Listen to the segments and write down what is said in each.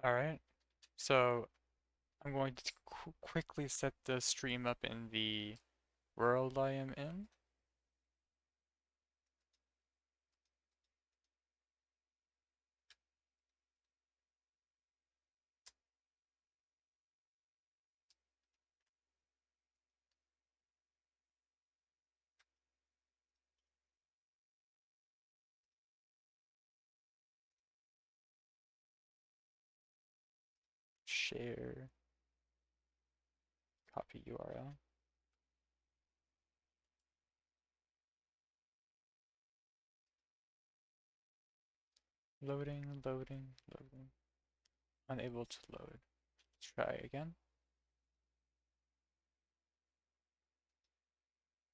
Alright, so I'm going to quickly set the stream up in the world I am in. Share, copy URL. Loading, loading, loading. Unable to load. Try again.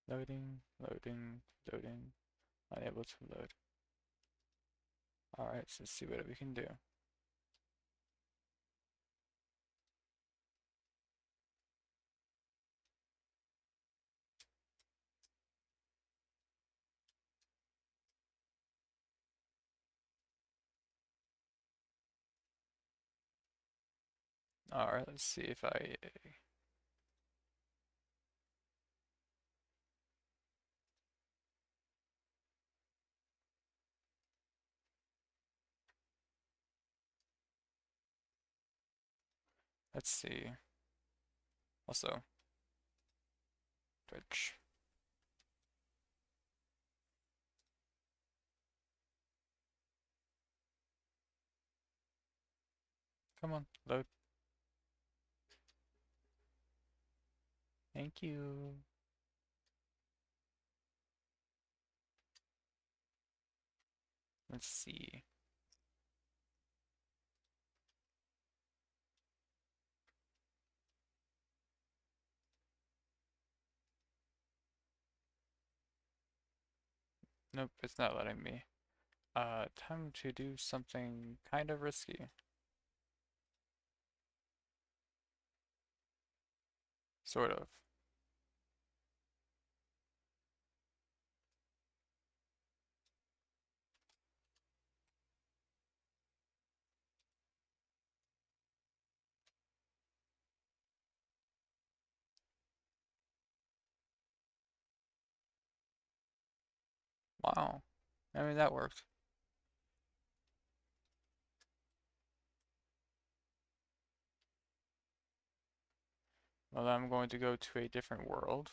Loading, loading, loading. Unable to load. Alright, so let's see what we can do. Alright, let's see if I... Let's see. Also, Twitch. Come on, load. Thank you. Let's see. Nope, it's not letting me. Time to do something kind of risky. Sort of. Wow. I mean, that worked. Well, I'm going to go to a different world.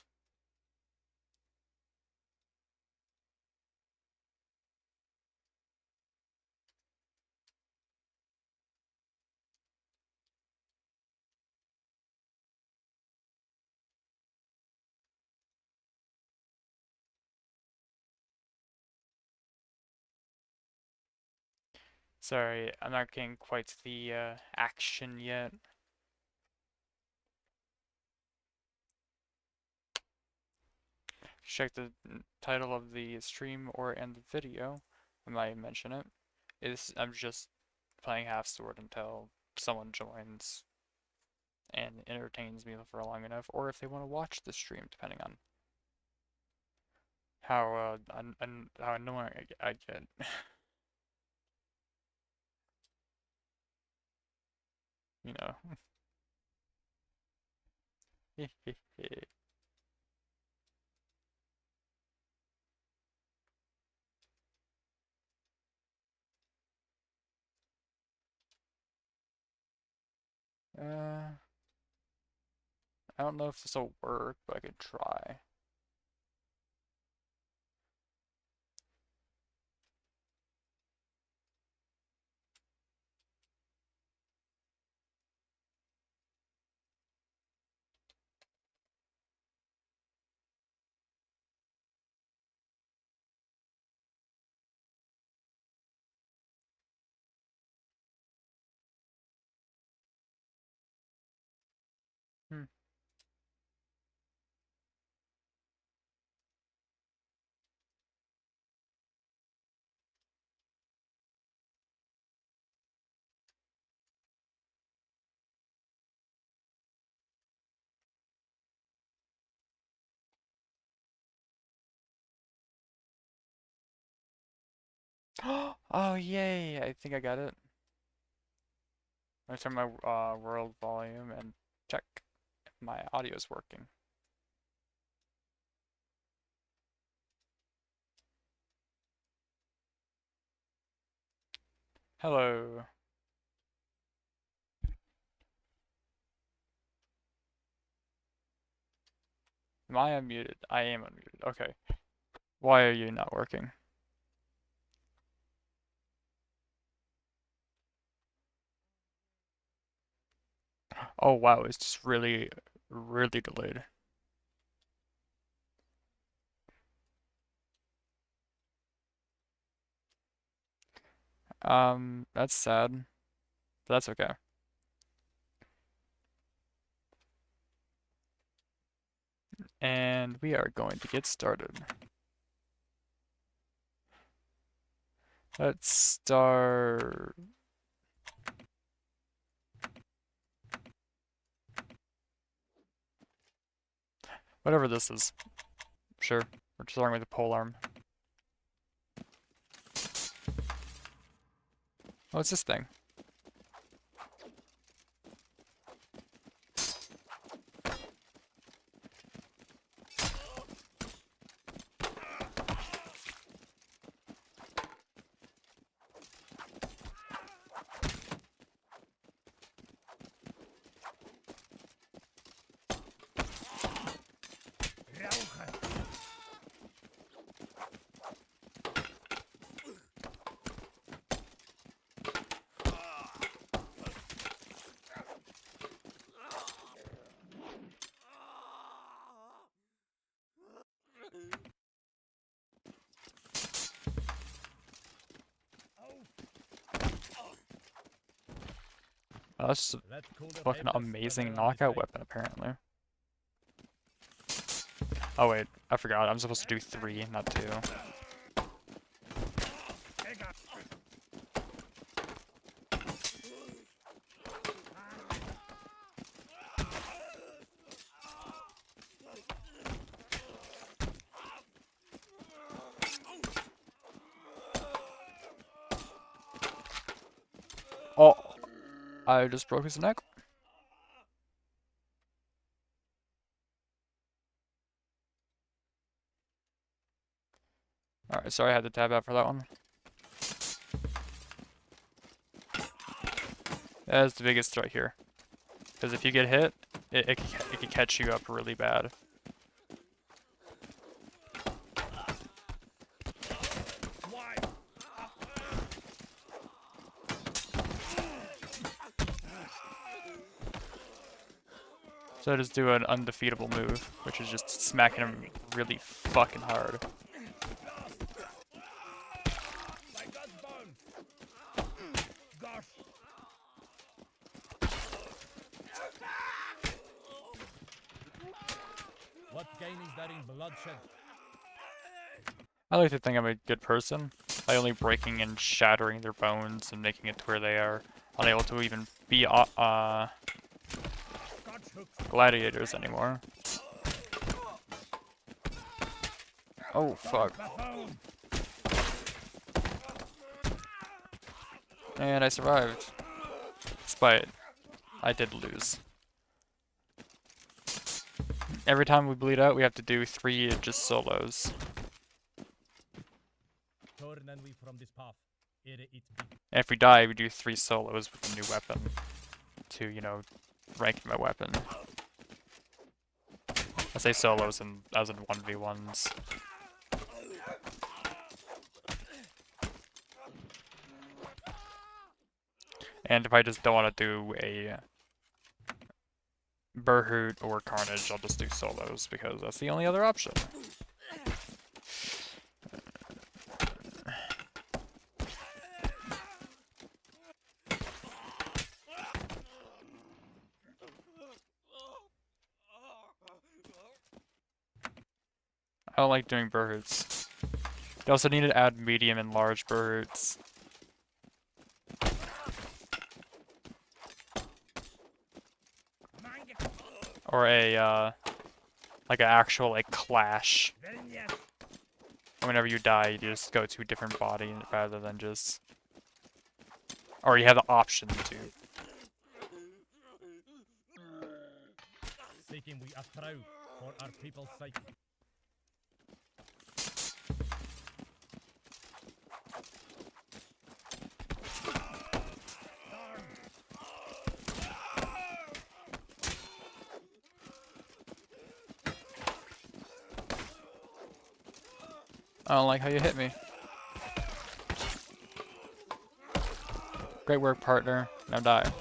Sorry, I'm not getting quite the action yet. Check the title of the stream or and the video. I might mention it. I'm just playing Half Sword until someone joins and entertains me for long enough, or if they want to watch the stream, depending on how annoying I get. You know. Uh, I don't know if this will work, but I could try. Hmm. Oh, yay! I think I got it. I turn my world volume and check if my audio is working. Hello. Am I unmuted? I am unmuted. Okay. Why are you not working? Oh wow, it's just really, really delayed. That's sad, but that's okay. And we are going to get started. Let's start. Whatever this is. Sure. We're starting with the pole arm. What's this thing? That's a fucking amazing knockout weapon, apparently. Oh wait, I forgot. I'm supposed to do 3, not 2. Oh, I just broke his neck. Alright, sorry I had to tab out for that one. That is the biggest threat here. Because if you get hit, it can catch you up really bad. So I just do an undefeatable move, which is just smacking him really fucking hard. What gain is there in bloodshed? I like to think I'm a good person by only breaking and shattering their bones and making it to where they are unable to even be gladiators anymore. Oh fuck. And I survived. Despite I did lose. Every time we bleed out, we have to do 3 just solos. And if we die, we do 3 solos with a new weapon to, you know, rank my weapon. I say solos as in 1v1s. And if I just don't want to do a Berhoot or Carnage, I'll just do solos because that's the only other option. I don't like doing Berhoots. You also need to add medium and large Berhoots. Or a, like an actual, like, clash. Whenever you die, you just go to a different body rather than just... Or you have the option to thinking we are proud for our people's sake. I don't like how you hit me. Great work, partner. Now die.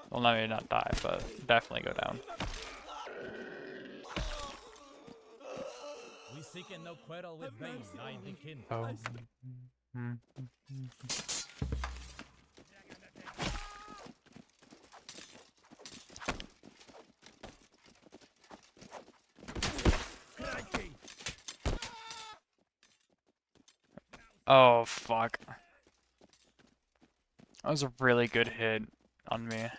Well, maybe not die, but definitely go down. We seek no quarrel with thee, nigh the kin. Oh. Oh, fuck. That was a really good hit on me.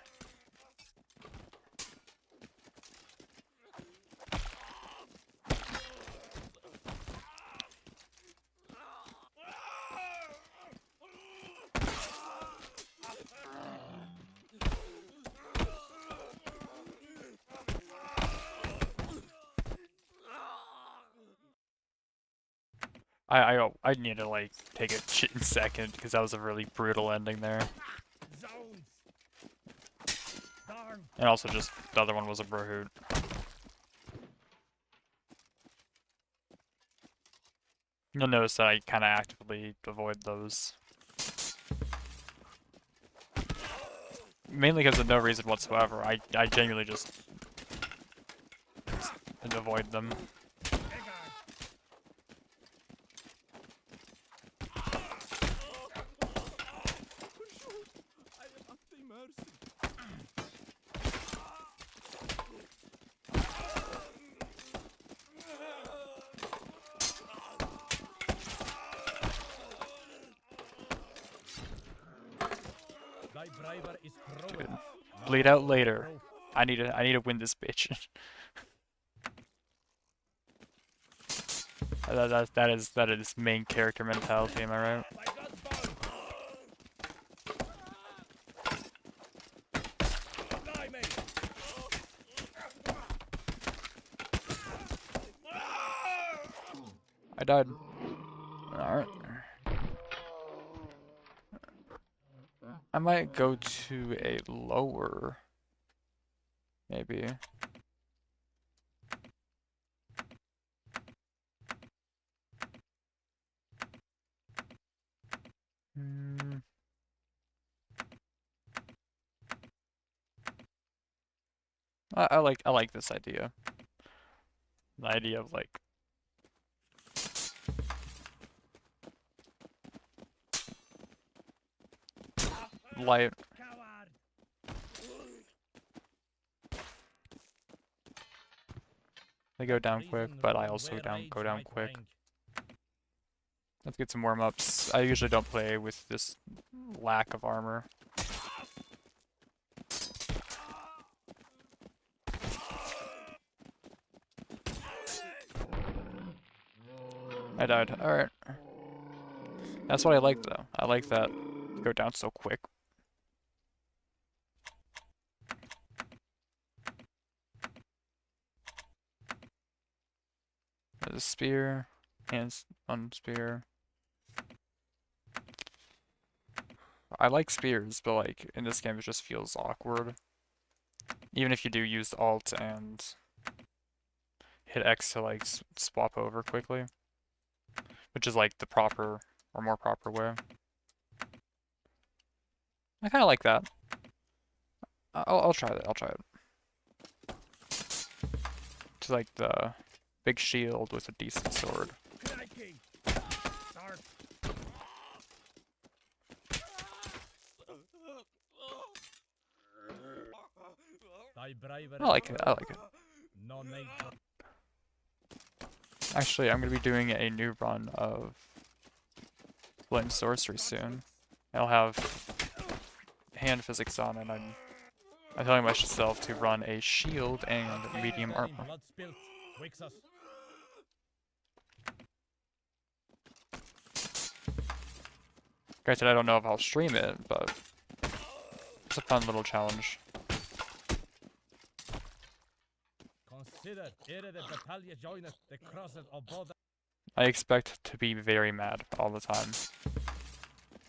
I need to like take a second because that was a really brutal ending there. Zounds! Darn! And also just the other one was a Brohoot. You'll notice that I kind of actively avoid those. Mainly because of no reason whatsoever. I genuinely just avoid them. Thy briber is Dude, proven. bleed out later. I need to win this bitch. that is main character mentality, am I right? I died. Alright. I might go to a lower. Maybe. I like this idea. The idea of like light. They go down quick, but I also go down quick. Let's get some warm-ups. I usually don't play with this lack of armor. I died. Alright. That's what I like though. I like that you go down so quick. There's a spear, hands on spear. I like spears, but like in this game it just feels awkward. Even if you do use alt and hit X to like swap over quickly, which is like the proper or more proper way. I kind of like that. I'll try that. I'll try it. Just like the big shield with a decent sword. I like it. I like it. Actually, I'm gonna be doing a new run of Flint Sorcery soon. I'll have hand physics on, and I'm telling myself to run a shield and medium armor. Granted, I don't know if I'll stream it, but it's a fun little challenge. consider ere the battalion joineth the crosses of both. I expect to be very mad all the time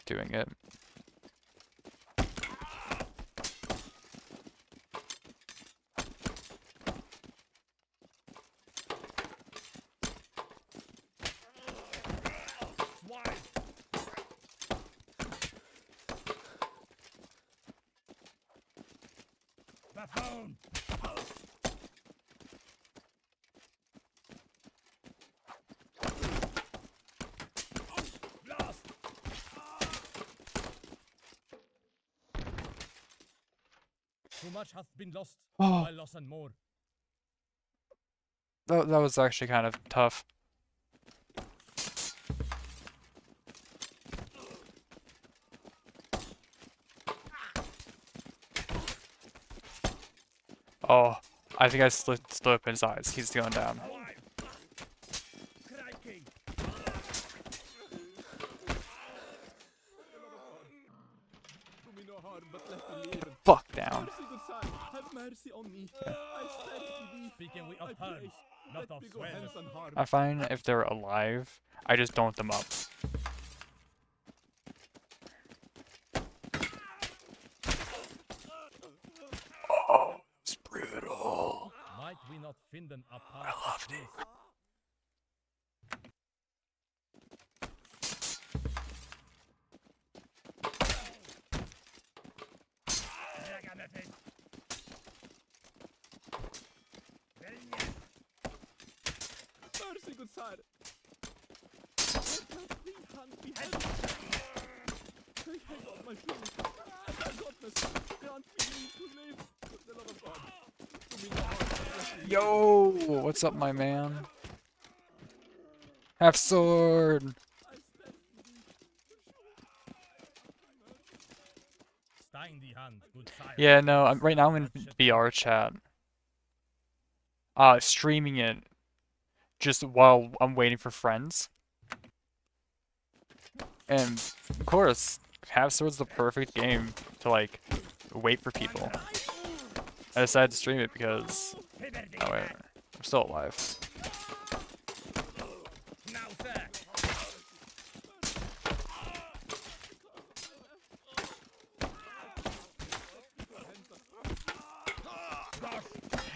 doing it. Swine! Buffoon! Lost! Too much hath been lost, Oh, by loss and more. that was actually kind of tough. Oh, I think I slit open his eyes. He's going down. Crikey! Do me no harm, but let me live. Fuck down. Mercy, good son, have mercy on me. I stand to thee. Speaking we I of pray, terms, not let of me go swears. hence unharmed. I find if they're alive, I just don't them up. Oh, it's brutal. Might we not finden apart? I loved it. Ragamuffin! Mercy, good sire. Let my free hand be held. Take hang on my feelings. And thy godness, grant me leave to live. For the love of God. Do me no harm, but let me live. Yo, what's up, my man? Half sword. I stand to thee. Stein die Hand, good sire. Yeah, no, right now I'm in VR chat. Streaming it just while I'm waiting for friends. And of course, Half Sword's the perfect game to like wait for people. I decided to stream it because oh wait, I'm still alive. Now, sir!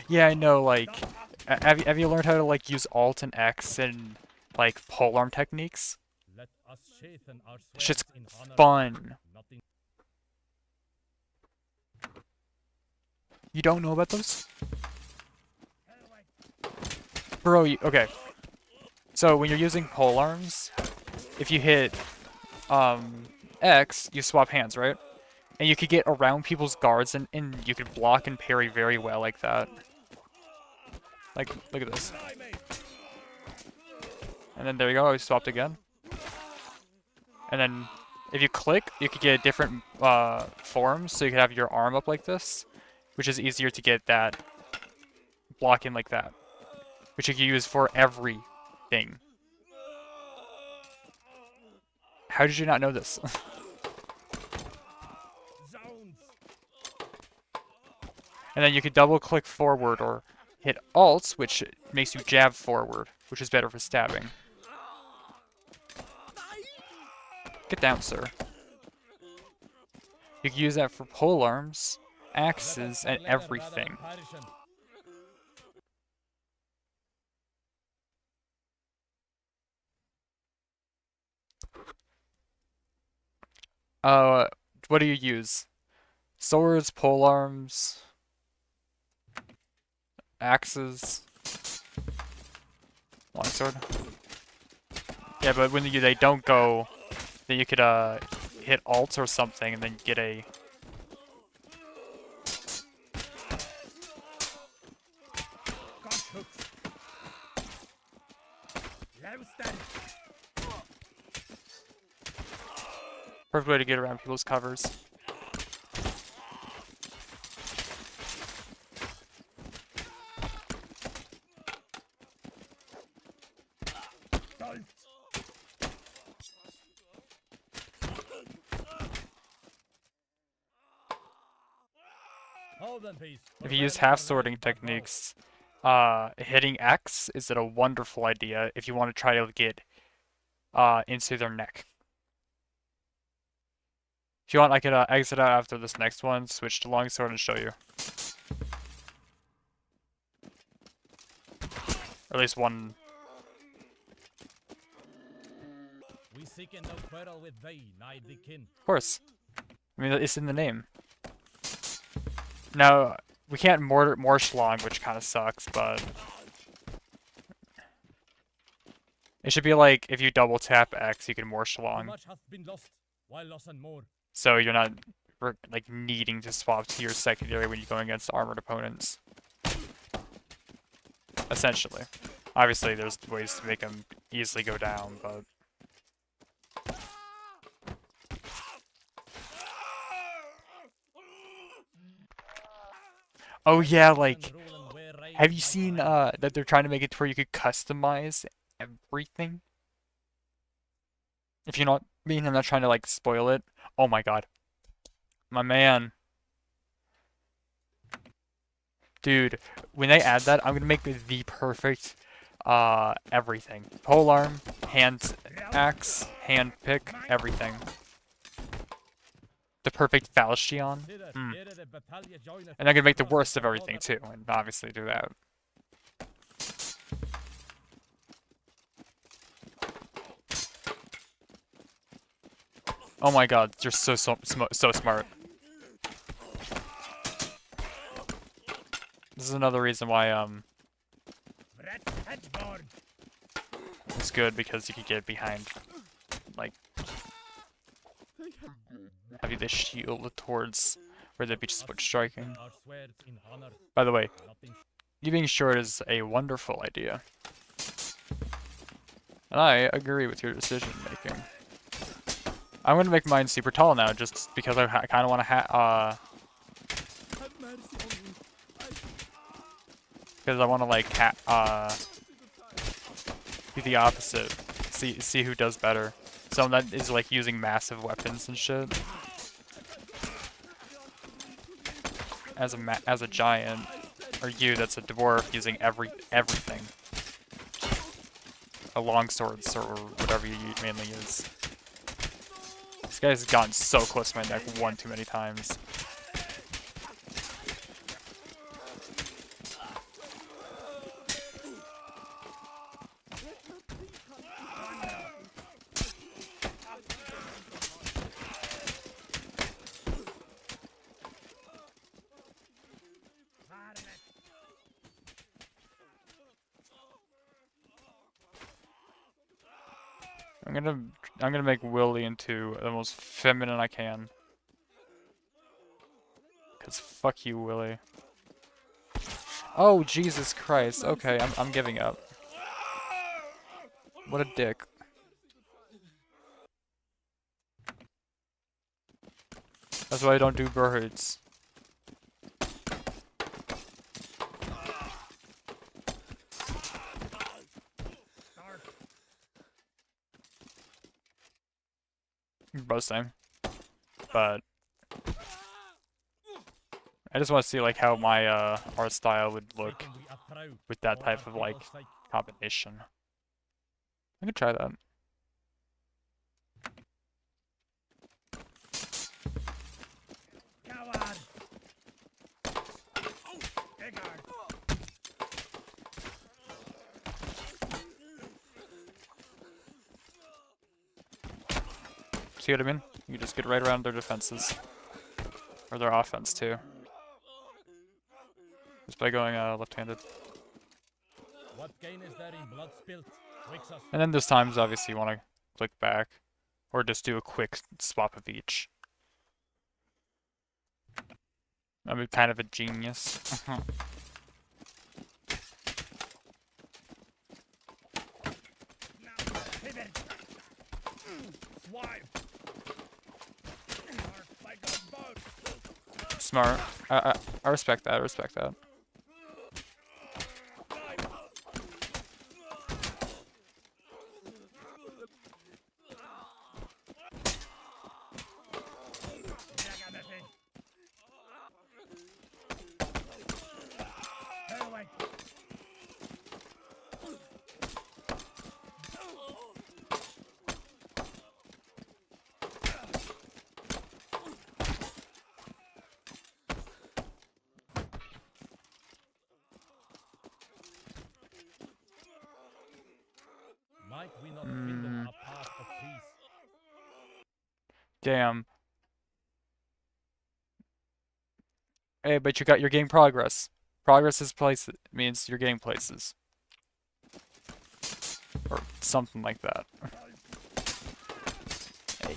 Yeah, I know. Like, have you learned how to like use Alt and X and like polearm techniques? Let us sheathen our Shit's swords in honor. fun. Nothing. You don't know about those? Bro, okay. So when you're using polearms, if you hit X, you swap hands, right? And you could get around people's guards and you could block and parry very well like that. Like, look at this. And then there you go, I swapped again. And then if you click, you could get different forms, so you could have your arm up like this, which is easier to get that block in like that, which you can use for everything. How did you not know this? Zounds! And then you could double click forward or hit Alt, which makes you jab forward, which is better for stabbing. Get down, sir. You can use that for polearms, axes, and everything. What do you use? Swords, polearms, axes, longsword. Yeah, but when they don't go, then you could hit Alt or something, and then get a. Perfect way to get around people's covers. Hold on, please. If you use half sorting techniques, hitting X is a wonderful idea if you want to try to get into their neck. If you want, I could exit out after this next one, switch to longsword, and show you. Or at least one. We seek no quarrel with thee, nigh the kin. Of course. I mean, it's in the name. Now, we can't Morschlong, which kind of sucks, but it should be like if you double tap X, you can Too Morschlong. much hath been lost, while loss and more. So you're not like needing to swap to your secondary when you're going against armored opponents. Essentially. Obviously, there's ways to make them easily go down, but oh yeah, like, have you seen that they're trying to make it to where you could customize everything? If you're not, I'm not trying to like spoil it. Oh my god. My man. Dude, when they add that, I'm gonna make the perfect everything. Polearm, hand axe, hand pick, everything. The perfect falchion. And I'm gonna make the worst of everything too, and obviously do that. Oh my god, you're so smart. This is another reason why it's good, because you could get behind, like, having the shield towards where they'd be split striking. By the way, you being short is a wonderful idea. And I agree with your decision making. I'm gonna make mine super tall now, just because I kind of want to Have mercy on me. because I want to like do the opposite. See who does better. Someone that is like using massive weapons and shit. As a giant, or you that's a dwarf using everything. A longsword or whatever you mainly use. This guy's gotten so close to my neck one too many times. I'm gonna make Willy into the most feminine I can. Cause fuck you, Willy. Oh Jesus Christ! Okay, I'm giving up. What a dick. That's why I don't do birds. Both same. But I just want to see like how my art style would look with that type of like combination. I could try that. See what I mean? You just get right around their defenses. Or their offense too. Just by going left-handed. What gain is there in blood spilt? And then there's times obviously you want to click back. Or just do a quick swap of each. I'm kind of a genius. Smart. I respect that. I respect that. Might we not find a path of peace? Damn. Hey, but you're getting progress. Progress is place means you're getting places. Or something like that. Hey.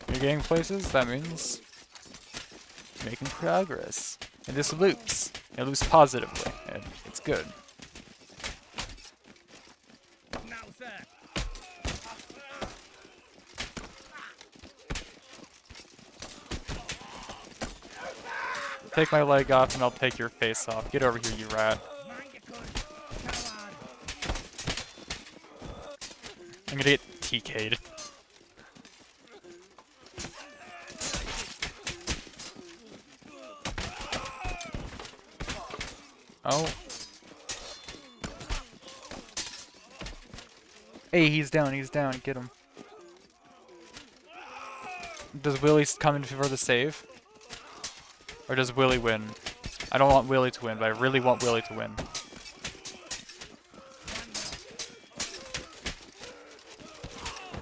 You're getting places, that means making progress. And this loops. It loops positively, and it's good. Now, sir. Take my leg off and I'll take your face off. Get over here, you rat. I'm gonna get TK'd. Oh. Hey, he's down, get him. Does Willie come in for the save? Or does Willie win? I don't want Willie to win, but I really want Willie to win.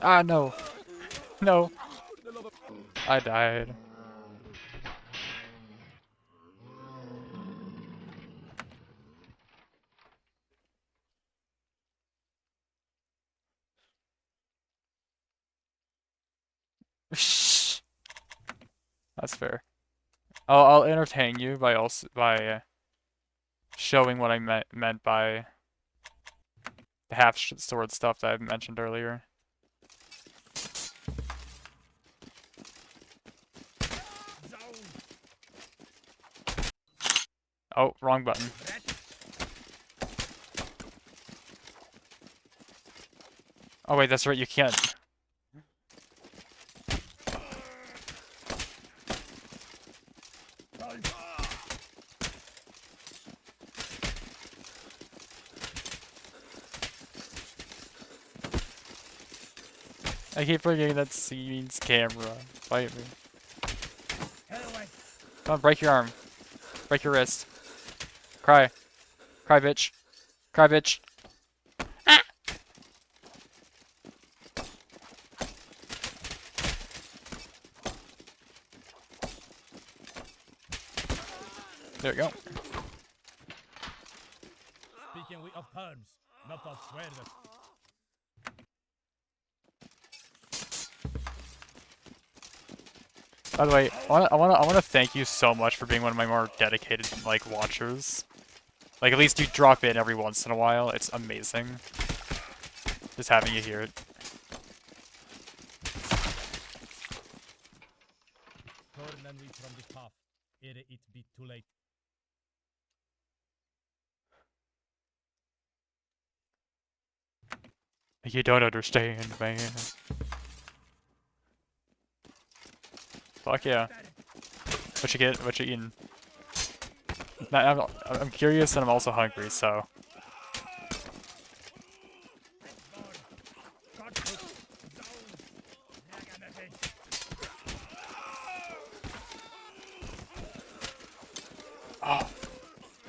Ah, no. No. I died. That's fair. I'll entertain you by showing what I meant by the half-sword stuff that I mentioned earlier. Oh, wrong button. Oh wait, that's right, you can't. I keep forgetting that C means camera. Fight me. Come on, break your arm. Break your wrist. Cry. Cry, bitch. Cry, bitch. Ah! There we go. Speaking of terms, not of swears. By the way, I wanna thank you so much for being one of my more dedicated like watchers. Like at least you drop in every once in a while. It's amazing. Just having you hear it. Turn and we from the path, ere it be too late. You don't understand, man. Fuck yeah. What you get? What you eating? I'm curious and I'm also hungry, so. Oh,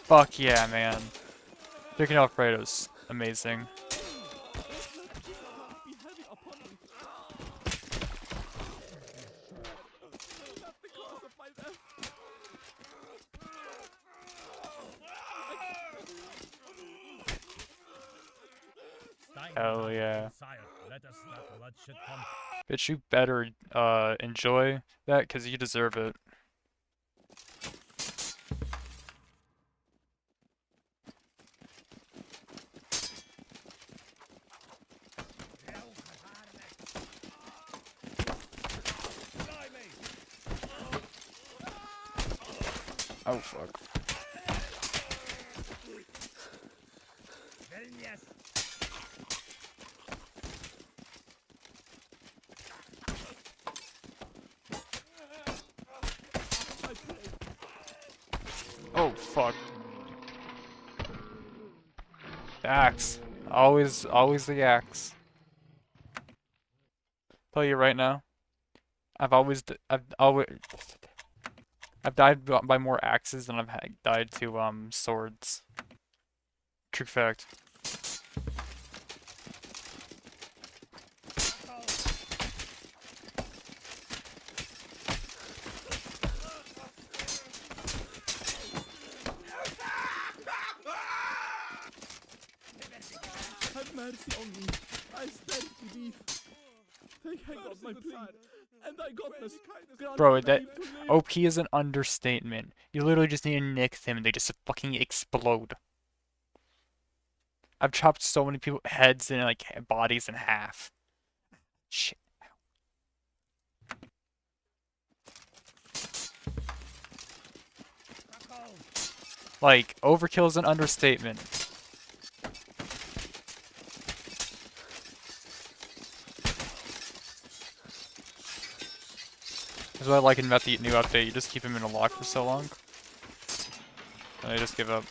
fuck yeah, man. Chicken Alfredo's amazing. Hell yeah. Let us not bloodshed come. Bitch, you better enjoy that because you deserve it. Oh fuck. Oh fuck. The axe. Always the axe. Tell you right now. I've always I've died by more axes than I've died to swords. True fact. Have mercy on me. I stand belief. Take hang of my plea. And I godness. Grant Bro, me that leave to live. OP is an understatement. You literally just need to nick them and they just fucking explode. I've chopped so many people heads and like bodies in half. Shit. Like, overkill is an understatement. That's what I like about the new update. You just keep him in a lock for so long, and they just give up.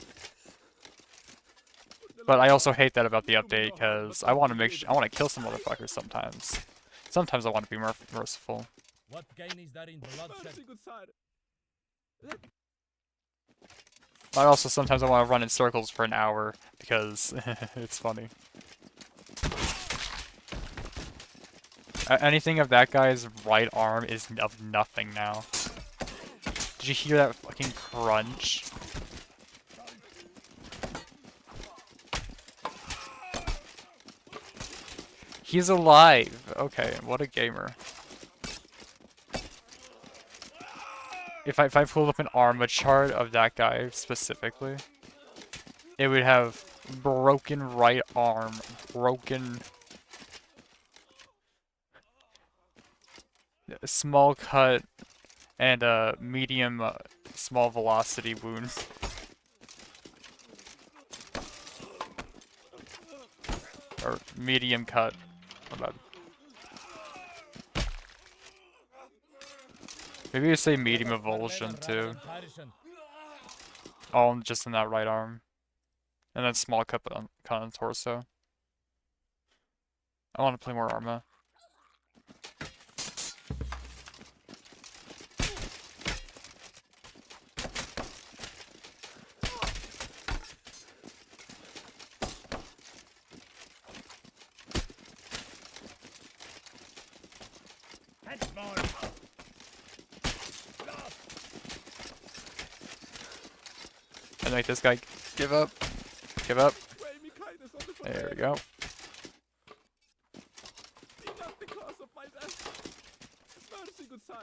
But I also hate that about the update because I want to I want to kill some motherfuckers sometimes. Sometimes I want to be merciful. What gain is there in bloodshed? Mercy, good sire. But also sometimes I want to run in circles for an hour because it's funny. Anything of that guy's right arm is of nothing now. Did you hear that fucking crunch? He's alive! Okay, what a gamer. If I pulled up an armor chart of that guy specifically, it would have broken right arm, broken small cut, and a medium small velocity wound. Or medium cut. My bad. Maybe you say medium avulsion too. All just in that right arm. And then small cut on torso. I want to play more Arma. And make this guy give up. Give up. There we go. Be not the cause of my death. Mercy, good sire.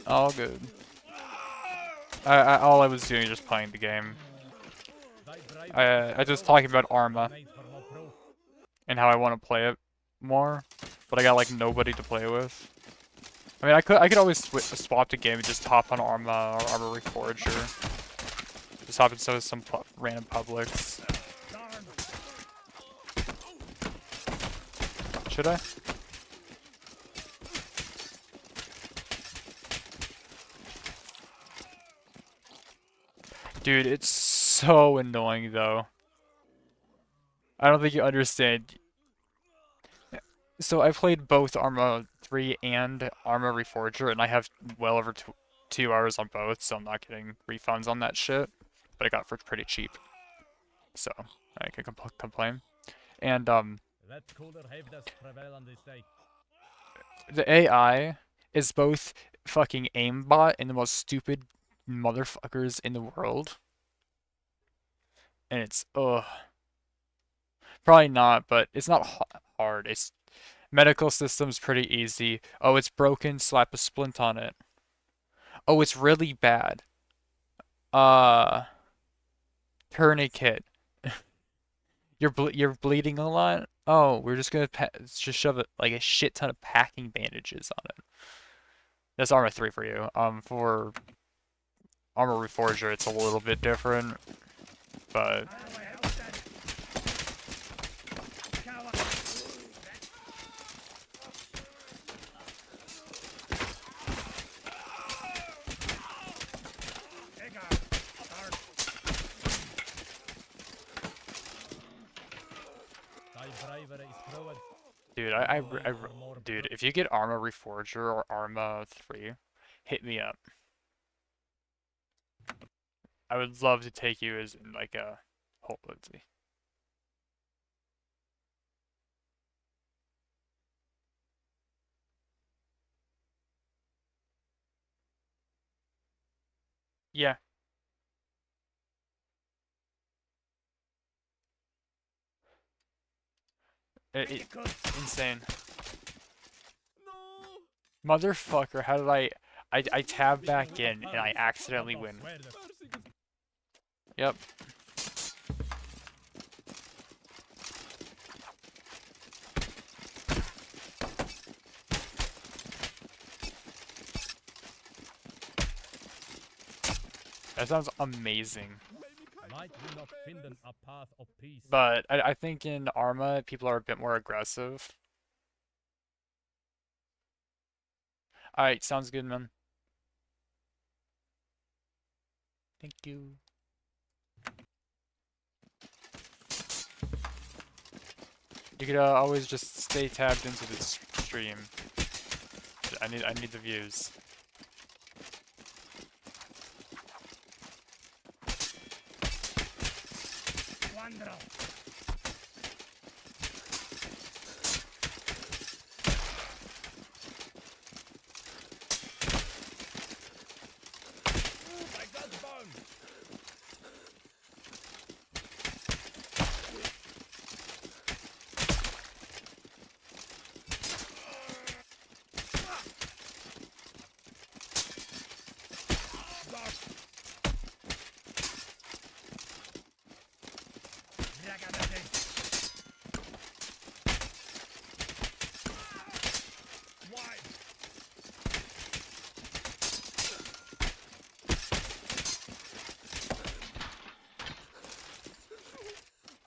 All good. All I was doing is just playing the game. I just talking about Arma and how I want to play it more, but I got like nobody to play with. I mean, I could always swap the game and just hop on Arma or Arma Reforger. Just hop into some random publics. Should I? Dude, it's so annoying though. I don't think you understand. So I played both Arma 3 and Arma Reforger, and I have well over 2 hours on both, so I'm not getting refunds on that shit. But I got it for pretty cheap, so I can complain. And Let cooler heaviness prevail on this day. the AI is both fucking aimbot and the most stupid motherfuckers in the world. And it's probably not, but it's not hard. It's medical system's pretty easy. Oh, it's broken, slap a splint on it. Oh, it's really bad. Tourniquet. You're bleeding a lot? Oh, we're just gonna just shove like a shit ton of packing bandages on it. That's Arma 3 for you. For Arma Reforger, it's a little bit different, but Dude, More dude, if you get Arma Reforger or Arma 3, hit me up. I would love to take you as in like a, let's see. Yeah, it's insane. No! Motherfucker, how did I tab Speaking back with in and I authority, accidentally Ordnung win. Schwerde. Mercy, good Yep. That sounds amazing. Might we not finden a path of peace? But I think in Arma, people are a bit more aggressive. Alright, sounds good, man. Thank you. You could always just stay tabbed into the stream. I need the views. Wanderer! By God's bone!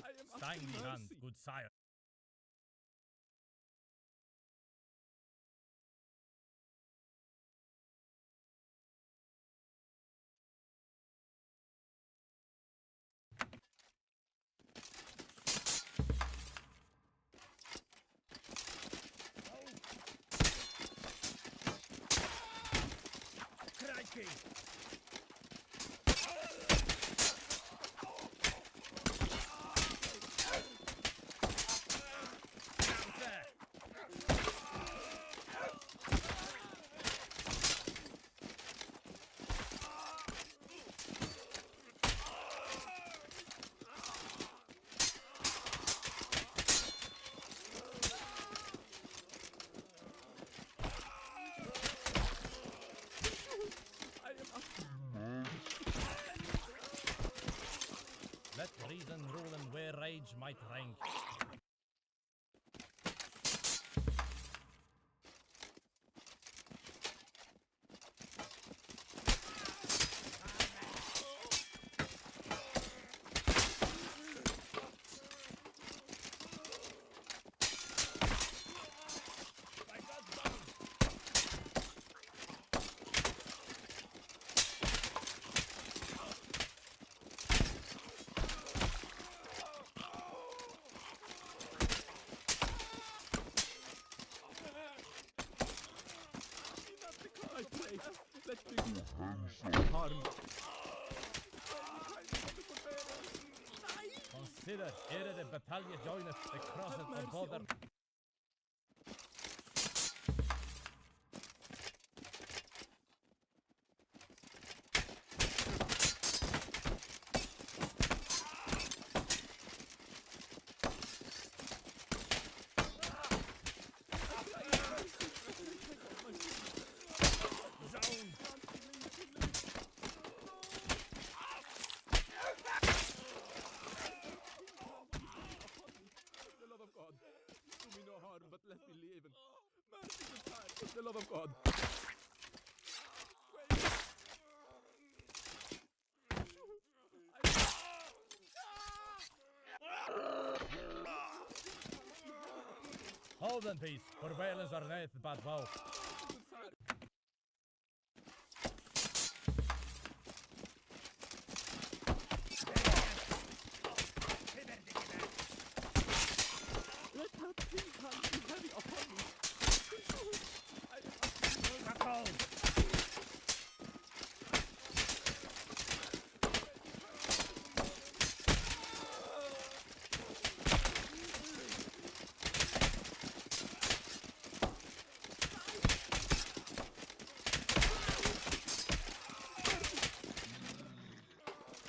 I am Stein asking die Hand, mercy. good sire. Crikey! Down there! I am asking. Let reason rule and where rage might rank. By God's bone! I pray. Let me harm. Consider, ere the battalion joineth the crossed mercy of border. on- Zone! The love of God. Do me no harm, but let me live. Mercy, good sire. The love of God. Hold in peace, for violence are naeth but woe. Let her peace hand be heavy upon me. I am at thy mercy. Patrol!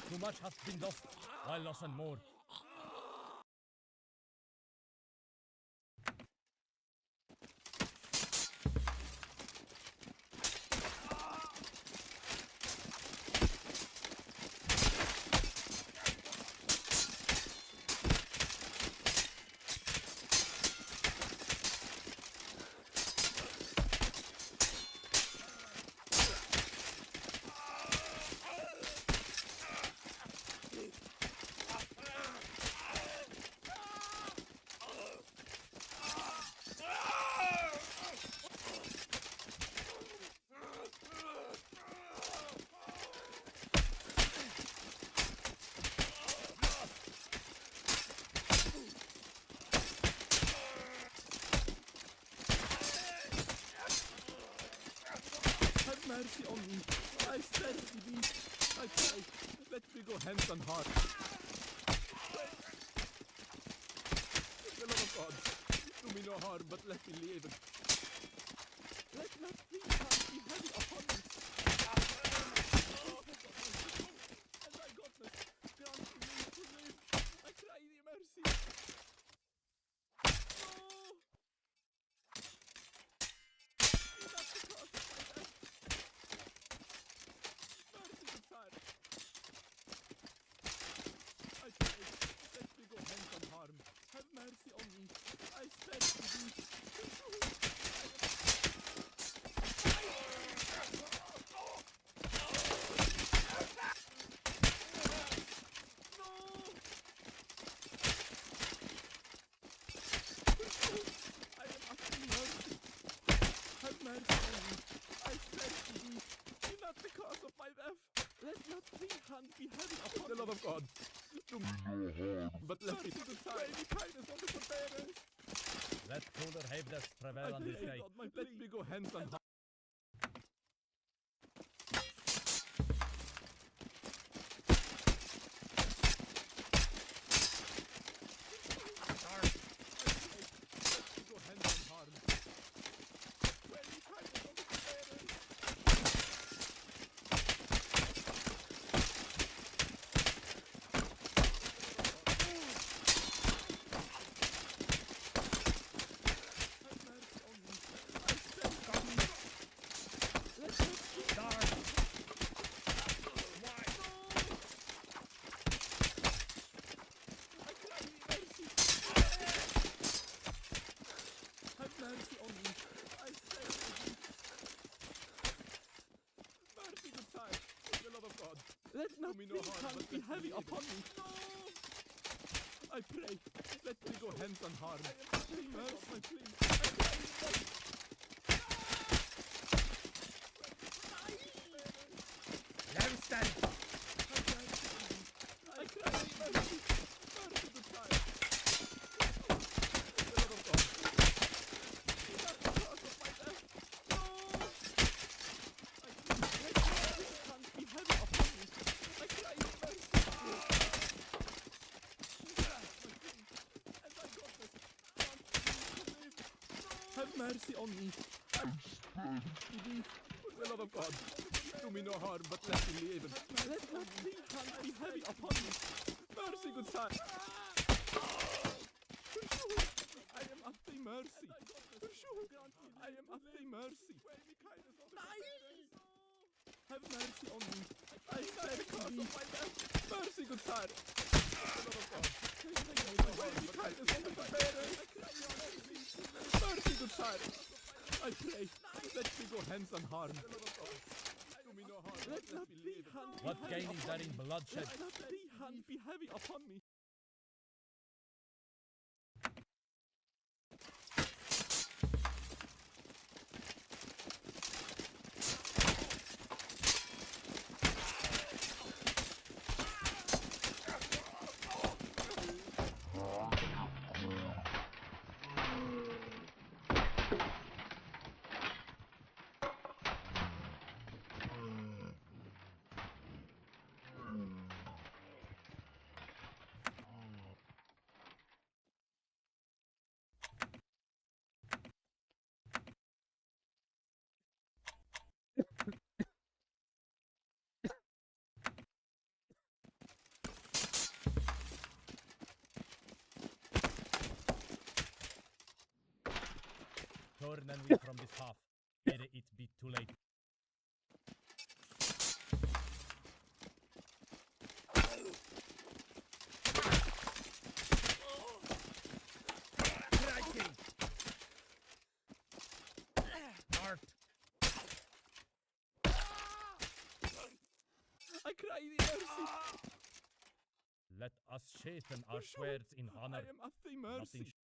Too much hath been lost, while loss and more. Have mercy on me. I stand to thee. I pray, let me go hence unharmed. For the love of God, do me no harm, but let me live. Let not thee hand be heavy upon me. And thy godness, grant me to live. I cry thee mercy. No! Be not the cause of my death. Mercy, good sire. I pray, let me go hence unharmed. Have mercy on me. I stand to thee. No! I am at thy mercy. Have mercy on me. I stand to thee. Be not the cause of my death. Let not thee hand be heavy upon the love of God. Do me no harm, but let me pray me kindness on the forbearance. Let cooler haveness prevail on this day. Let me go hence unharmed. Let me go hence unharmed. Pray me kindness on the forbearance. Have mercy on me. I stand to thee. Let not thee Dark! Why? No! I cry thee mercy. Have mercy on me. I stand to thee. Mercy, good sire, for the love of God. Let not me no thee harm, hand but be let me heavy live. upon me. No! I pray, let me go hence unharmed. I am at thy mercy, my plea. I cry thee mercy. Lamstan! Have mercy on me. I cry thee mercy. Mercy, good sire. For the love of God. Be not the cause of my death. No! I plead, let not thee hand be heavy upon me. I cry thee mercy. And thy godness, grant me to live. Have mercy on me. I to thee, for the love of God. Do me no harm, but let me live. Let not thee hand be heavy upon me. Mercy, good sire. I am at thy mercy. I am at thy mercy. Have mercy on me. I stand to thee. Mercy, good sire. Mercy, good sire. I pray, let me go hence unharmed. Do me no harm, Let but not let me thee live. hand be What heavy gain is upon there me. in bloodshed? Let not thee hand be heavy upon me. Turnen we from this path, ere it be too late. Cracking! Art! I cry thee mercy. Let us sharpen our swords in I honor. am at thy Nothing mercy.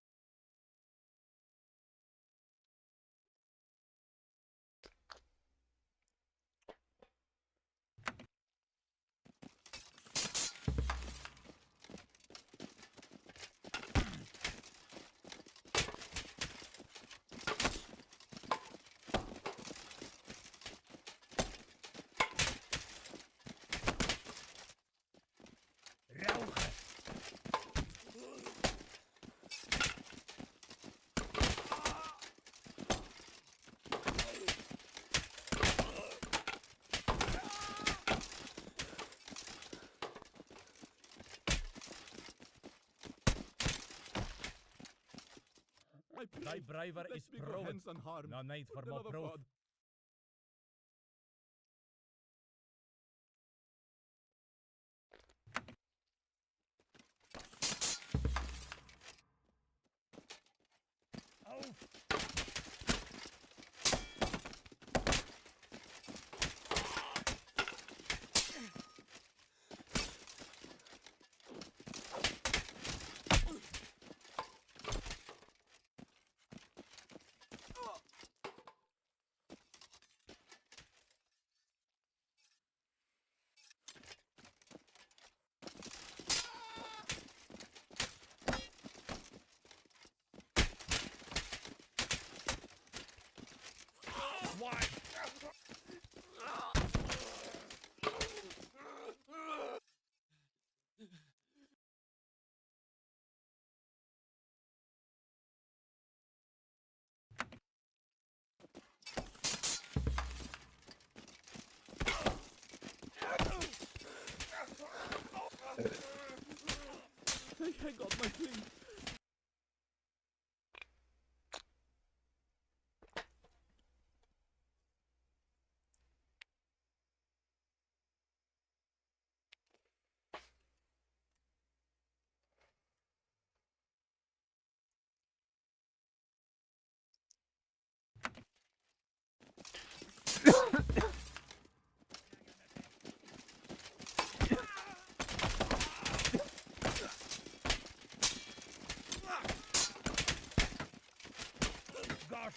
Rauche! I pray, Thy braver let is me go proven. hence unharmed. No need for the more love of proof. God. Auf! Why? I got my flint. Gosh!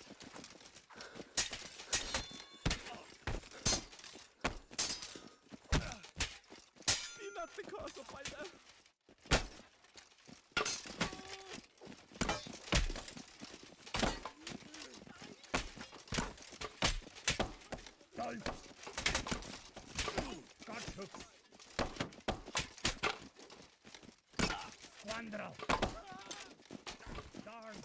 Be not the cause of my death. Stolz! Gotthooks! Squandrel! Darn!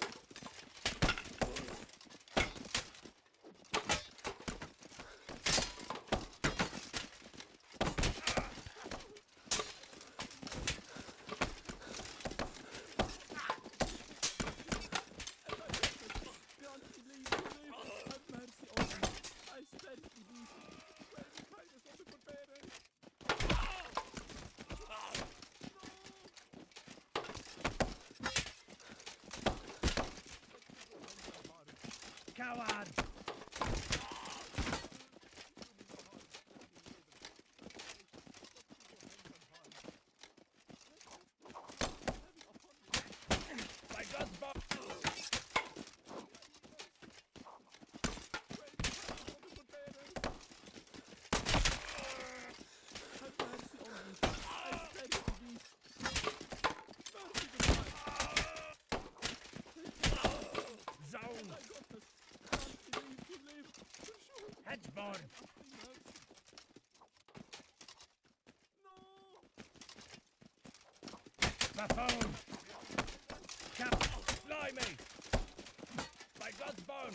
Grant me leave to live. Have mercy on me. I stand to thee. Pray the kindness of the forbearance. Coward! By God's bow! Have mercy on me. I stand to thee. Mercy divine. Zone! My goodness. Grant me leave to live. Pursue. Hedgeborn! Have thy mercy. No. Buffoon! Cap! Blimey! By God's bone!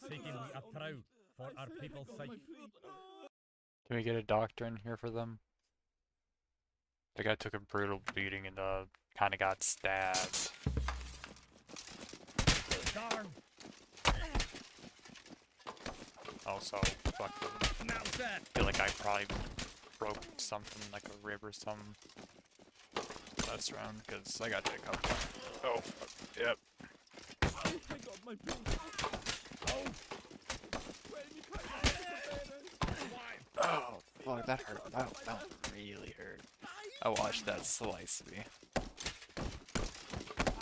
Seeking we a trow for our people's sake. Can we get a doctor in here for them? The guy took a brutal beating and kind of got stabbed. Darn! Also, fucking Now that! feel like I probably broke something like a rib or something last round because I got to take a couple. Oh, fuck. Yep. I got my pills. Oh! Oh, fuck, that hurt. That really hurt. I watched that slice me.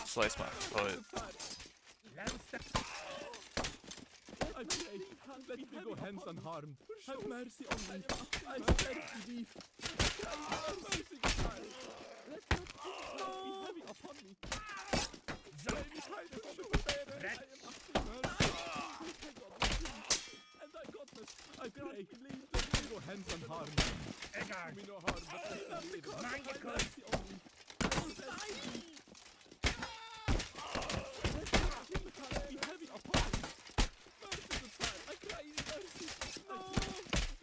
Slice my foot. I pray, let me go hands unharmed. Have mercy on me. I beg thee. Have mercy, child. Let not be heavy upon me. May me kindness on the forbearance. I am asking mercy. I got my things. And thy godness, I pray, let me go hands unharmed. Egar! Do me no harm, but let me live. Mind your Have cur- mercy on me. I beg thee. Let not be heavy upon me. Mercy, good child, I cry in mercy. No!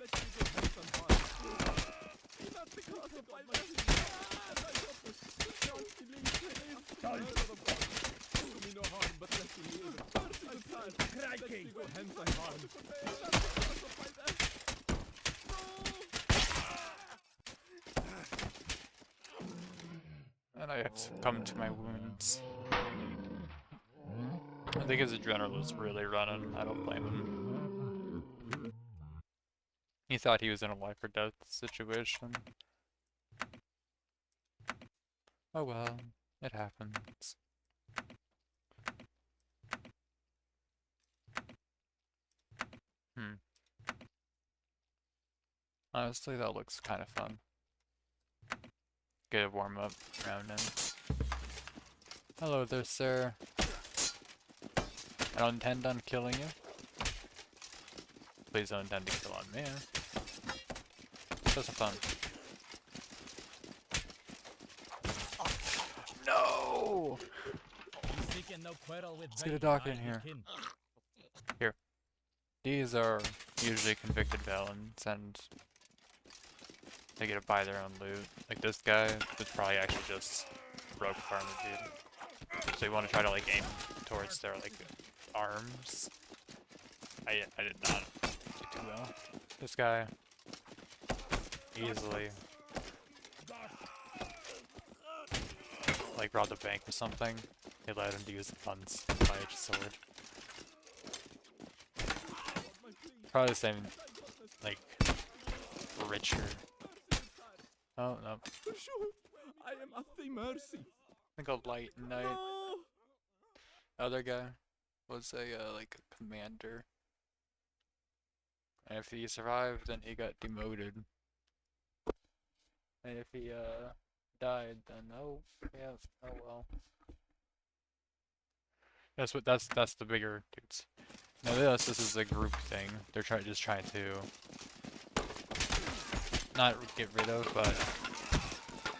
Let me go hands unharmed. Be not because of my mercy. And thy godness, don't believe me. Murder of God. Do me no harm, but let me live. Mercy, good child, let Crikey! me go hands unharmed. Be not because of my mercy. And I have succumbed to my wounds. I think his adrenaline was really running. I don't blame him. He thought he was in a life or death situation. Oh well, it happens. Honestly, that looks kind of fun. Get a warm up round in. Hello there, sir. I don't intend on killing you. Please don't intend to kill on me. Just for fun. No! Seeking no quarrel with Let's get a doc in here. Here. These are usually convicted felons, and they get to buy their own loot. Like this guy was probably actually just rogue farmer dude. So you want to try to like aim towards their like arms. I did not do too well. This guy easily like robbed a bank or something. They allowed him to use the funds to buy a sword. Probably the same, like, richer. Oh, no. Sure, I am at thy mercy. I think a light knight. No! Other guy was a, like, a commander. And if he survived, then he got demoted. And if he, died, then, oh, yeah, oh well. That's the bigger dudes. Now this is a group thing. They're just trying to not get rid of, but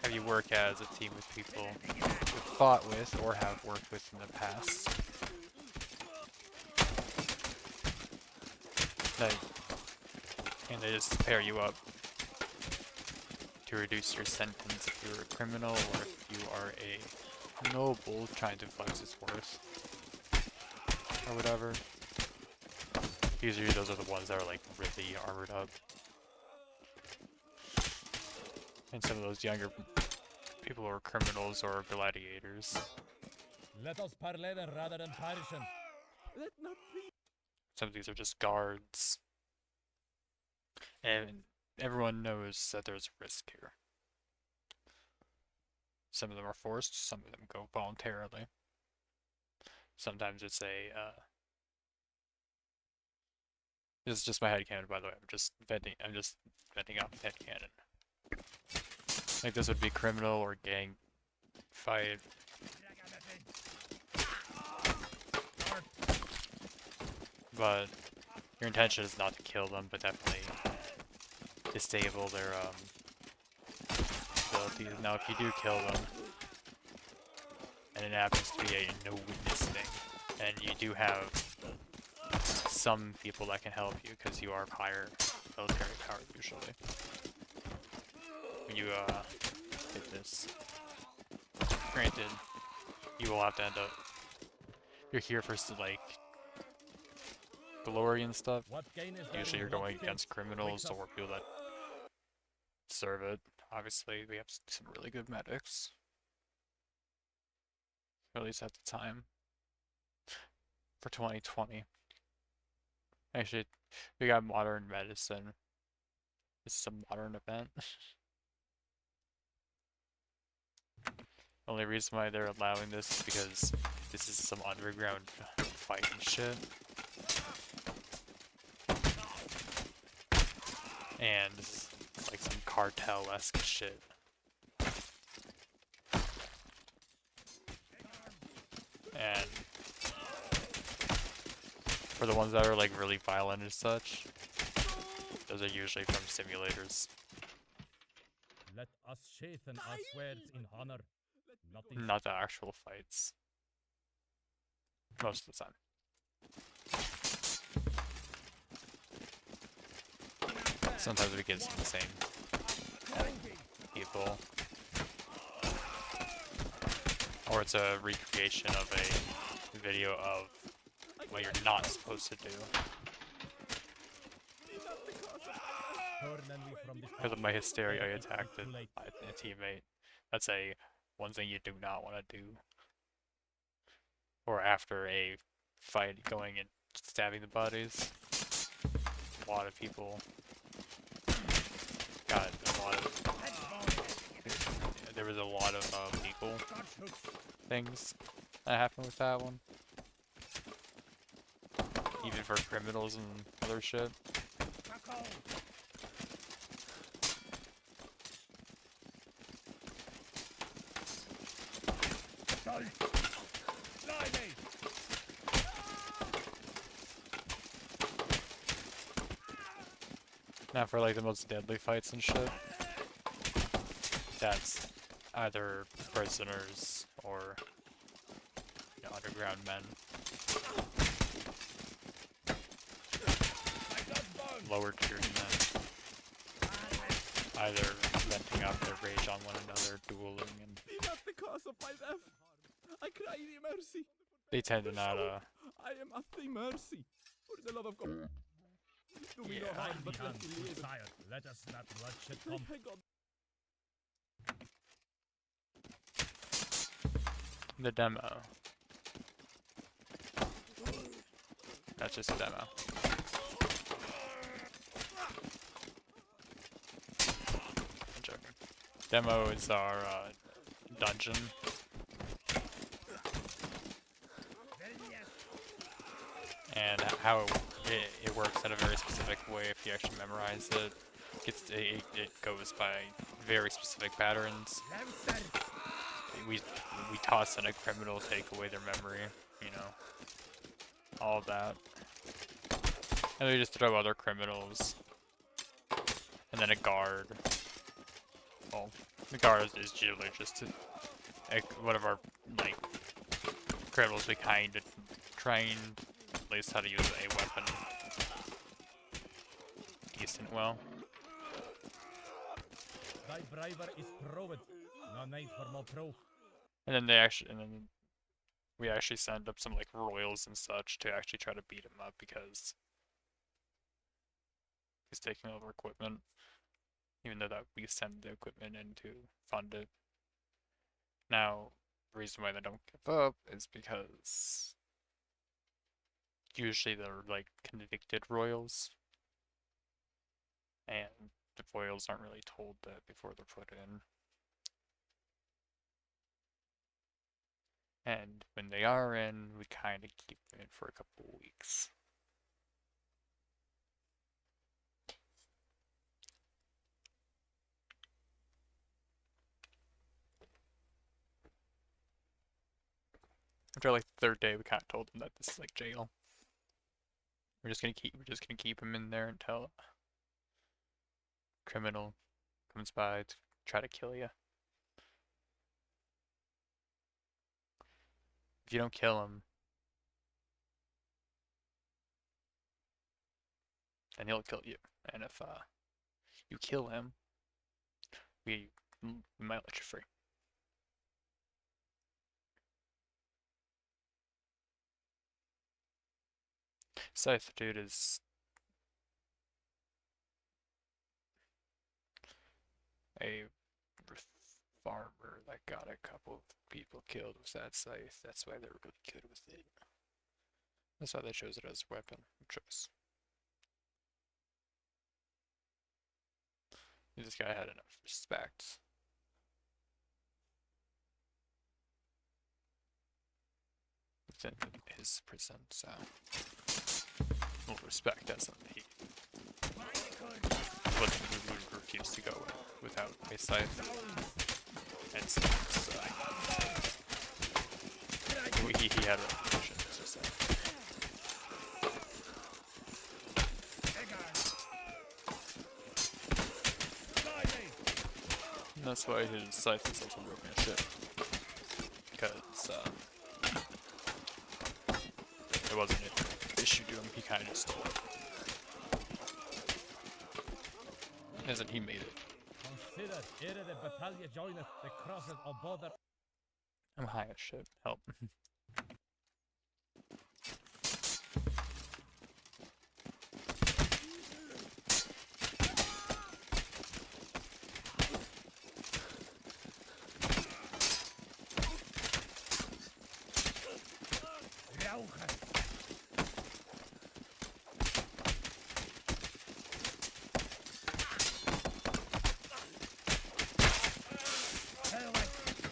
have you work as a team with people you've fought with or have worked with in the past. And they just pair you up to reduce your sentence if you're a criminal or if you are a noble trying to flex his worth or whatever. Usually those are the ones that are like really armored up. And some of those younger people are criminals or gladiators. Let us parley rather than perishing. Let not be. Some of these are just guards. And everyone knows that there's risk here. Some of them are forced, some of them go voluntarily. Sometimes it's a, this is just my headcanon, by the way. I'm just venting out headcanon. Like this would be criminal or gang fight. But your intention is not to kill them, but definitely disable their abilities. Now, if you do kill them, and it happens to be a no witness thing, and you do have some people that can help you because you are of higher military power usually. When you hit this. Granted, you will have to end up. You're here for like glory and stuff. What gain is there Usually in you're going blood against stains? criminals Wakes up. or people that serve it. Obviously, we have some really good medics. At least at the time. For 2020. Actually, we got modern medicine. This is a modern event. Only reason why they're allowing this is because this is some underground fighting shit. And this is like some cartel-esque shit. And for the ones that are like really violent and such, those are usually from simulators. Let us sharpen our swords in honor. Nothing. Not the actual fights. Most of the time. Sometimes we get some the same people. Or it's a recreation of a video of what you're not supposed to do. Because of my hysteria, I attacked a teammate. That's one thing you do not want to do. Or after a fight, going and stabbing the bodies. A lot of people got a lot of. There was a lot of legal things that happened with that one. Even for criminals and other shit. Now for like the most deadly fights and shit, that's either prisoners or underground men. Lower tiered men. Either venting out their rage on one another, dueling, and Be not the cause of my death. I cry thee mercy. they tend to not I am at thee mercy. For the love of God. Do me no Yeah. harm, Hide but the let hand, me good live. sire. Let us not bloodshed Pray come. God. the demo. That's just a demo. I'm joking. Demo is our dungeon. And how it works in a very specific way if you actually memorize it. It goes by very specific patterns. We toss in a criminal, take away their memory, all of that. And we just throw other criminals. And then a guard. Well, the guard is usually just one of our, criminals we kind of trained, at least how to use a weapon decent well. Thy bravery is proved. No need for more proof. And then we actually send up some royals and such to actually try to beat him up because he's taking over equipment. Even though that we send the equipment in to fund it. Now, the reason why they don't give up is because usually they're convicted royals. And the royals aren't really told that before they're put in. And when they are in, we kind of keep them in for a couple of weeks. After the third day, we kind of told them that this is jail. We're just gonna keep him in there until a criminal comes by to try to kill you. If you don't kill him, and he'll kill you. And if you kill him, we might let you free. Scythe dude is a farmer that got a couple of people killed with that scythe. That's why they're really good with it. That's why they chose it as a weapon of choice. This guy had enough respect. Within his prison, so well, respect that's something he would refuse to go without a scythe and sticks. He had a reputation, let's just say. And that's why his scythe is also broken as shit. Because it wasn't an issue to him, he kind of just stole it. As in, he made it. Consider, ere the battalion joineth the crosses of bother. I'm high as shit. Help.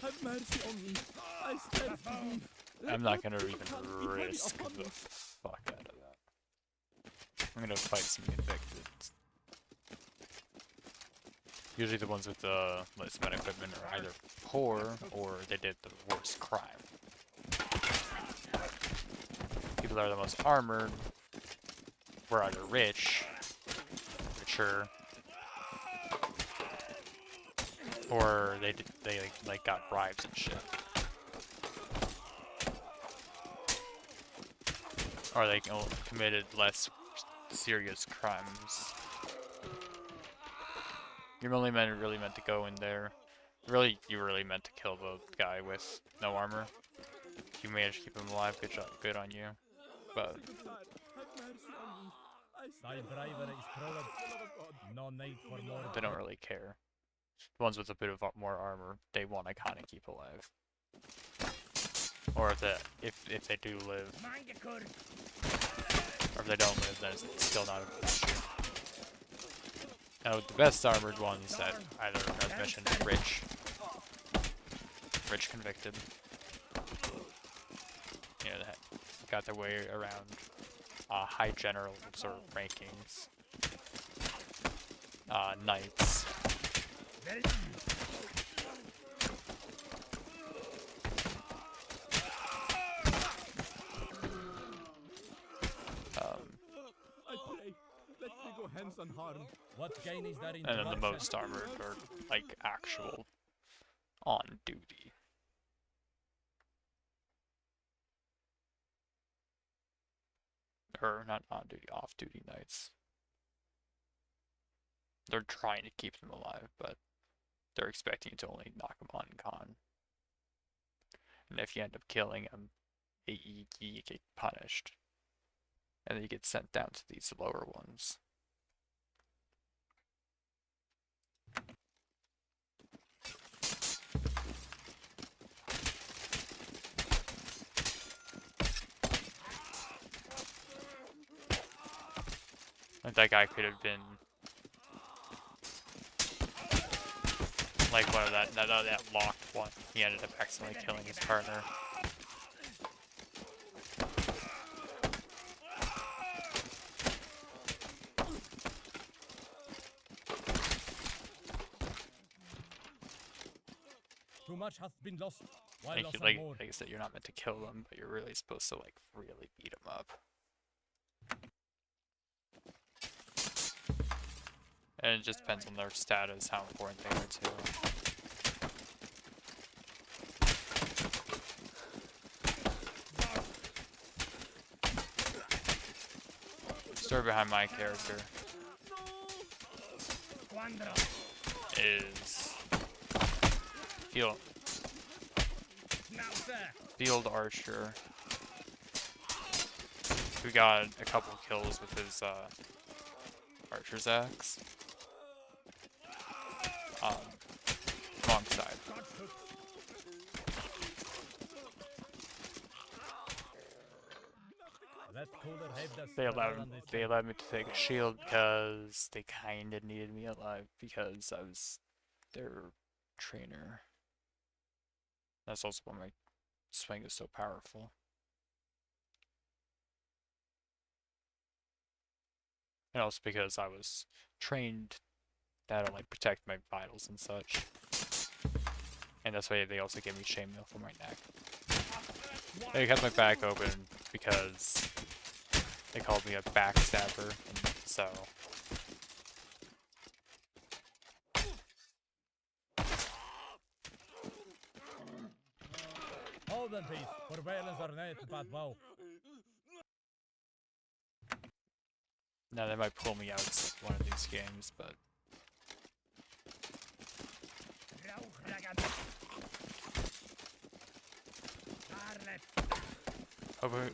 Have mercy on me. I stand to thee. I'm not gonna Let even thy hand be heavy risk upon the me. fuck out of that. I'm gonna fight some convicted. Usually the ones with the less amount of equipment are either poor or they did the worst crime. People that are the most armored were either richer, or they like got bribes and shit. Or they committed less serious crimes. You're only really meant to go in there. You really meant to kill the guy with no armor. If you managed to keep him alive, good job, good on you. But Good sire, have mercy on me. I Thy stand bravery is proud. No need for more. they don't really care. The ones with a bit of more armor, they want to kind of keep alive. Or if they do live, or if they don't live, then it's still not a big issue. Now the best armored ones that either, as mentioned, rich convicted, you know, that got their way around high general sort of rankings, knights. I pray, let me go hence unharmed. What gain is there in And then the bloodshed? most armored are like actual on duty. Or not on duty, off duty knights. They're trying to keep them alive, but they're expecting you to only knock them on con. And if you end up killing them, you get punished. And then you get sent down to these lower ones. Like that guy could have been like one of that locked one. He ended up accidentally killing his partner. Too much hath been lost. Why Like, lost like, more? like I said, you're not meant to kill them, but you're really supposed to like really beat them up. And it just depends on their status, how important they are too. story behind my character Squandra. is field Schnauzer. field archer who got a couple kills with his archer's axe. Wrong side. That cooler have the They smell on this thing. allowed me to take a shield because they kinda needed me alive because I was their trainer. That's also why my swing is so powerful. And also because I was trained that to like protect my vitals and such. And that's why they also gave me chainmail for my neck. They kept my back open because they called me a backstabber, and so Hold on, please. Surveillance or not, but wow. now they might pull me out one of these games, but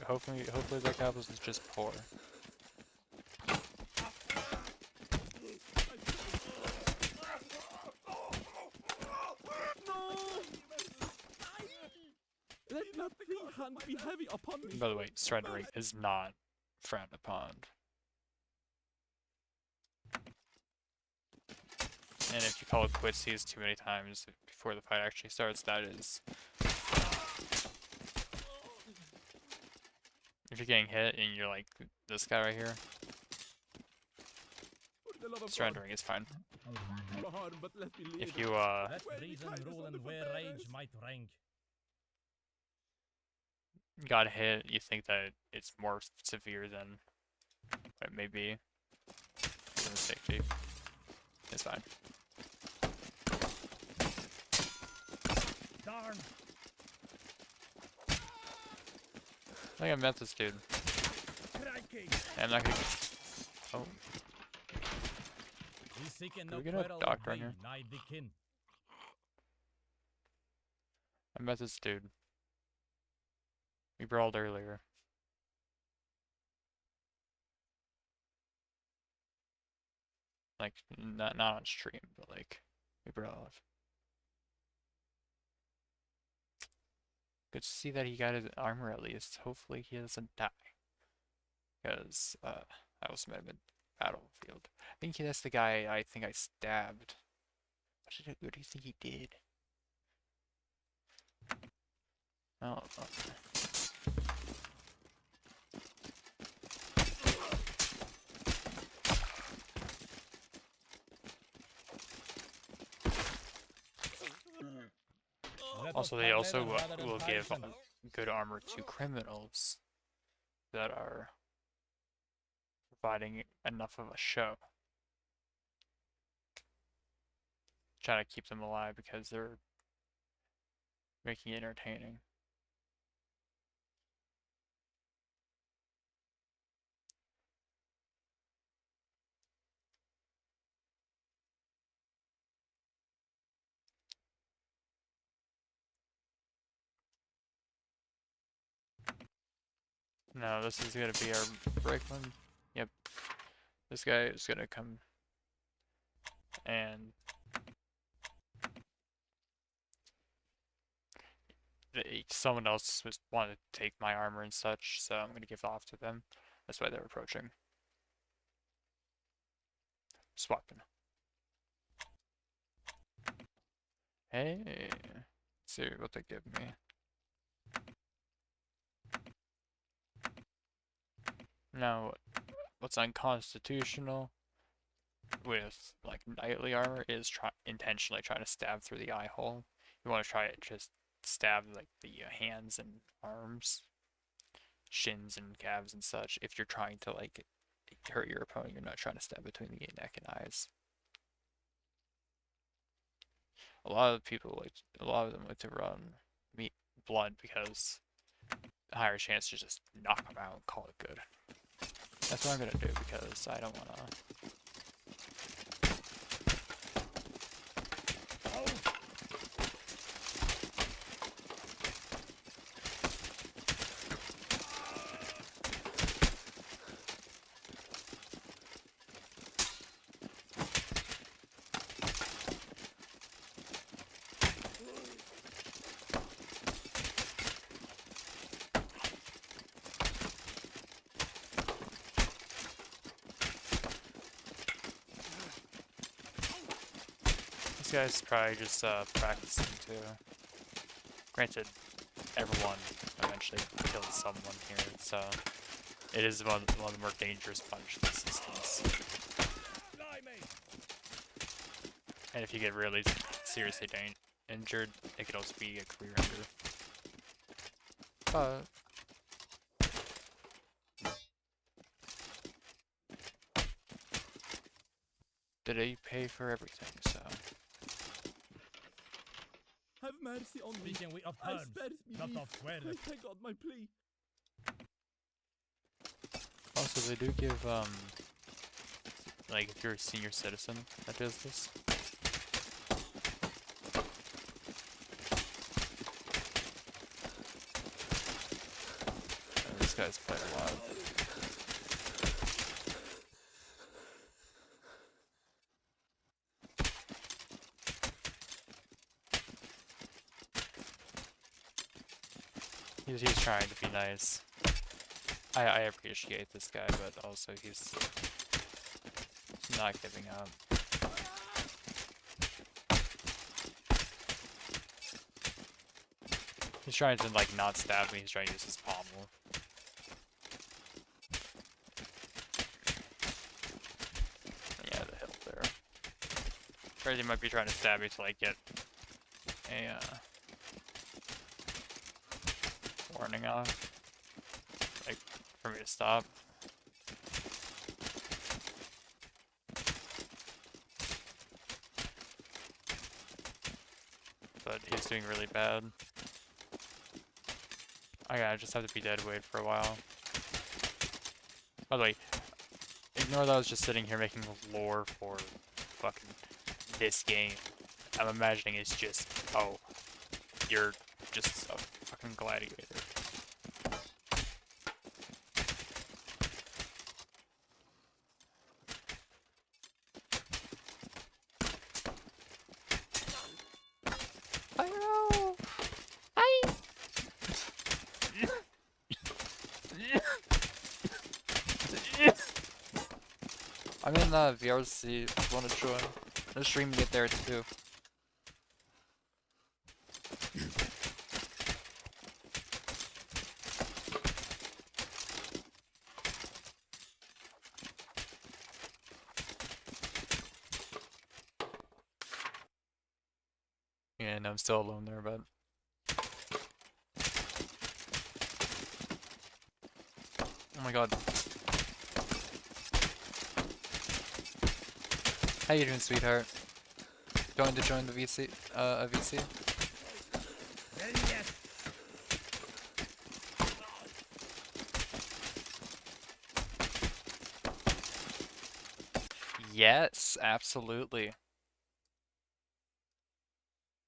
hopefully that Cowboys is just poor. Let not the hand be heavy upon me. By the way, surrendering is not frowned upon. And if you call it quitsies too many times before the fight actually starts, that is... If you're getting hit and you're like this guy right here, For the love of surrendering is fine. God, hard, but let me lead. If you, Let reason rule and where rage might rank. got hit, you think that it's more severe than what it may be. For safety, it's fine. Darn. I think I met this dude. Crikey. And I'm not gonna... Oh, He's seeking Can no we get a quarrel doctor in with here? thee, nigh the kin. I met this dude. We brawled earlier. Like, not on stream, but like, we brawled. Good to see that he got his armor at least. Hopefully he doesn't die. Because, I also met him in Battlefield. I think that's the guy I think I stabbed. What do you think he did? Oh, Let also, us they fight also heaven rather than will give passion. good armor to criminals that are providing enough of a show. Trying to keep them alive because they're making it entertaining. No, this is gonna be our break one. Yep. This guy is gonna come and someone else was wanted to take my armor and such, so I'm gonna give it off to them. That's why they're approaching. Swapping. Hey, let's see what they give me. Now, what's unconstitutional with like knightly armor is intentionally trying to stab through the eye hole. You want to try it just stab like the hands and arms, shins and calves and such. If you're trying to like hurt your opponent, you're not trying to stab between the neck and eyes. A lot of them like to run blood because higher chance to just knock them out and call it good. That's what I'm gonna do because I don't wanna. This guy's probably just practicing too. Granted, everyone eventually kills someone here, so it is one of the more dangerous punishment systems. And if you get really seriously injured, it could also be a career ender. But they pay for everything, so. Have mercy on me. Speaking we of I terms, spares me not leave. of swear. I got my plea. Also, they do give, like, if you're a senior citizen that does this. This guy's played a lot. He's trying to be nice. I appreciate this guy, but also he's not giving up. He's trying to like not stab me, he's trying to use his pommel. Yeah, the hill there. Crazy might be trying to stab me to like get a warning off. Like for me to stop. But he's doing really bad. I just have to be dead weight for a while. By the way, ignore that I was just sitting here making lore for fucking this game. I'm imagining it's just, oh, you're just a fucking gladiator. I know! I'm in VRC if you want to join. I'm streaming it there too. Yeah, and I'm still alone there, but oh my god. How you doing, sweetheart? Going to join the VC, a VC? Yes. Yes, absolutely.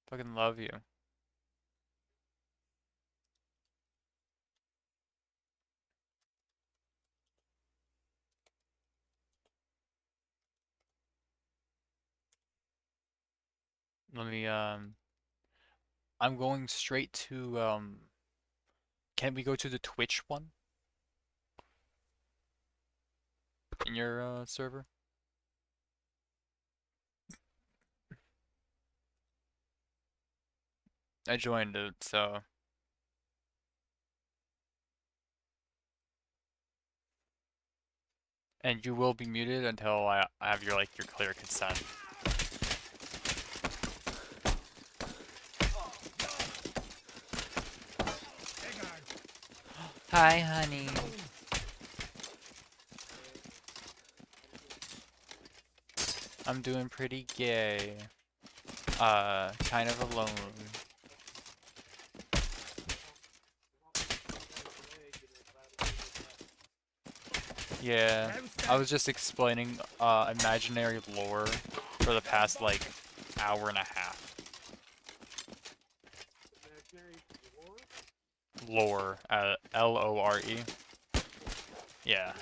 Fucking love you. Let me, I'm going straight to, can we go to the Twitch one? In your, server? I joined it, so. And you will be muted until I have your, like, your clear consent. Hi, honey. I'm doing pretty gay. Kind of alone. Yeah, I was just explaining imaginary lore for the past like hour and a half. Lore, Lore. Yeah,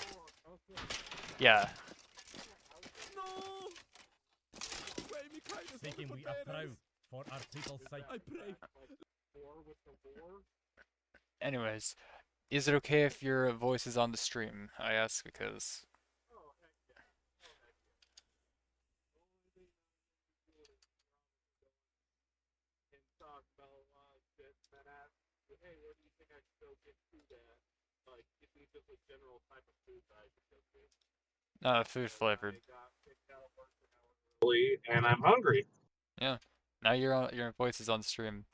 yeah. No! Pray me kindness on the Seeking we are proud potatoes. for our people's sake. I pray. Anyways, is it okay if your voice is on the stream? I ask because food flavored. And I'm hungry. Yeah. Now your voice is on stream.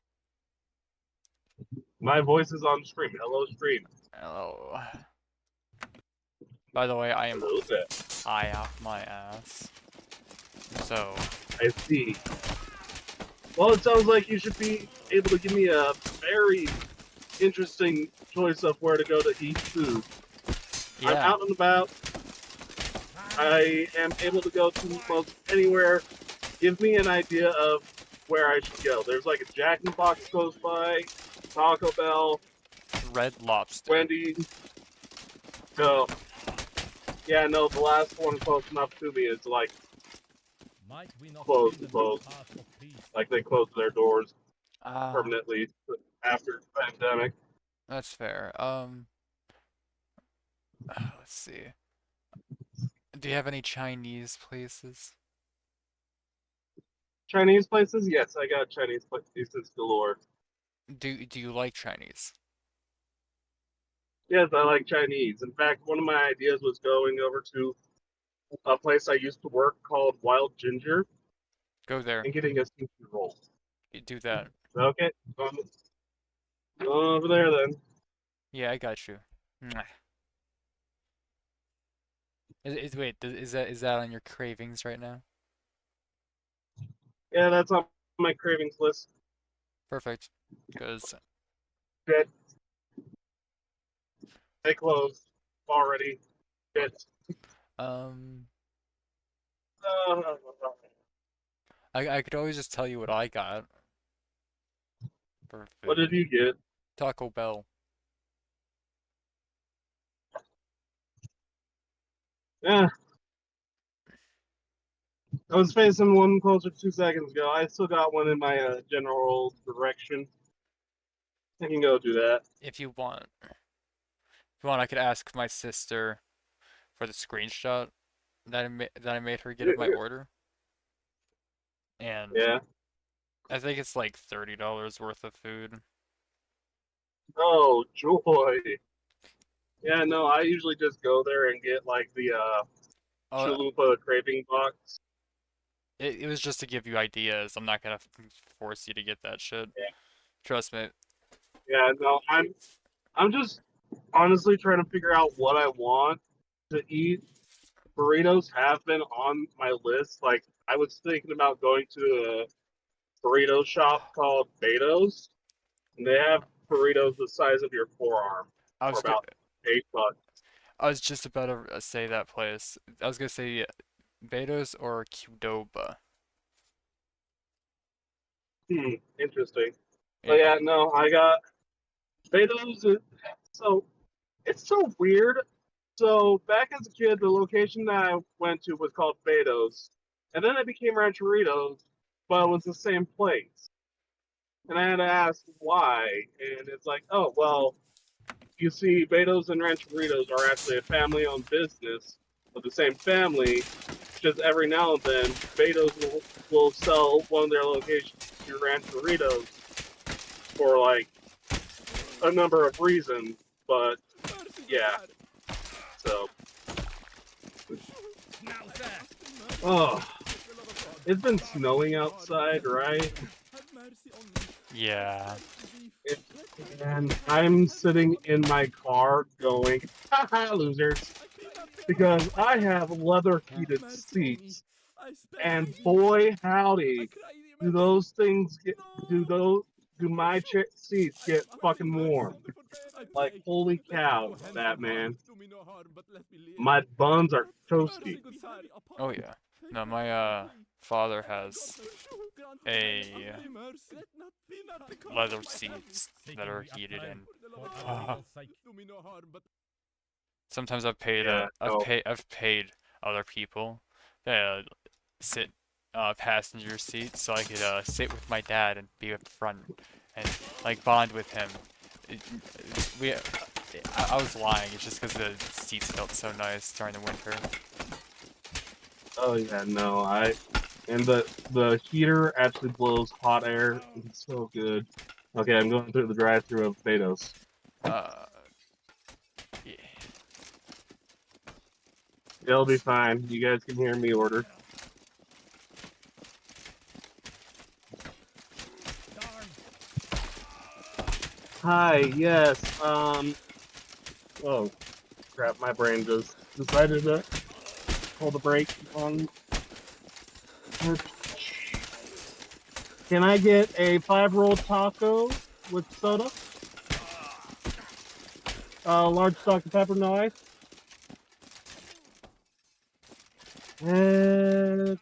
My voice is on stream. Hello, stream. Hello. By the way, I am Hello there. high off my ass. So, I see. Well, it sounds like you should be able to give me a very interesting choice of where to go to eat food. I'm yeah. out and about. I am able to go to most anywhere. Give me an idea of where I should go. There's like a Jack in the Box close by, Taco Bell, Red Lobster. Wendy's. So, yeah, no, the last one close enough to me is like Might we not Close, give them close. the path of peace? like they closed their doors Ah, permanently after the pandemic. that's fair. Let's see. Do you have any Chinese places? Chinese places? Yes, I got Chinese places galore. Do you like Chinese? Yes, I like Chinese. In fact, one of my ideas was going over to a place I used to work called Wild Ginger Go there. and getting a sushi roll. You do that. Okay, go over there then. Yeah, I got you. Mwah. Wait, is that on your cravings right now? Yeah, that's on my cravings list. Perfect. Because Good. They closed already. Good. um Uh, I could always just tell you what I got for what did food. you get? Taco Bell. Yeah, I was facing one closer 2 seconds ago. I still got one in my general direction. I can go do that. If you want. If you want, I could ask my sister for the screenshot that I made her get of my order. And Yeah. I think it's like $30 worth of food. Oh, joy. Yeah, no, I usually just go there and get like the Oh, chalupa craving box. it was just to give you ideas. I'm not gonna force you to get that shit. Yeah. Trust me. Yeah, no, I'm just honestly trying to figure out what I want to eat. Burritos have been on my list. Like I was thinking about going to a burrito shop called Beto's, and they have burritos the size of your forearm I for was go about $8. I was just about to say that place. I was gonna say Beto's or Qdoba. Interesting. But Yeah. yeah, no, I got Beto's. So it's so weird. So back as a kid, the location that I went to was called Beto's, and then it became Rancheritos, but it was the same place. And I had to ask why, and it's like, oh well, you see, Beto's and Rancheritos are actually a family-owned business of the same family. Just every now and then, Beto's will sell one of their locations to Rancheritos for like a number of reasons, but Mercy, good yeah, sir. so. Now, sir. Oh, it's been snowing outside, right? Have mercy on me. Yeah. It, and I'm sitting in my car going, haha, losers, because I have leather heated seats, and boy howdy, do those things get, do those do my seats get fucking warm? Like, holy cow, Batman. My buns are toasty. Oh yeah. No, my father has a leather seats that are heated and sometimes Yeah, no. I've paid other people to sit passenger seats so I could sit with my dad and be up front and like bond with him. It, I was lying. It's just because the seats felt so nice during the winter. Oh yeah, no. And the heater actually blows hot air. It's so good. Okay, I'm going through the drive-through of Betos. Uh, yeah. It'll be fine. You guys can hear me order. Hi, yes. Oh crap, my brain just decided to pull the brake on. Can I get a 5-roll taco with soda? Large Dr. Pepper, no ice.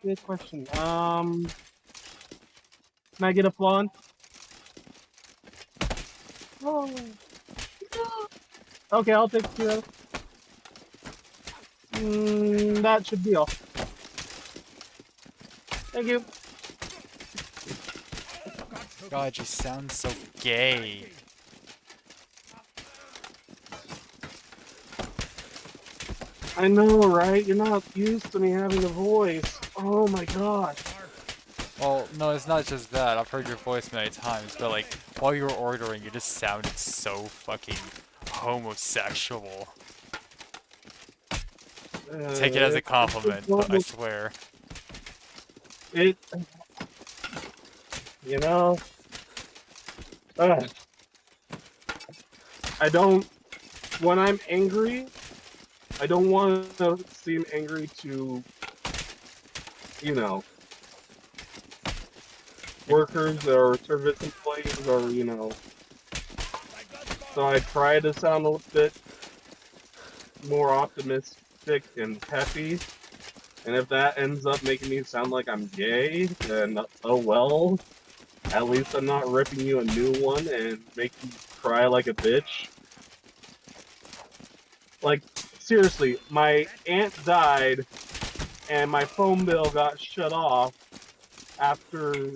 Good question. Can I get a flan? Oh, okay, I'll take 2. That should be all. Thank you. God, you sound so gay. I know, right? You're not used to me having a voice. Oh my god. Well, no, it's not just that. I've heard your voice many times, but like while you were ordering, you just sounded so fucking homosexual. Take it as a It's just compliment, but I normal. swear. It, you know, uh, I don't, when I'm angry, I don't want to seem angry to, you know, workers or service employees or, so I try to sound a bit more optimistic and peppy. And if that ends up making me sound like I'm gay, then oh well. At least I'm not ripping you a new one and making you cry like a bitch. Like, seriously, my aunt died and my phone bill got shut off after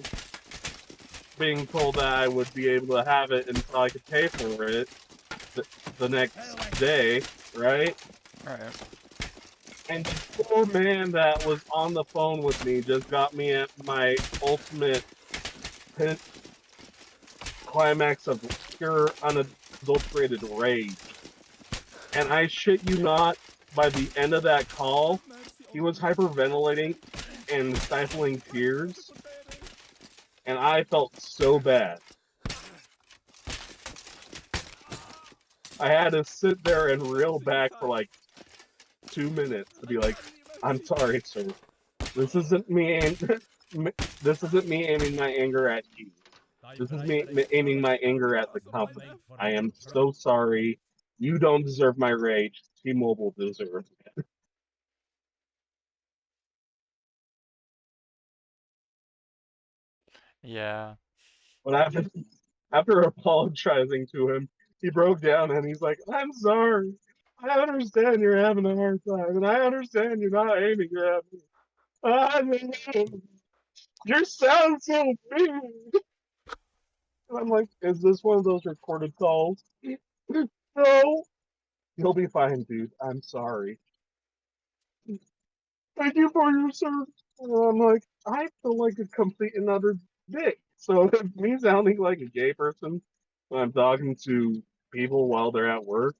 being told that I would be able to have it until I could pay for it the next day, right? Alright. And the poor man that was on the phone with me just got me at my ultimate climax of pure unadulterated rage. And I shit you not, by the end of that call, he was hyperventilating and stifling tears, and I felt so bad. I had to sit there and reel back for like 2 minutes to be like, "I'm sorry, sir. This isn't me. This isn't me aiming my anger at you. This is me aiming my anger at the company. I am so sorry. You don't deserve my rage. T-Mobile deserves it." Yeah. But after apologizing to him, he broke down and he's like, "I'm sorry. I understand you're having a hard time, and I understand you're not aiming at me. I mean, your sound so big." And I'm like, "Is this one of those recorded calls?" No. You'll be fine, dude. I'm sorry. Thank you for your service. And I'm like, I feel like a complete and utter dick. So me sounding like a gay person when I'm talking to people while they're at work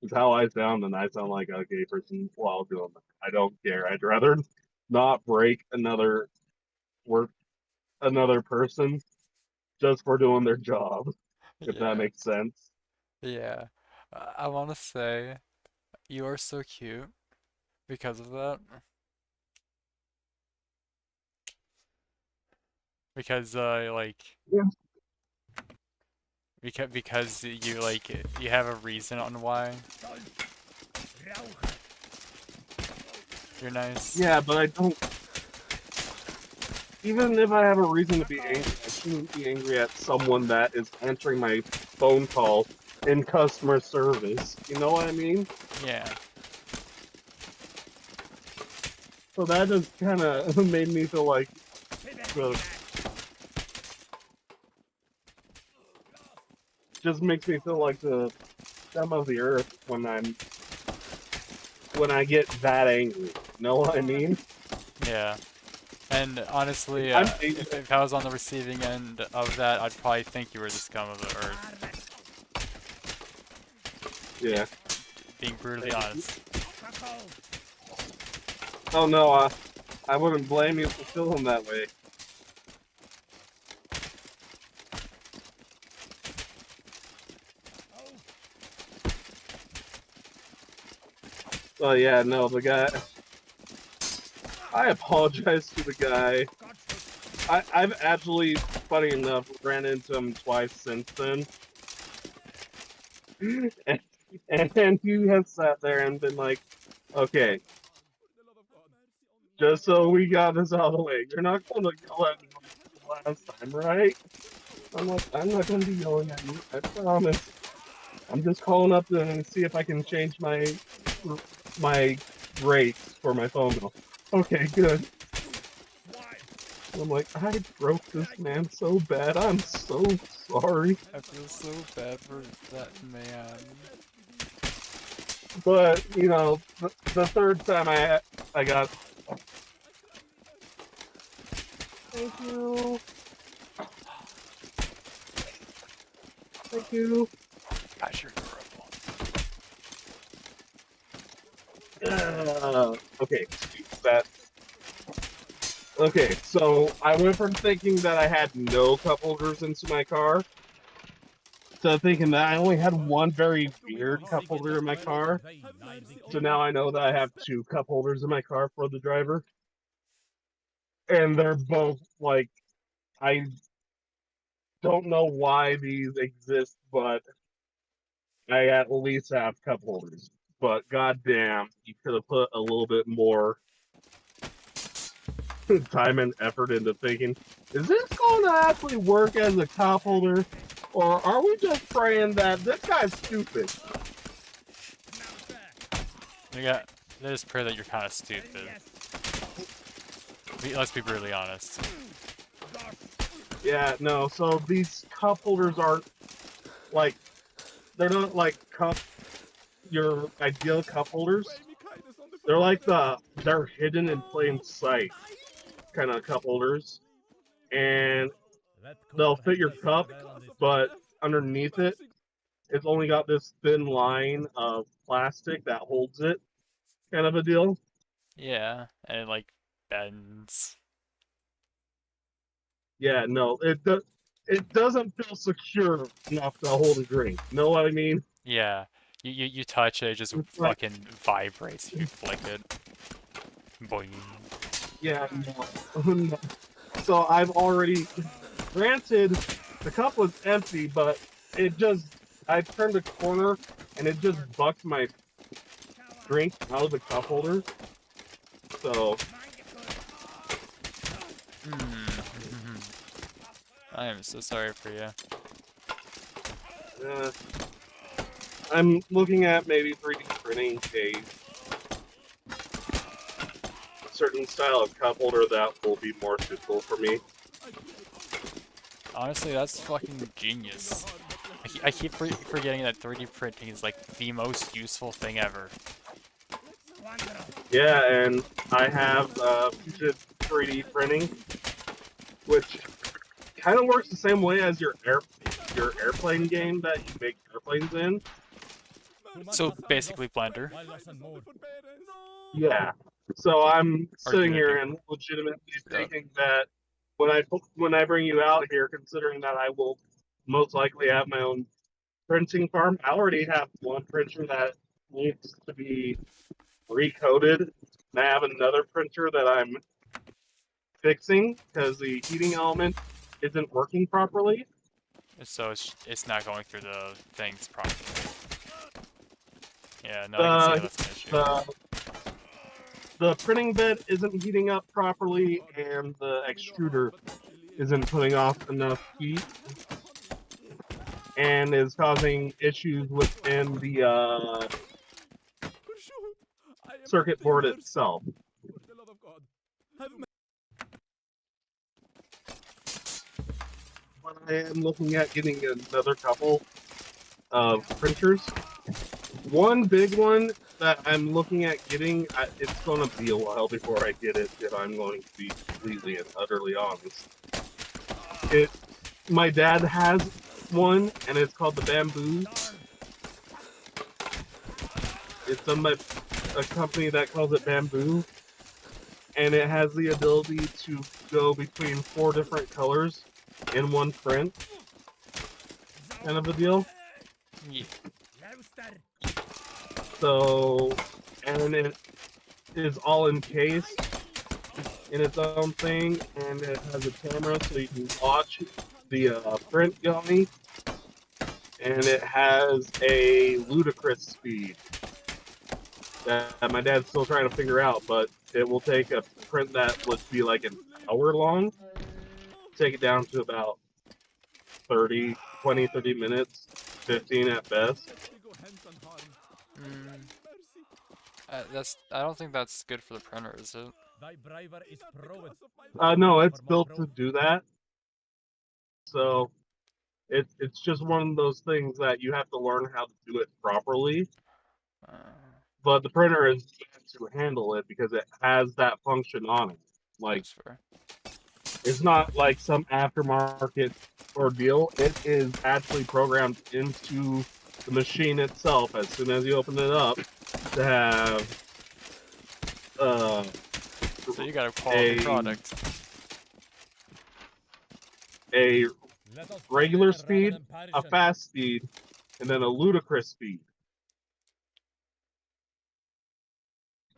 is how I sound, and I sound like a gay person while doing that. I don't care. I'd rather not break work another person just for doing their job, if that Yeah. makes sense. Yeah. I want to say you are so cute because of that. Because like Yeah. Because you like you have a reason on why you're nice. Yeah, but I don't. Even if I have a reason to be angry, I shouldn't be angry at someone that is answering my phone call in customer service. You know what I mean? Yeah. So that just kind of made me feel like the just makes me feel like the scum of the earth when I get that angry. Know what I mean? Yeah. And honestly, I'm if I was on the receiving end of that, I'd probably think you were the scum of the earth. yeah. Being brutally honest. Oh no, I wouldn't blame you for feeling that way. Oh yeah, no, the guy. I apologize to the guy. I've actually, funny enough, ran into him twice since then. and, and he has sat there and been like, okay, just so we got this out of the way, you're not going to yell at me like last time, right? I'm like, I'm not going to be yelling at you, I promise. I'm just calling up to see if I can change my rates for my phone bill. Okay, good. I'm like, I broke this man so bad. I'm so sorry. I feel so bad for that man. But you know, the third time I got. Thank you. Thank you. Gosh, you're adorable. Okay, that. Okay, so I went from thinking that I had no cup holders into my car to thinking that I only had one very weird cup holder in my car. So now I know that I have two cup holders in my car for the driver. And they're both like, I don't know why these exist, but I at least have cup holders. But goddamn, you could have put a little bit more time and effort into thinking, is this going to actually work as a cup holder? Or are we just praying that this guy's stupid? There's prayer that you're kind of stupid. Let's be brutally honest. Yeah, no, so these cup holders aren't like, they're not like your ideal cup holders. They're like they're hidden in plain sight kind of cup holders. And they'll fit your cup, but underneath it, it's only got this thin line of plastic that holds it, kind of a deal. Yeah, and it like bends. Yeah, no, it doesn't feel secure enough to hold a drink. Know what I mean? Yeah, you touch it, it just It's like, fucking vibrates. You flick it. Boing. yeah, no. So I've already, granted, the cup was empty, but I turned a corner and it just bucked my drink out of the cup holder. So, I am so sorry for you. I'm looking at maybe 3D printing a certain style of cup holder that will be more suitable for me. Honestly, that's fucking genius. I keep forgetting that 3D printing is like the most useful thing ever. Yeah, and I have fusion 3D printing, which kind of works the same way as your airplane game that you make airplanes in. So basically Blender. Yeah. So I'm Or sitting gonna do. here and legitimately thinking that when I bring you out here, considering that I will most likely have my own printing farm, I already have one printer that needs to be recoded. And I have another printer that I'm fixing because the heating element isn't working properly. So it's not going through the things properly. Yeah, no, I can see how The that's an issue. the printing bed isn't heating up properly, and the extruder isn't putting off enough heat, and is causing issues within the Shoot! I am circuit nothing board mercy. itself. For the love of God. Have mercy. But I am looking at getting another couple of printers. One big one that I'm looking at getting, it's going to be a while before I get it, if I'm going to be completely and utterly honest. My dad has one, and it's called the Bamboo. It's done by a company that calls it Bamboo, and it has the ability to go between 4 different colors in one print, kind of a deal. Yeah. So, and it is all encased in its own thing, and it has a camera so you can watch the print going, and it has a ludicrous speed that my dad's still trying to figure out, but it will take a print that would be like an hour long, take it down to about 30 minutes, 15 at best. Let me go hands unharmed. Mm, Mercy. I don't think that's good for the printer, is it? Thy briber is Not the prowess. curse of my No, For it's more built proof. to do that. So it's just one of those things that you have to learn how to do it properly. Uh, But the printer is meant to handle it because it has that function on it. Like, that's fair. it's not like some aftermarket ordeal. It is actually programmed into the machine itself as soon as you open it up to have uh, So you got a quality a product. a Let us regular prevail rather speed, than perish. a fast speed, and then a ludicrous speed.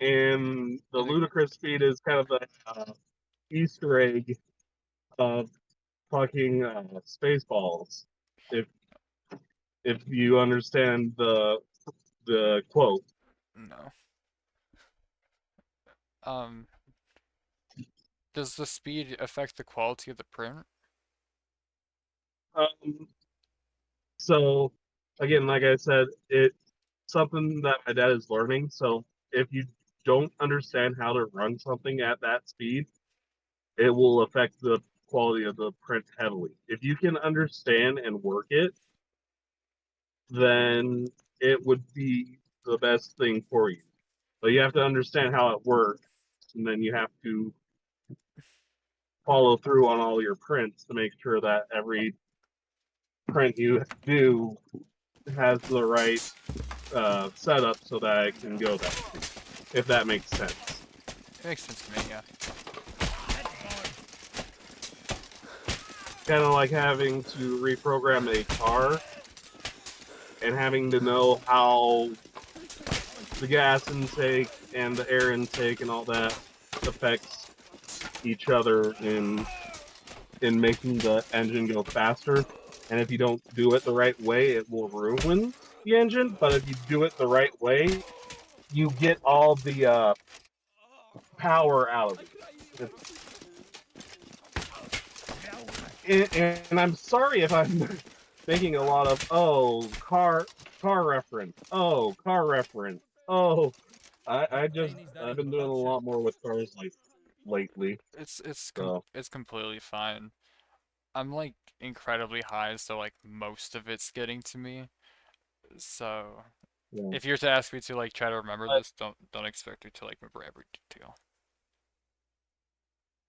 And the And ludicrous speed is kind of the Easter egg of fucking Spaceballs. If if you understand the quote. no. Um, does the speed affect the quality of the print? Um, so again, like I said, it's something that my dad is learning. So if you don't understand how to run something at that speed, it will affect the quality of the print heavily. If you can understand and work it, then it would be the best thing for you. But you have to understand how it works, and then you have to follow through on all your prints to make sure that every print you do has the right setup so that it can go that speed, if that makes sense. It makes sense to me, yeah. Kind of like having to reprogram a car and having to know how the gas intake and the air intake and all that affects each other in making the engine go faster. And if you don't do it the right way, it will ruin the engine. But if you do it the right way, you get all the power out of it. And I'm sorry if I'm making a lot of car reference. Oh, car reference. Oh, I've been doing a lot more with cars like lately. So It's completely fine. I'm like incredibly high, so like most of it's getting to me. So yeah. if you're to ask me to like try to remember But, this, don't expect me to like remember every detail.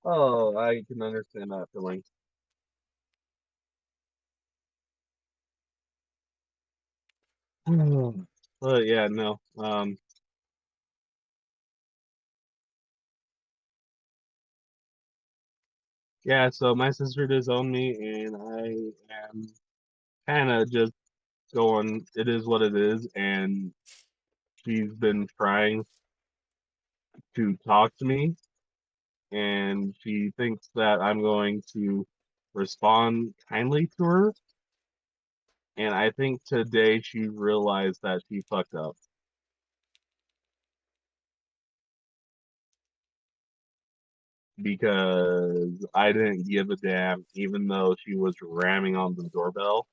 oh, I can understand that feeling. But yeah, no. Yeah, so my sister disowned me, and I am kind of just going, it is what it is, and she's been trying to talk to me, and she thinks that I'm going to respond kindly to her, And I think today she realized that she fucked up. Because I didn't give a damn, even though she was ramming on the doorbell.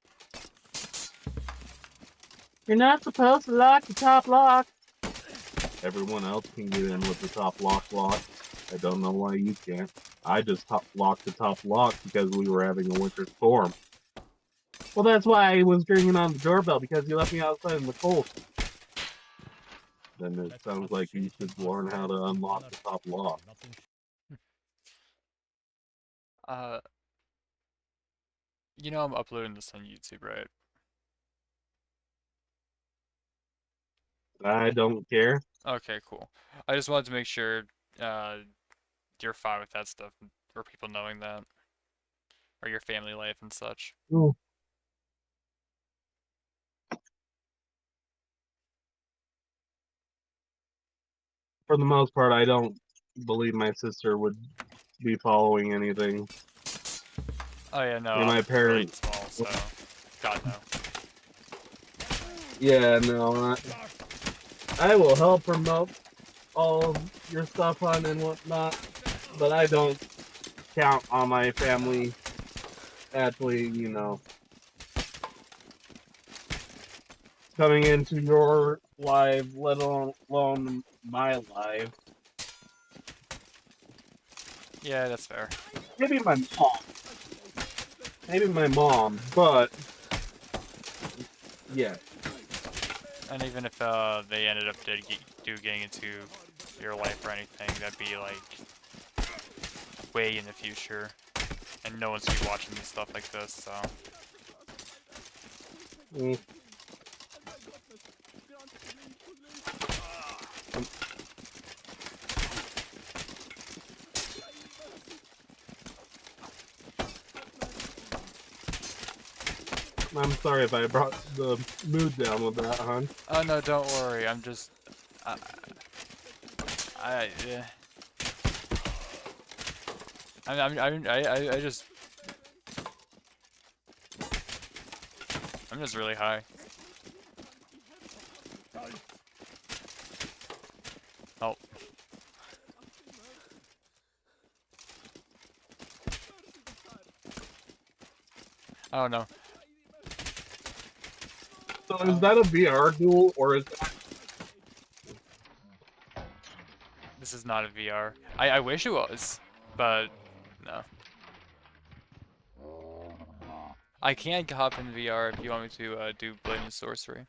You're not supposed to lock the top lock. Everyone else can get in with the top lock lock. I don't know why you can't. I just locked the top lock because we were having a winter storm. Well, that's why I was ringing on the doorbell, because you left me outside in the cold. Then it Let sounds us like you chasten should our learn how to swords in unlock honor. the top lock. Nothing Uh, you know I'm uploading this on YouTube, right? I don't care. Okay, cool. I just wanted to make sure uh you're fine with that stuff, or people knowing that, or your family life and such. Ooh. For the most part, I don't believe my sister would be following anything. Oh yeah, no, And my I'm really parents, small, so God no. yeah, no, I will help promote all of your stuff on and whatnot, but I don't count on my family actually, coming into your life, let alone my life. Yeah, that's fair. Maybe my mom. Maybe my mom, but yeah. And even if they ended up getting into your life or anything, that'd be like way in the future, and no one's gonna be watching stuff like this, so. Mm. I'm sorry if I brought the mood down with that, hon. Oh no, don't worry. I'm just, I, yeah. I just, I'm just really high. Oh, I don't know. So is that a VR duel, or is that... This is not a VR. I wish it was, but no. I can hop in VR if you want me to do Blade and Sorcery.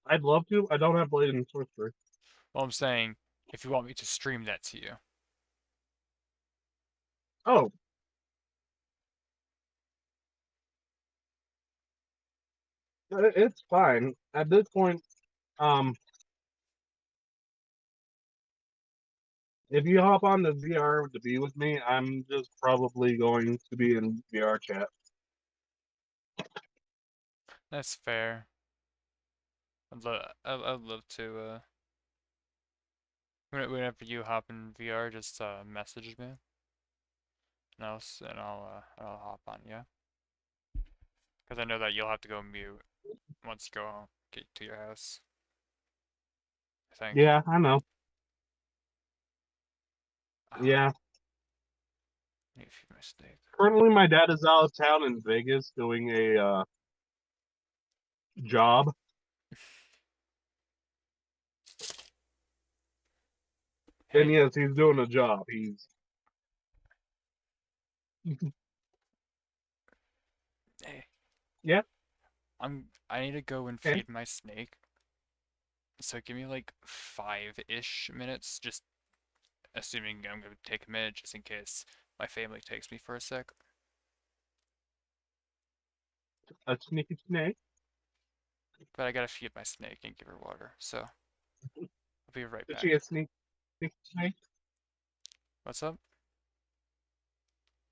I'd love to. I don't have Blade and Sorcery. Well, I'm saying if you want me to stream that to you. Oh, it's fine. At this point, um, if you hop on the VR to be with me, I'm just probably going to be in VR chat. That's fair. I'd love to, whenever you hop in VR, just, message me, and I'll hop on, yeah? Because I know that you'll have to go mute once you go home, get to your house, I think. Yeah, I know. Ah, Yeah. need a few mistake. Currently, my dad is out of town in Vegas doing a job. And Hey, yes, he's doing a job. He's hey, yeah. I need to go and Okay. feed my snake, so give me like 5-ish minutes, just assuming I'm gonna take a minute just in case my family takes me for a sec. A sneaky snake. But I gotta feed my snake and give her water, so I'll be right Is she back. a sneaky snake? What's up?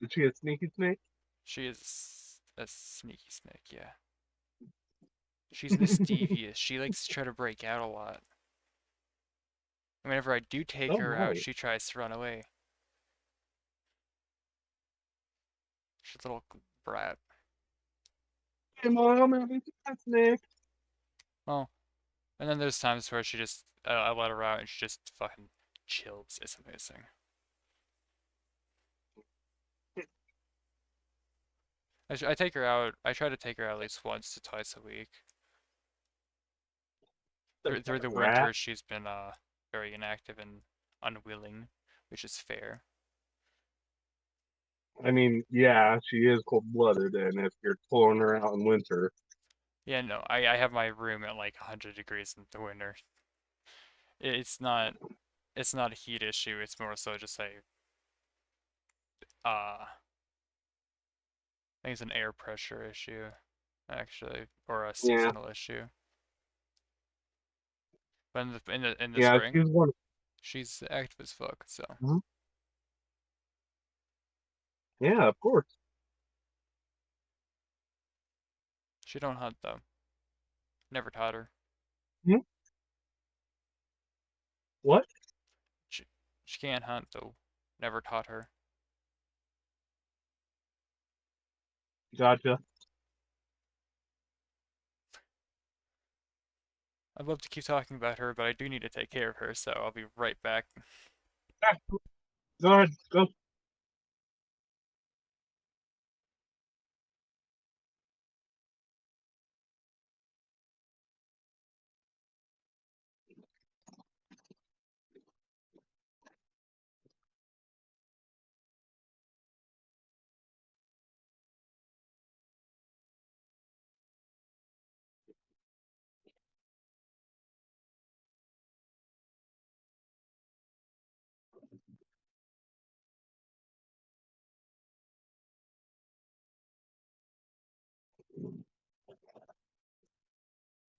Is she a sneaky snake? She is a sneaky snake, yeah. She's mischievous. She likes to try to break out a lot. Whenever I do take Oh her out, my. she tries to run away. She's a little brat. Hey, Mom, having a snack. Well, and then there's times where she just, I let her out and she just fucking chills. It's amazing. I take her out, I try to take her out at least once to twice a week. Through the winter, Rat. she's been, very inactive and unwilling, which is fair. I mean, yeah, she is cold-blooded, and if you're pulling her out in winter, Yeah, no, I have my room at like 100 degrees in the winter. It's not, it's not a heat issue, it's more so just I think it's an air pressure issue, actually, or a yeah, seasonal issue. But in the yeah, spring, she's one. she's active as fuck, so Mhm. Yeah, of course. she don't hunt though. Never taught her. Hmm? What? She she can't hunt though. Never taught her. Gotcha. I'd love to keep talking about her, but I do need to take care of her, so I'll be right back. Ah, go ahead, go.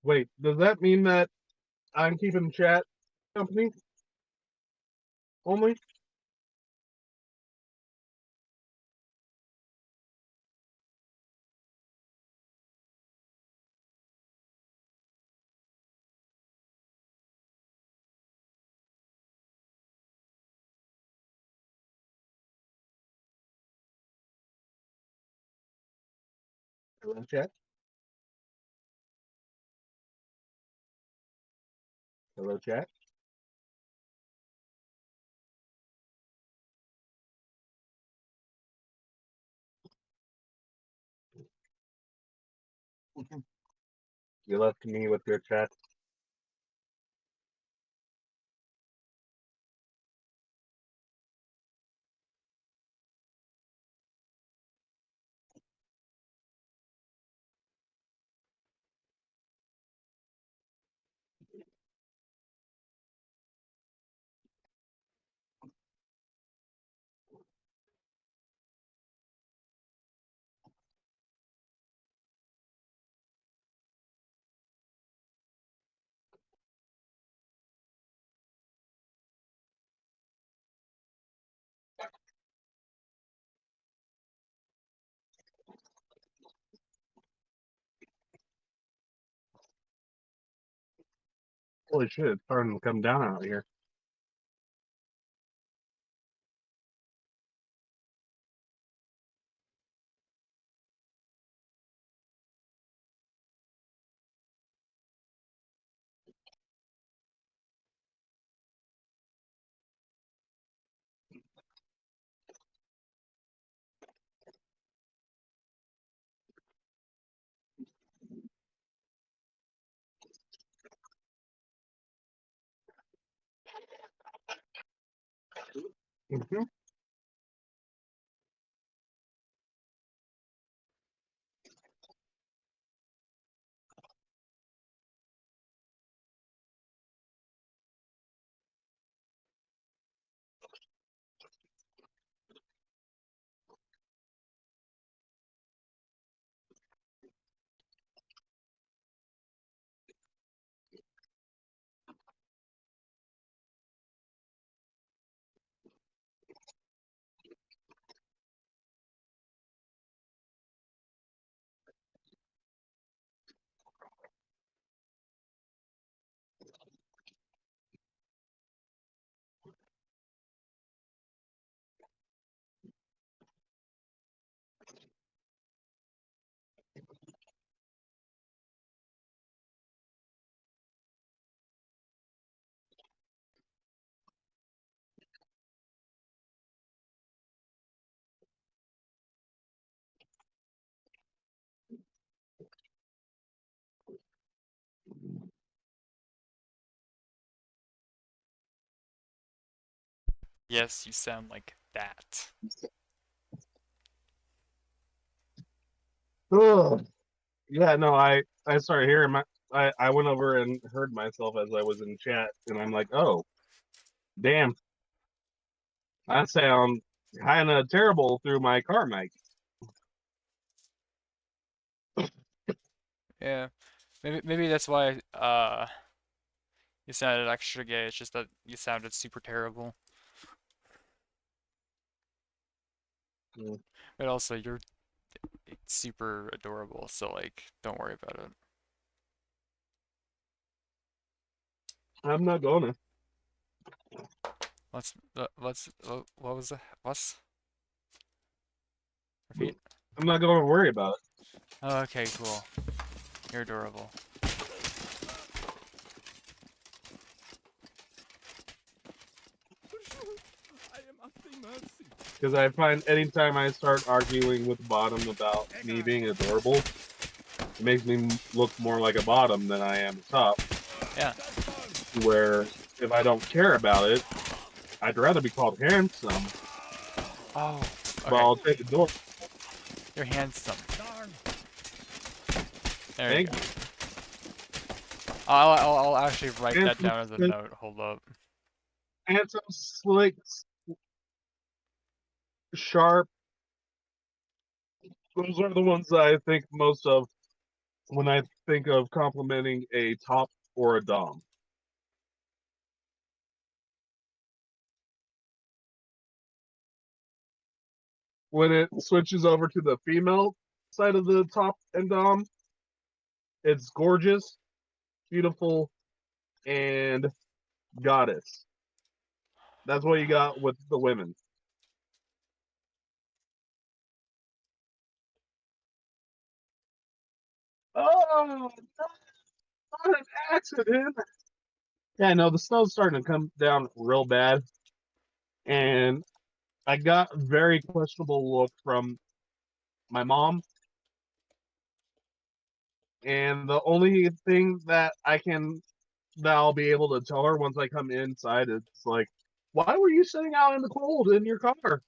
Wait, does that mean that I'm keeping chat company only? Hello, chat. Hello, chat. You left me with your chat. Holy shit, it's starting to come down out here. Mm-hmm. Yes, you sound like that. Ugh. Yeah, no, I started hearing I went over and heard myself as I was in chat, and I'm like, oh, damn, I sound kind of terrible through my car mic. Yeah, maybe that's why you sounded extra gay. It's just that you sounded super terrible. Mm. But also, you're super adorable, so like, don't worry about it. I'm not gonna. What was the, what's, repeat? I'm not gonna worry about it. Oh, okay, cool. You're adorable. I am at thy mercy. Because I find anytime I start arguing with bottom about me being adorable, it makes me look more like a bottom than I am a top. Yeah. Where if I don't care about it, I'd rather be called handsome, Oh, but okay. I'll take adorable. You're handsome. Darn. There you Thank go. you. I'll actually write that Handsome, down as a note. Hold up. handsome, slick, sharp. Those are the ones that I think most of when I think of complimenting a top or a dom. When it switches over to the female side of the top and dom, it's gorgeous, beautiful, and goddess. That's what you got with the women. Oh, not an accident. Yeah, no, the snow's starting to come down real bad, and I got a very questionable look from my mom. And the only thing that I'll be able to tell her once I come inside is like, why were you sitting out in the cold in your car?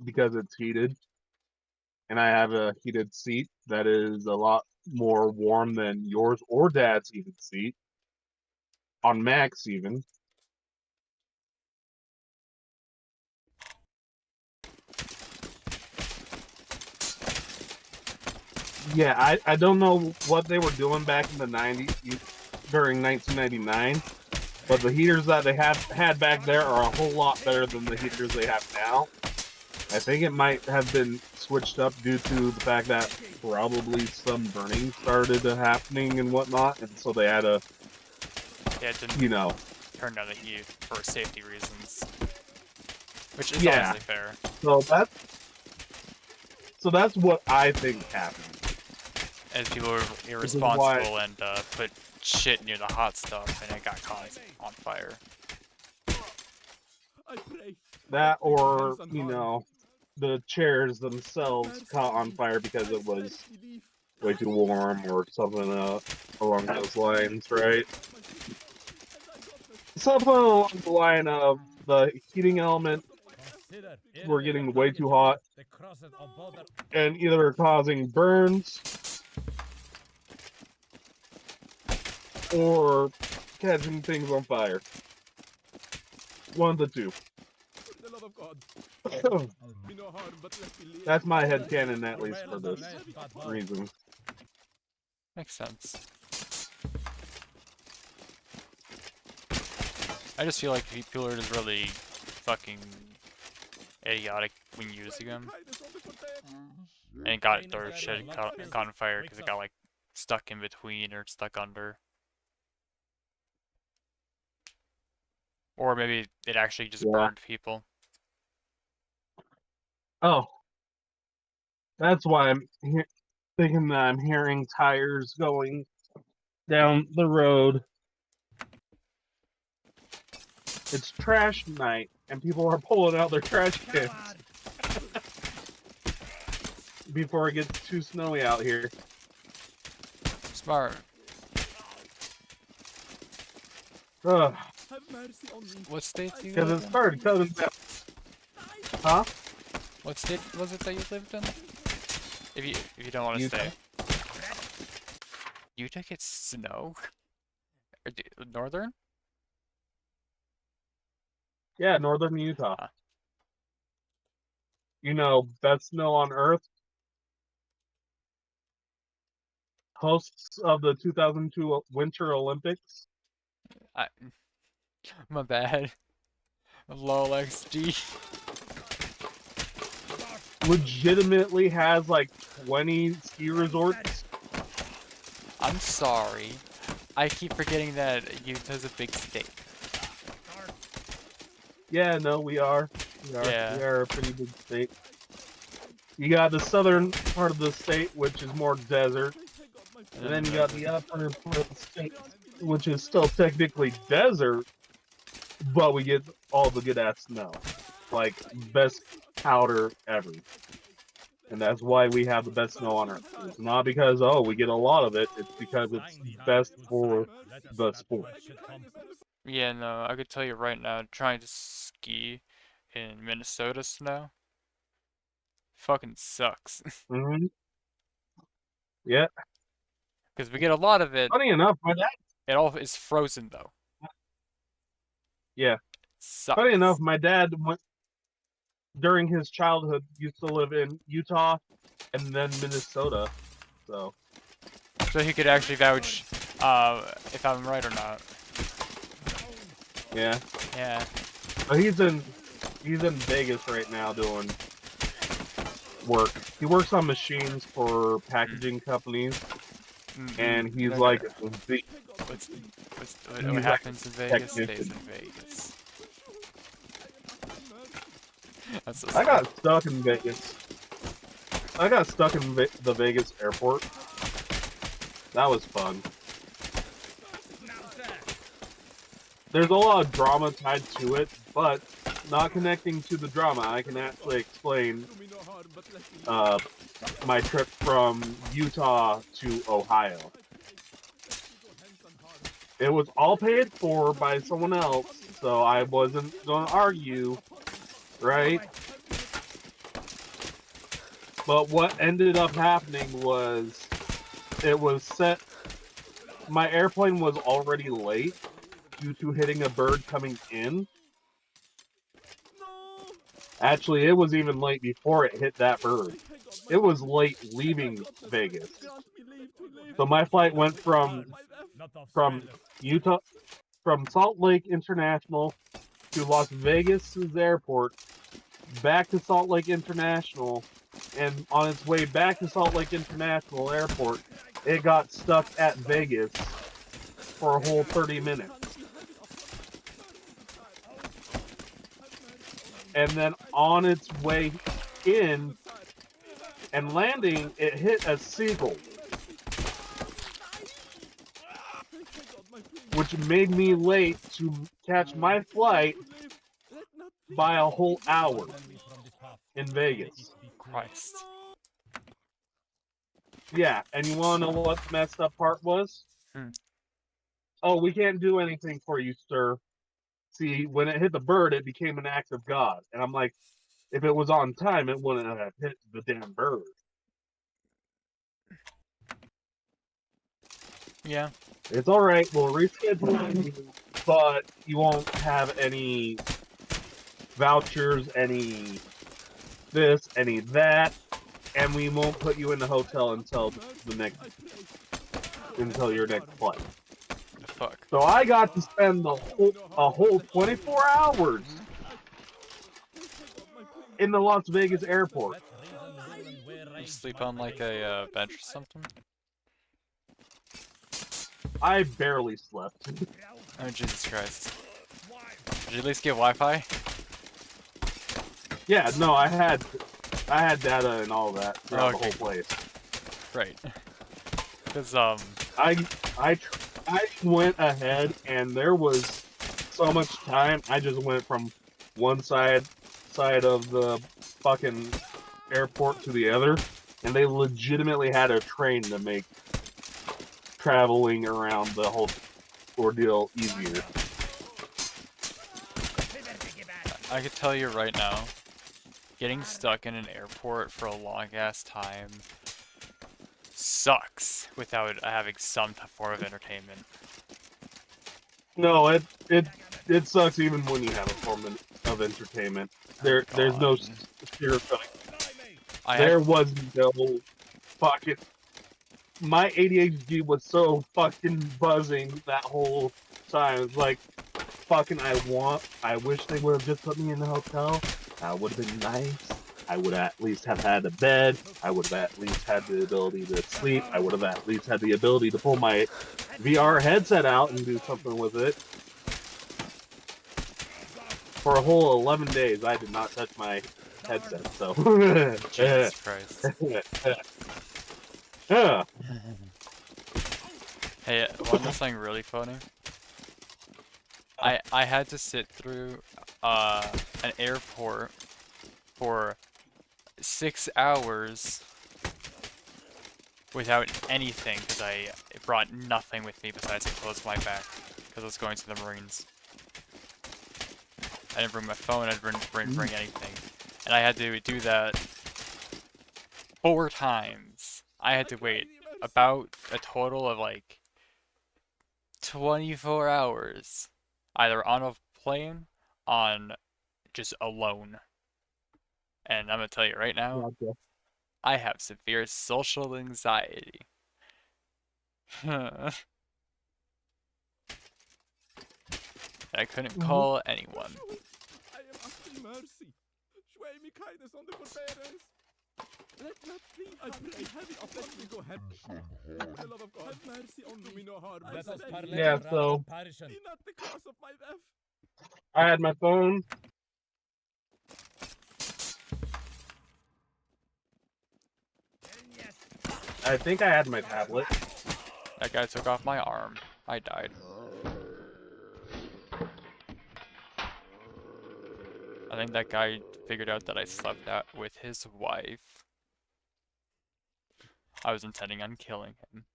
Because it's heated, and I have a heated seat that is a lot more warm than yours or dad's heated seat on max even. Yeah, I don't know what they were doing back in the 90s during 1999, but the heaters that they had back there are a whole lot better than the heaters they have now. I think it might have been switched up due to the fact that probably some burning started happening and whatnot, and so they had to, Yeah, it didn't you know, turn down the heat for safety reasons, which is yeah. honestly fair. So that's what I think happened. As people were Which is why, irresponsible and put shit near the hot stuff and it got caught on fire. I pray. that let thy or hands you unharmed. know, the chairs themselves caught on fire because it was way too warm or something along those lines, right? Something along the line of the heating element Consider were areas getting of way too hot the crosses of border and either causing burns or catching things on fire. One of the two. For the love of God, be no harm, but let me live. That's my headcanon, at Your least for wailers are this made but one. reason. Makes sense. I just feel like people are just really fucking idiotic when using them. And it got their shit caught on fire because it got like stuck in between or stuck under. Or maybe it actually just Yeah. burned people. Oh, that's why I'm thinking that I'm hearing tires going down the road. It's trash night, and people are pulling out their trash cans before it gets too snowy out here. Smart. Ugh. Have mercy on me. What state do you Because live it in? started coming down. Huh? What state was it that you lived in? If you don't want to Utah. stay. Utah gets snow? Northern? Yeah, northern Utah. Huh. You know, best snow on Earth. Hosts of the 2002 Winter Olympics. I, my bad. Lol XD. Legitimately has like 20 ski resorts. I'm sorry. I keep forgetting that Utah's a big state. Yeah, no, we are. Yeah. We are a pretty big state. You got the southern part of the state, which is more desert. And then you got the upper part of the state, which is still technically desert, but we get all the good ass snow. Like, best powder ever. And that's why we have the best snow on Earth. It's not because, oh, we get a lot of it, it's because it's best for the sport. Yeah, no, I could tell you right now, trying to ski in Minnesota snow fucking sucks. Mm-hmm. Yeah. Because we get a lot of it, Funny enough, my dad. it all is frozen though. Yeah. Sucks. Funny enough, my dad went during his childhood used to live in Utah and then Minnesota. So he could actually vouch if I'm right or not. yeah. Yeah. But he's in Vegas right now doing work. He works on machines for packaging companies, and he's No, like no. the What like happens in Vegas stays technician. in Vegas. That's so I sad. got stuck in Vegas. I got stuck in the Vegas airport. That was fun. There's a lot of drama tied to it, but not connecting to the drama, I can actually explain my trip from Utah to Ohio. It was all paid for by someone else, so I wasn't going to argue, right? But what ended up happening was it was set. My airplane was already late due to hitting a bird coming in. Actually, it was even late before it hit that bird. It was late leaving Vegas. So my flight went from Utah, from Salt Lake International to Las Vegas' airport, back to Salt Lake International, and on its way back to Salt Lake International Airport, it got stuck at Vegas for a whole 30 minutes. And then on its way in and landing, it hit a seagull, which made me late to catch my flight by a whole hour in Vegas. Christ. Yeah, and you want to know what the messed up part was? Oh, we can't do anything for you, sir. See, when it hit the bird, it became an act of God. And I'm like, if it was on time, it wouldn't have hit the damn bird. Yeah. It's all right. We'll reschedule you, but you won't have any vouchers, any this, any that, and we won't put you in the hotel until your next flight. The fuck. So I got to spend a whole 24 hours in the Las Vegas airport. You sleep on like a bench or something? I barely slept. Oh Jesus Christ. Did you at least get Wi-Fi? Yeah, no, I had data and all that throughout the whole place. Right. Because I went ahead and there was so much time. I just went from one side of the fucking airport to the other, and they legitimately had a train to make traveling around the whole ordeal easier. I could tell you right now, getting stuck in an airport for a long ass time sucks without having some form of entertainment. No, it sucks even when you have a form of entertainment. Oh There's no god. sugarcoating. I There act was no fucking. My ADHD was so fucking buzzing that whole time. It's like, fucking, I wish they would have just put me in the hotel. That would have been nice. I would at least have had a bed. I would have at least had the ability to sleep. I would have at least had the ability to pull my VR headset out and do something with it. For a whole 11 days, I did not touch my headset. So, Jesus Christ. yeah. Hey, wanna know something really funny? I had to sit through an airport for 6 hours without anything because I brought nothing with me besides clothes on my back because I was going to the Marines. I didn't bring my phone, I didn't bring anything. And I had to do that 4 times. I had to wait about a total of like 24 hours either on a plane, on just alone. And I'm gonna tell you right now, Gotcha. I have severe social anxiety. I couldn't call anyone. I am asking mercy. Show me kindness on the forbearance. Let not plead. I pray heavy upon me. Go ahead. For the love of God, have mercy on me. Do me no harm. I Let us beg parley you. Yeah, rather so- than perishing. Be not the cause of my death. I had my phone. I think I had my tablet. That guy took off my arm. I died. I think that guy figured out that I slept out with his wife. I was intending on killing him.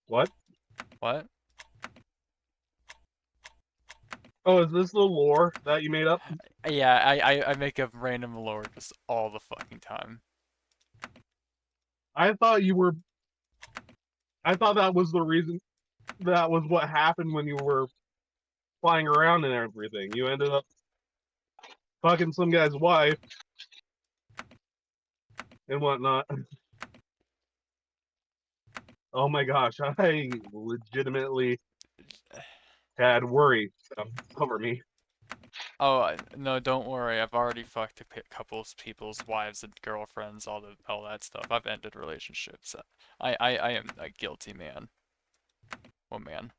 What? What? Oh, is this the lore that you made up? Yeah, I make up random lore just all the fucking time. I thought you were. I thought that was the reason. That was what happened when you were flying around and everything. You ended up fucking some guy's wife and whatnot. Oh my gosh, I legitimately had worry cover me. Oh, no, don't worry. I've already fucked a couple of people's wives and girlfriends, all that stuff. I've ended relationships. I am a guilty man. Oh man.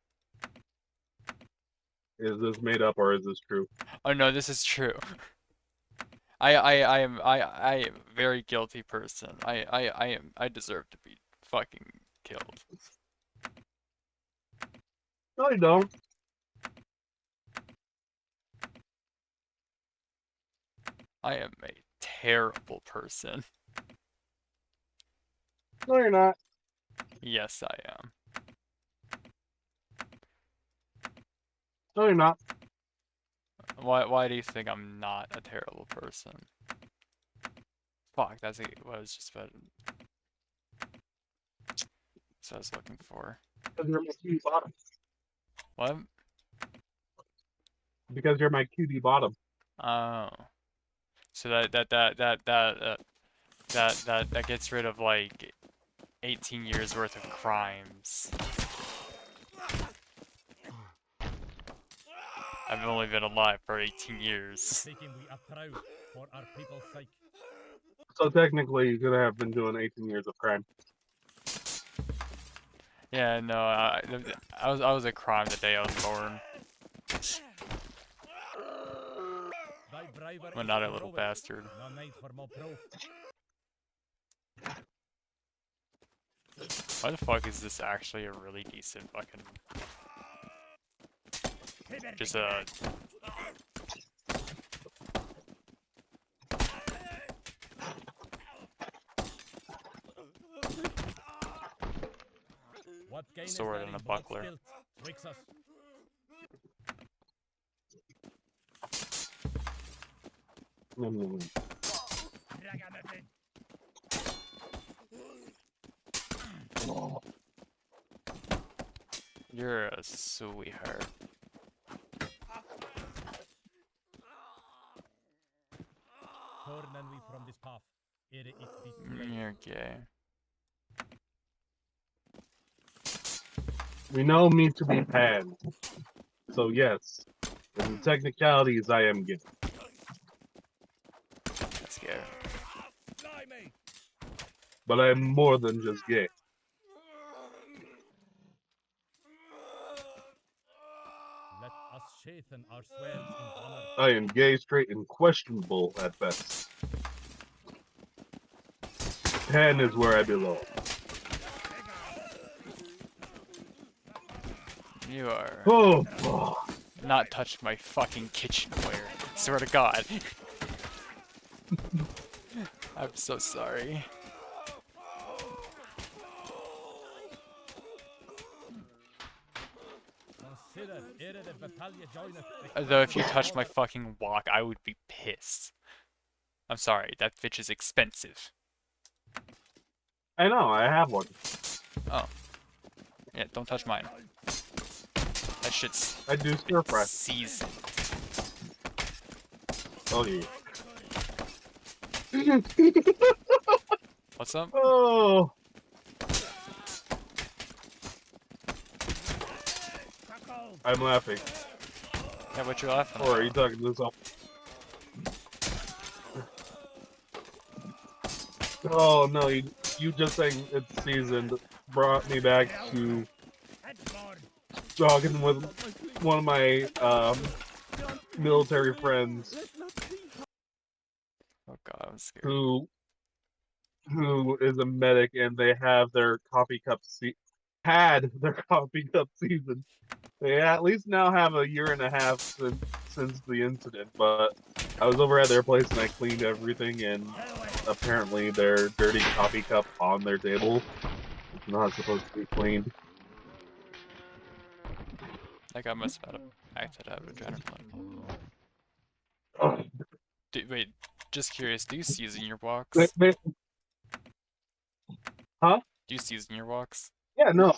Is this made up or is this true? Oh no, this is true. I am a very guilty person. I deserve to be fucking killed. No, you don't. I am a terrible person. No, you're not. Yes, I am. No, you're not. Why do you think I'm not a terrible person? Fuck, that's what I was just about. That's what I was looking for. Because you're my cutie bottom. What? Because you're my cutie bottom. Oh. So that gets rid of like 18 years worth of crimes. I've only been alive for 18 years. Seeking we are proud for our people's sake. So technically, you could have been doing 18 years of crime. Yeah, no, I was a crime the day I was born. Thy bravery I'm is not a little proven. bastard. No need for more proof. Why the fuck is this actually a really decent fucking... Just a... What gain is Sword there and in a blood buckler. spilt? Twixt us. Mm. Ragamuffin. Oh, You're a sweetheart. Turn we from this path, ere it be too late. You're gay. we know me to be pan. So yes, in the technicalities, I am gay. Scared. Blimey! But I'm more than just gay. Let us chasten our swords in honor. I am gay, straight, and questionable at best. Pan is where I belong. You are Oh, fuck. not touch my fucking kitchenware. Swear to God. I'm so sorry. Consider, ere the battalion joineth the Though if you cause of touched my honor. fucking wok, I would be pissed. I'm sorry, that bitch is expensive. I know, I have one. Oh. Yeah, don't touch mine. That shit's I do stir fry. seasoned. Oh, yeah. What's up? Oh, I'm laughing. Yeah, what you laughing Or are you at? talking to yourself? Oh, no, you just saying it's seasoned brought me back to talking with one of my military friends Oh god, I'm scared. who is a medic, and they have their coffee cup had their coffee cup season. They at least now have a year and a half since the incident, but I was over at their place and I cleaned everything, and apparently their dirty coffee cup on their table is not supposed to be cleaned. Like I must have acted out of adrenaline. Oh, Wait, just curious, do you season your woks? huh? Do you season your woks? Yeah, no.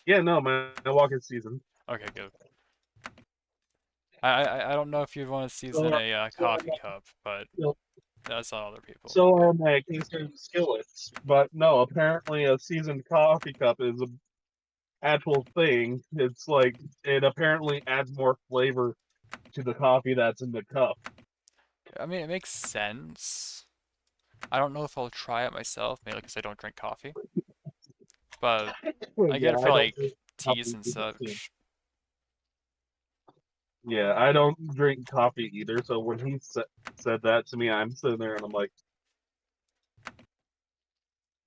Yeah, no, my walk is seasoned. Okay, good. I don't know if you'd want to season So, a so, coffee cup, but so, that's on other people. so are my Kingston skillets. But no, apparently a seasoned coffee cup is a actual thing. It's like it apparently adds more flavor to the coffee that's in the cup. I mean, it makes sense. I don't know if I'll try it myself, mainly because I don't drink coffee. But I get Yeah, it for I don't like drink teas coffee and either, too. such. Yeah, I don't drink coffee either. So when he said that to me, I'm sitting there and I'm like,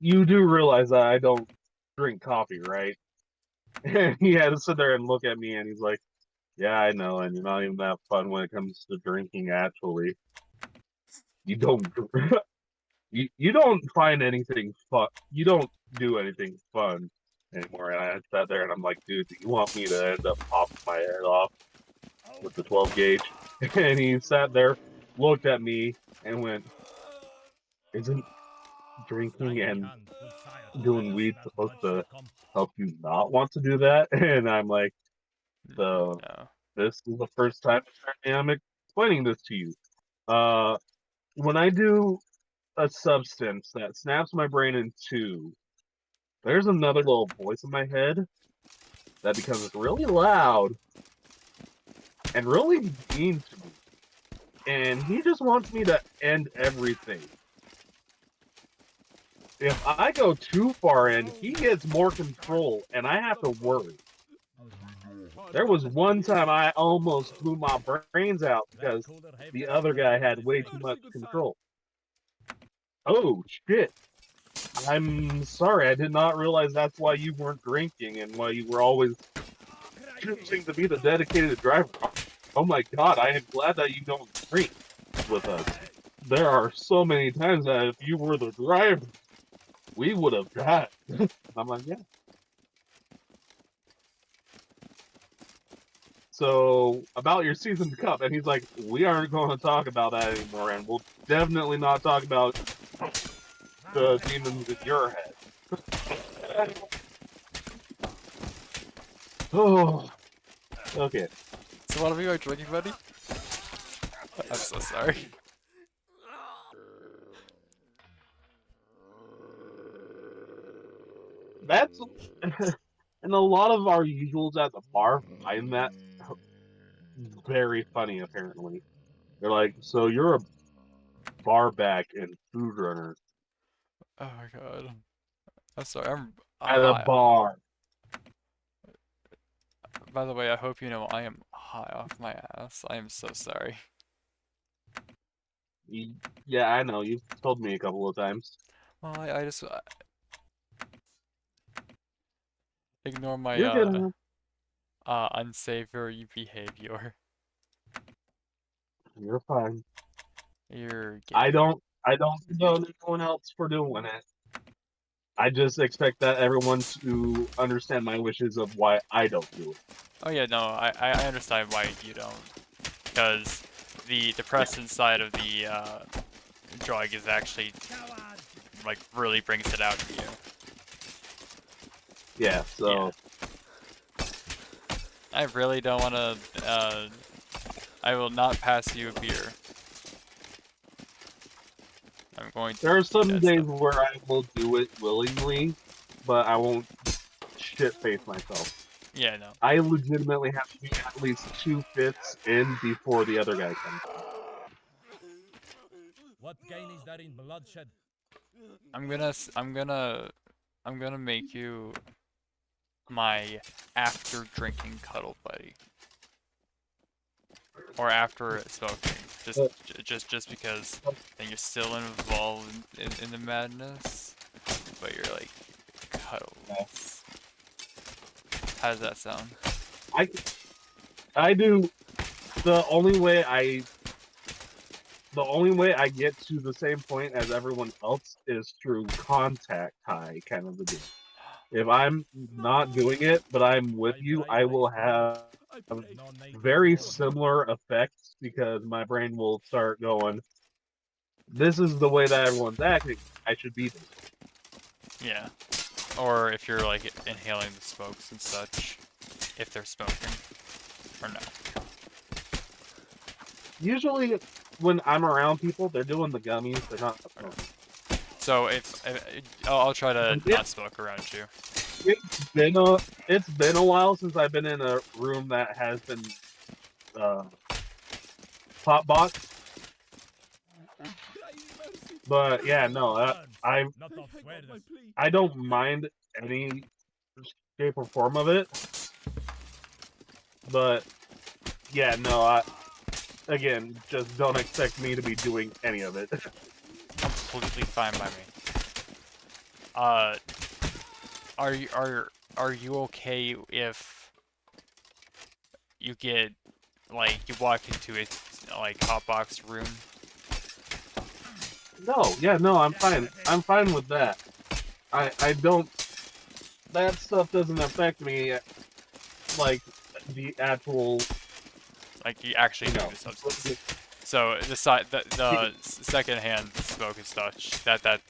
"You do realize that I don't drink coffee, right?" And he had to sit there and look at me, and he's like, "Yeah, I know, and you're not even that fun when it comes to drinking. Actually, you don't you don't find anything fun. You don't do anything fun anymore." And I sat there and I'm like, "Dude, do you want me to end up popping my head off with the 12 gauge?" And he sat there, looked at me, and went, "Isn't drinking Stay and behind, good sire. Let doing us weed smelt supposed to bloodshed come. help you not want to do that?" And I'm like, "So No. this is the first time I'm explaining this to you. Uh, when I do a substance that snaps my brain in two, there's another little voice in my head that becomes really loud and really mean to me. And he just wants me to end everything. If I go too far in, he gets more control and I have to worry. There was one time I almost blew my brains out Red because cooler have the their other honor guy in had this way day. too much control. Oh, shit. I'm sorry, I did not realize that's why you weren't drinking and why you were always choosing to be the dedicated driver. Oh my god, I am glad that you don't drink with us. There are so many times that if you were the driver, we would have died. I'm like, yeah. so about your seasoned cup, and he's like, we aren't going to talk about that anymore, and we'll definitely not talk about the demons in your head. Oh, okay. So what are you drinking, buddy? I'm so sorry. That's and a lot of our usuals at the bar find that very funny. Apparently, they're like, "So you're a bar back and food runner Oh my god. I'm sorry. I'm at a high. bar." By the way, I hope you know I am high off my ass. I am so sorry. Yeah, I know. You've told me a couple of times. Well, I just ignore my You're good, man. unsavory behavior. You're fine. You're gay. I don't condone anyone else for doing it. I just expect that everyone to understand my wishes of why I don't do it. Oh yeah, no, I understand why you don't. Because the depressant side of the drug is actually like really brings it out in you. Yeah, so I really don't want to. I will not pass you a beer. I'm going to. there are some That's days where I will do it willingly, but I won't shit face myself. Yeah, no. I legitimately have to be at least 2/5 in before the other guy comes. What gain is there in bloodshed? I'm gonna make you my after drinking cuddle buddy. Or after smoking. Just because then you're still involved in the madness, but you're like cuddles. How does that sound? I do the only way I get to the same point as everyone else is through contact high kind of a deal. If I'm not doing it, but I'm with you, I will have very similar effects because my brain will start going, this is the way that everyone's acting. I should be this way. Yeah. Or if you're like inhaling the smokes and such, if they're smoking, or no. Usually, when I'm around people, they're doing the gummies. They're not smoking. So if I'll try to Yeah. not smoke around you. It's been a while since I've been in a room that has been pop box. But yeah, no, I don't mind any shape or form of it. But yeah, no, again, just don't expect me to be doing any of it. Completely fine by me. Are you okay if you get like you walk into a like hotbox room? No, yeah, no, I'm fine. I'm fine with that. I don't. That stuff doesn't affect me like the actual. Like you actually do the substance. So the secondhand smoke and such that's not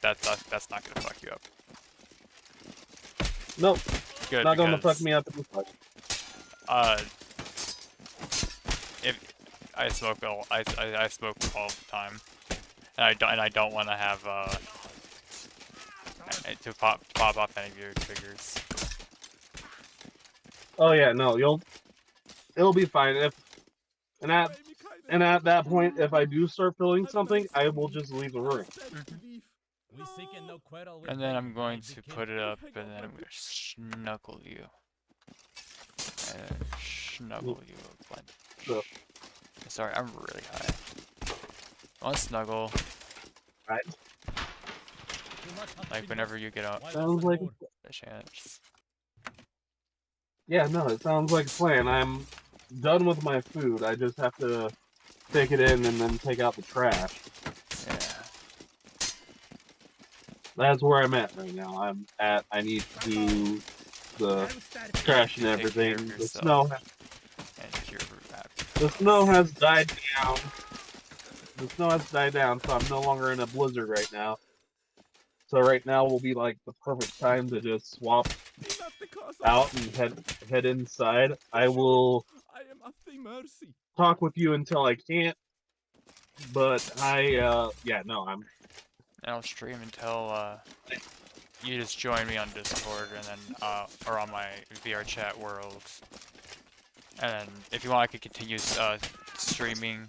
gonna fuck you up. Nope. Good. Not gonna Because, fuck me up as much. if I smoke I smoke all the time, and I don't want to have to pop off any of your triggers. Oh yeah, no, it'll be fine. And at that point, if I do start feeling something, I will just leave the room. We seek no quarrel with And then I'm them, going like to the put king. it up, and then I'm gonna snuggle you, and snuggle you a bunch. So, Sorry, I'm really high. I want to snuggle. right. Like whenever you get out Sounds like a chance. yeah, no, it sounds like a plan. I'm done with my food. I just have to take it in and then take out the trash. Yeah. That's where I'm at right now. I need to do the trash and Take care everything. of The yourself snow. and your The snow has died down. The snow has died down, so I'm no longer in a blizzard right now. So right now will be like the perfect time to just swap Not because out and head inside. I will I am at thy mercy. talk with you until I can't, but yeah, no, I'm And I'll stream until you just join me on Discord and then or on my VR chat world. And then if you want, I could continue streaming.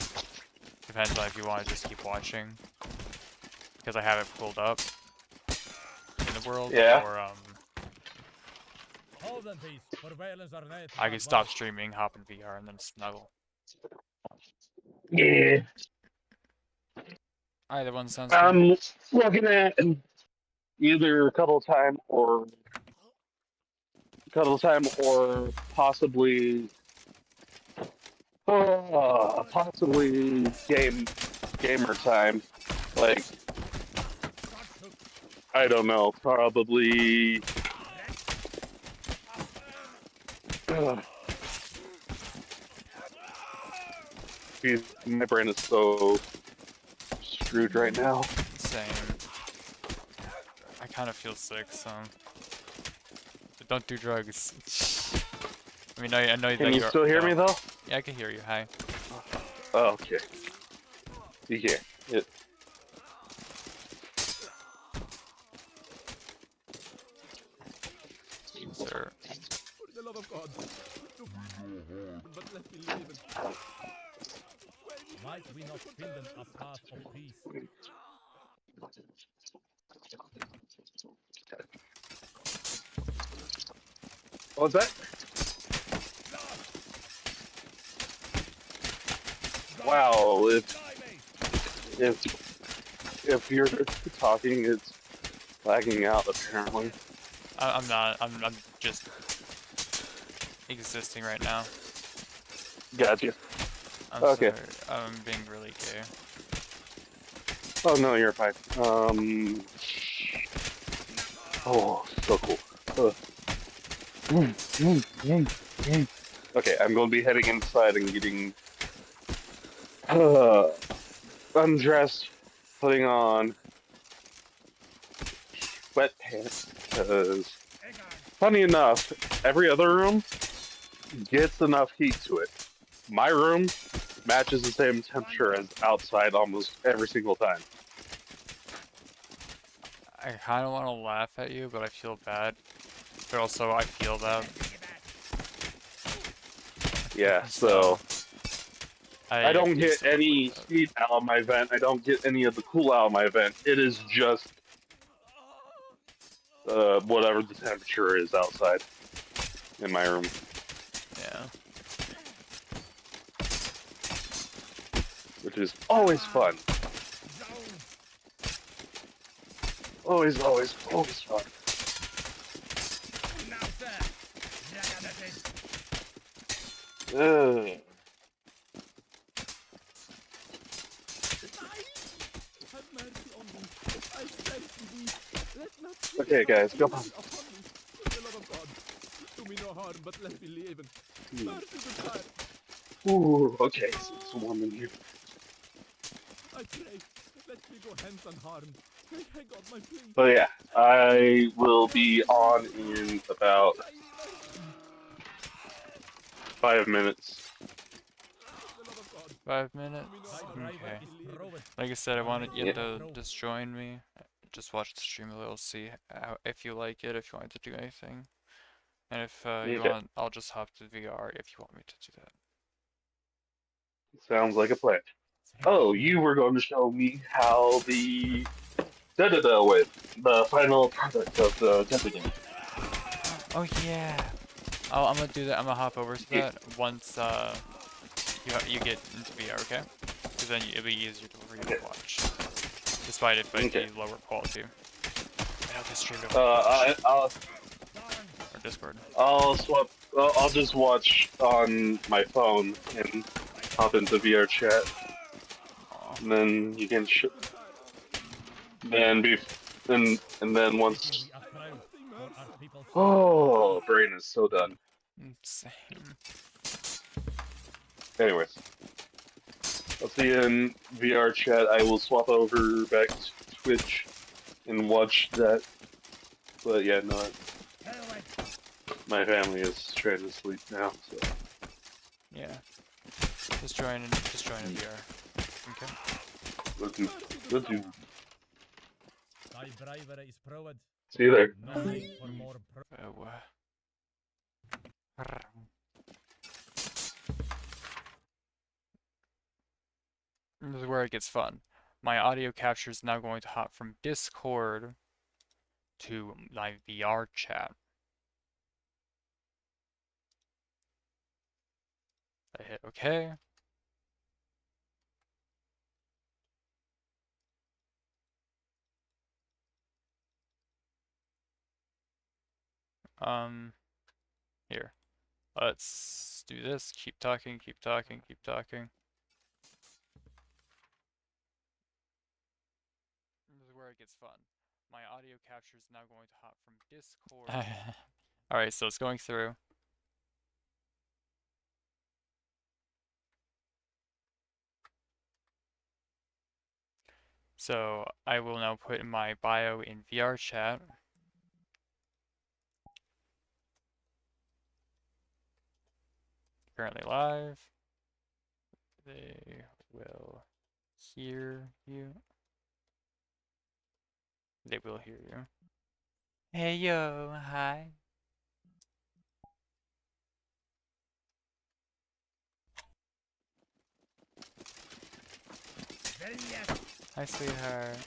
Depends on if you want to just keep watching, because I have it pulled up in the world. Yeah. Or Hold them, please. Surveillance are net. I can stop streaming, hop in VR, and then snuggle. yeah. Either one sounds good. I'm looking at either cuddle time or possibly gamer time. Like, I don't know, probably. Geez, my brain is so screwed right now. Same. I kind of feel sick, so but don't do drugs. I mean, I know Can that you you're. still hear me though? Yeah, I can hear you. Hi. Oh, okay. Yeah. Sir. For the love of God. But let me live. Might we not finden a path of peace? What's that? Wow, if you're talking, it's lagging out apparently. I'm not. I'm just existing right now. Gotcha. I'm Okay. sorry. I'm being really gay. Oh no, you're fine. Oh, so cool. Okay, I'm going to be heading inside and getting undressed, putting on sweatpants. Because, funny enough, every other room gets enough heat to it. My room matches the same temperature as outside almost every single time. I kind of want to laugh at you, but I feel bad. But also, I feel that. Yeah, so I don't feel get so bad any about that. heat out of my vent. I don't get any of the cool out of my vent. It is just whatever the temperature is outside in my room. Yeah. Which is always fun. Always fun. Now, sir. Ugh. Have mercy on me. I swear to thee. Let not Okay, guys, go on. upon me. For the love of God. Do me no harm, but let me live. Mercy, good sire. Ooh, okay, so it's warm in here. I pray. Let me go hence unharmed. I got my plea. But yeah, I will be on in about 5 minutes. For the love of God. 5 minutes. Okay. Like I said, I wanted you to just join me. Just watch the stream a little, see how, if you like it, if you want to do anything. And if you Okay. want, I'll just hop to VR if you want me to do that. Sounds like a plan. Oh, you were going to show me how the da-da-da went, the final product of the game. Oh yeah. Oh, I'm gonna do that. I'm gonna hop over to that once you get into VR, okay? Because then it'll be easier for you to watch, despite it being lower quality. And I'll just stream it over I'll or Discord. I'll swap. I'll just watch on my phone and hop into VR chat. Aw. And then you can and then once. Oh, brain is so done. Same. Anyways. I'll see you in VR chat. I will swap over back to Twitch and watch that. But yeah, no, my family is trying to sleep now, so. Yeah. Just join in VR. Okay. Let's do. Thy bravery is proved. See you there. No need for more This is where it gets fun. My audio capture is now going to hop from Discord to my VR chat. I hit OK. Here. Let's do this. Keep talking, keep talking, keep talking. This is where it gets fun. My audio capture is now going to hop from Discord. Alright, so it's going through. So I will now put in my bio in VR chat. Currently live. They will hear you. They will hear you. Hey yo, hi. Hi sweetheart.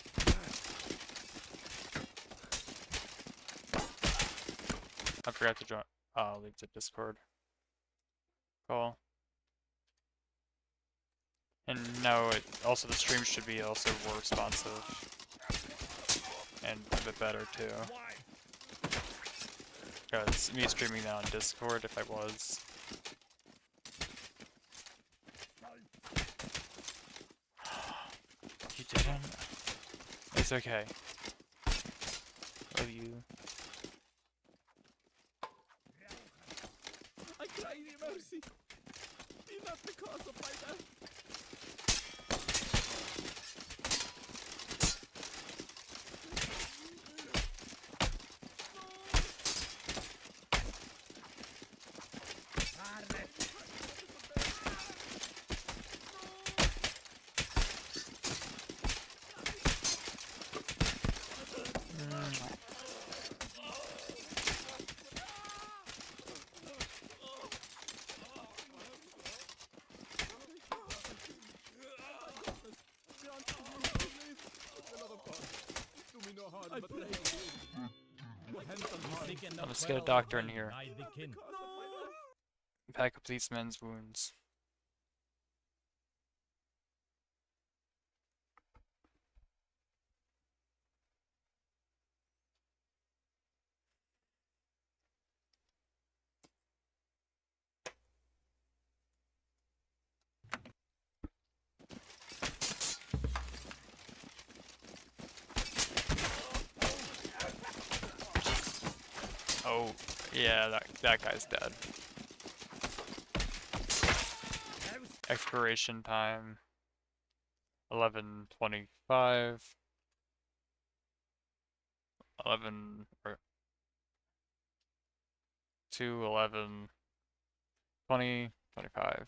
I forgot to join. I'll leave the Discord call. And no, also the stream should be also more responsive and a bit better too. Because me streaming that on Discord, if I was. You didn't? It's okay. Love you. I cry thee mercy. Be not the cause of my death. I pray thee. Let's get a doctor in here. Pack up these men's wounds. Oh, yeah, that guy's dead. Expiration time 11:25. 11 or 2:11 20:25.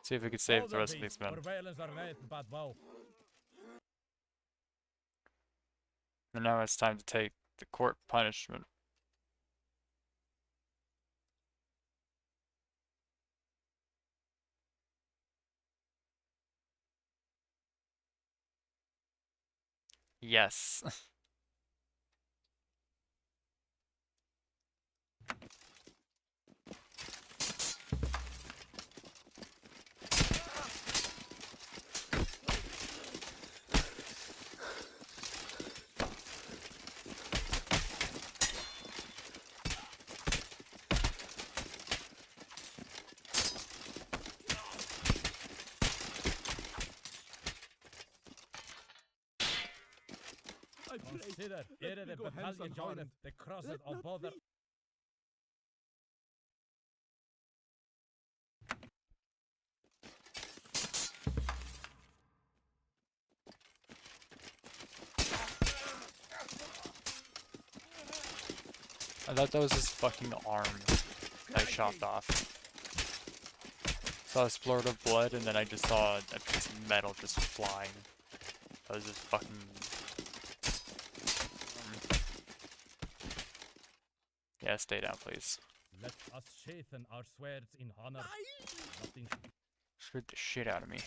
See if we can save the rest of these men. And now it's time to take the court punishment. Yes. DeX SeeR, Let ere me the go hands battalion joineth, unharmed. the crosses Let of not bother. thee- I thought that was his fucking arm that I chopped off. Saw a splurt of blood, and then I just saw a piece of metal just flying. That was his fucking... Yeah, stay down, please. Let us sheathen our swords in honor. Nothing. Scared the shit out of me.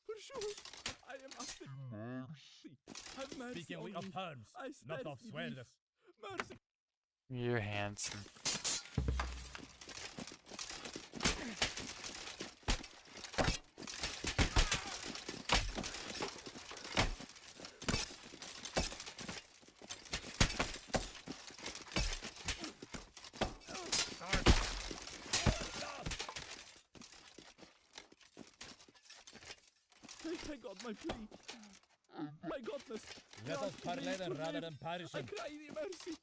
For sure, I am after thee. Have mercy Speaking on we of me. terms, I not swear of thee swears. beef. Mercy. You're handsome. I got my plea. My godness. Let grant us me parley leave then to rather live. than I perishing. cry thee mercy.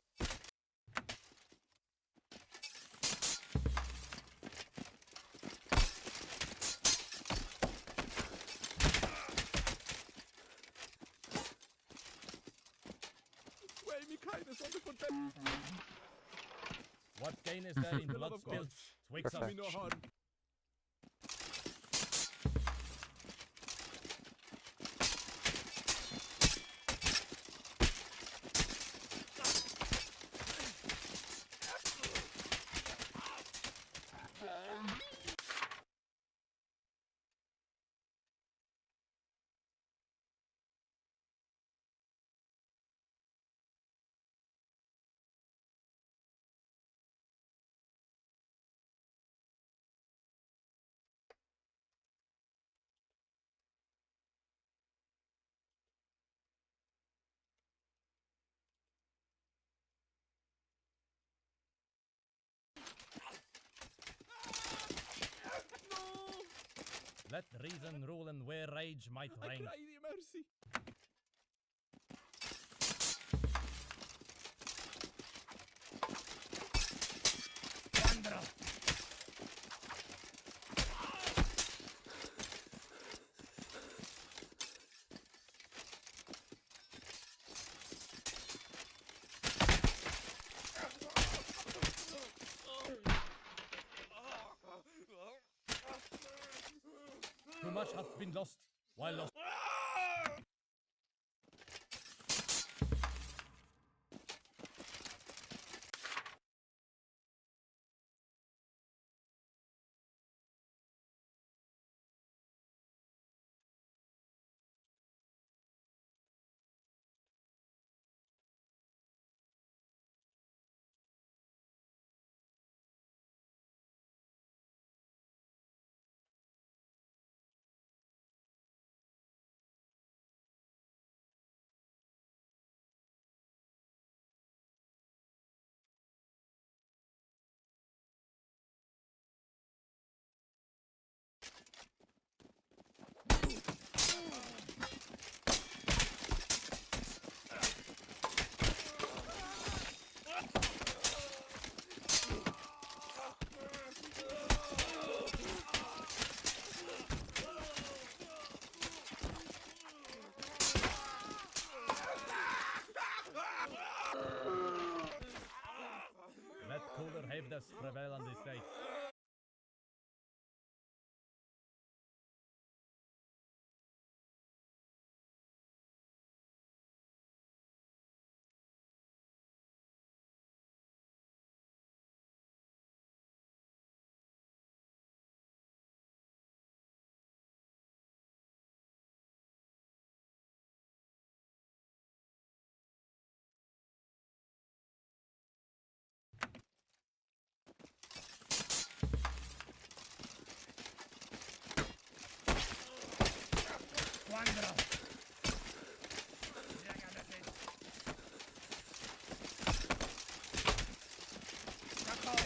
Sway me kindness on the footbed. What gain is there in The blood love of spilled? God. Twixt us. Do me no harm. No. Let reason rule and where rage might I reign. cry thee mercy. Wanderer! Too much hath been lost, while lost. Let cooler haveness prevail on this day. wanderer. Jaga message. Kakao.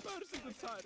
Mercy, good sir.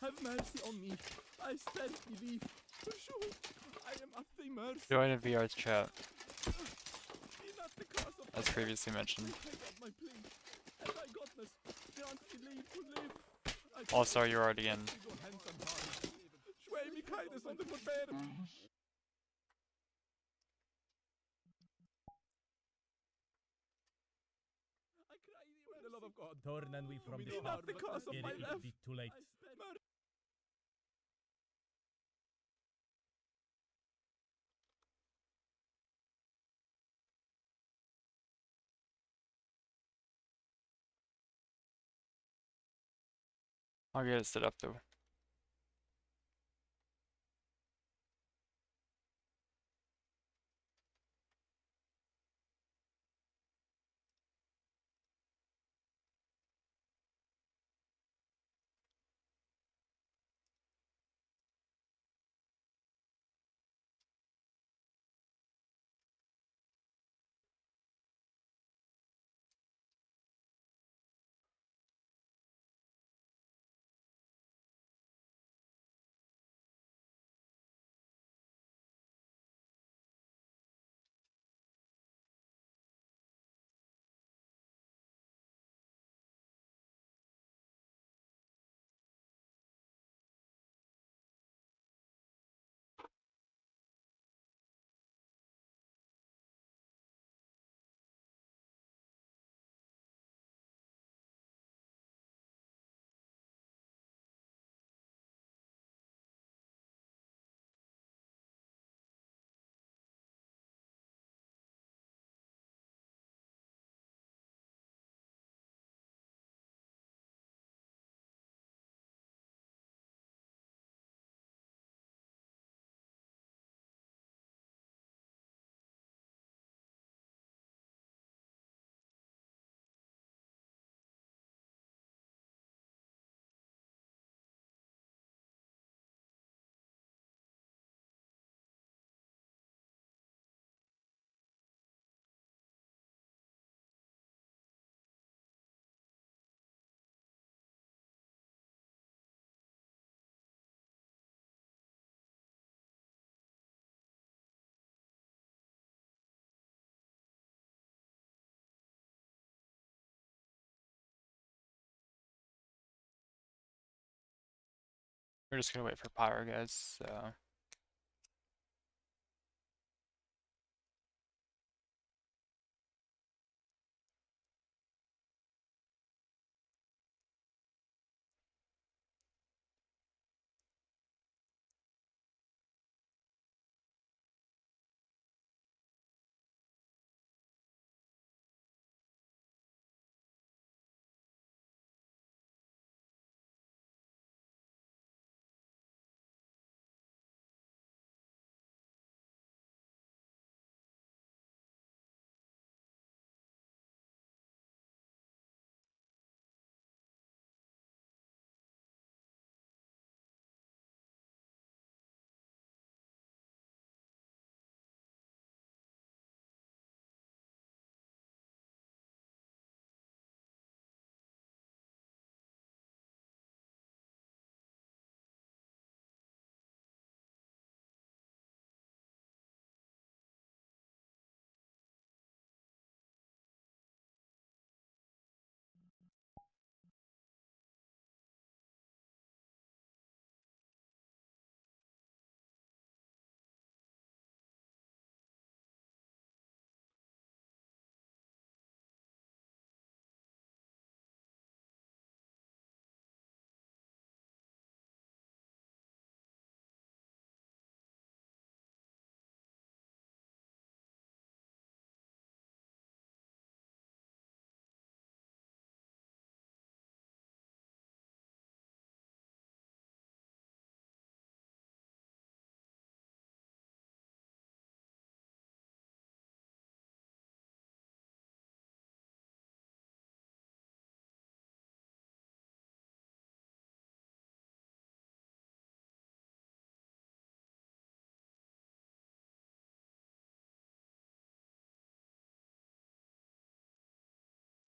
Have mercy on me. I stand belief. Sure, I am at thy mercy. Join a VR's chat, Be not the curse of as my previously mentioned. life. Take up my plea. And thy godness, grant me leave to live. I Oh, sorry, you're already in. pray your hands unharmed. Schway me kindness on the forbearance. I cry thee, for the love of God. Torn and we from Be the not the curse of my it left. be too late. I spend I'll get it set up though. We're just gonna wait for Pyro, guys, so.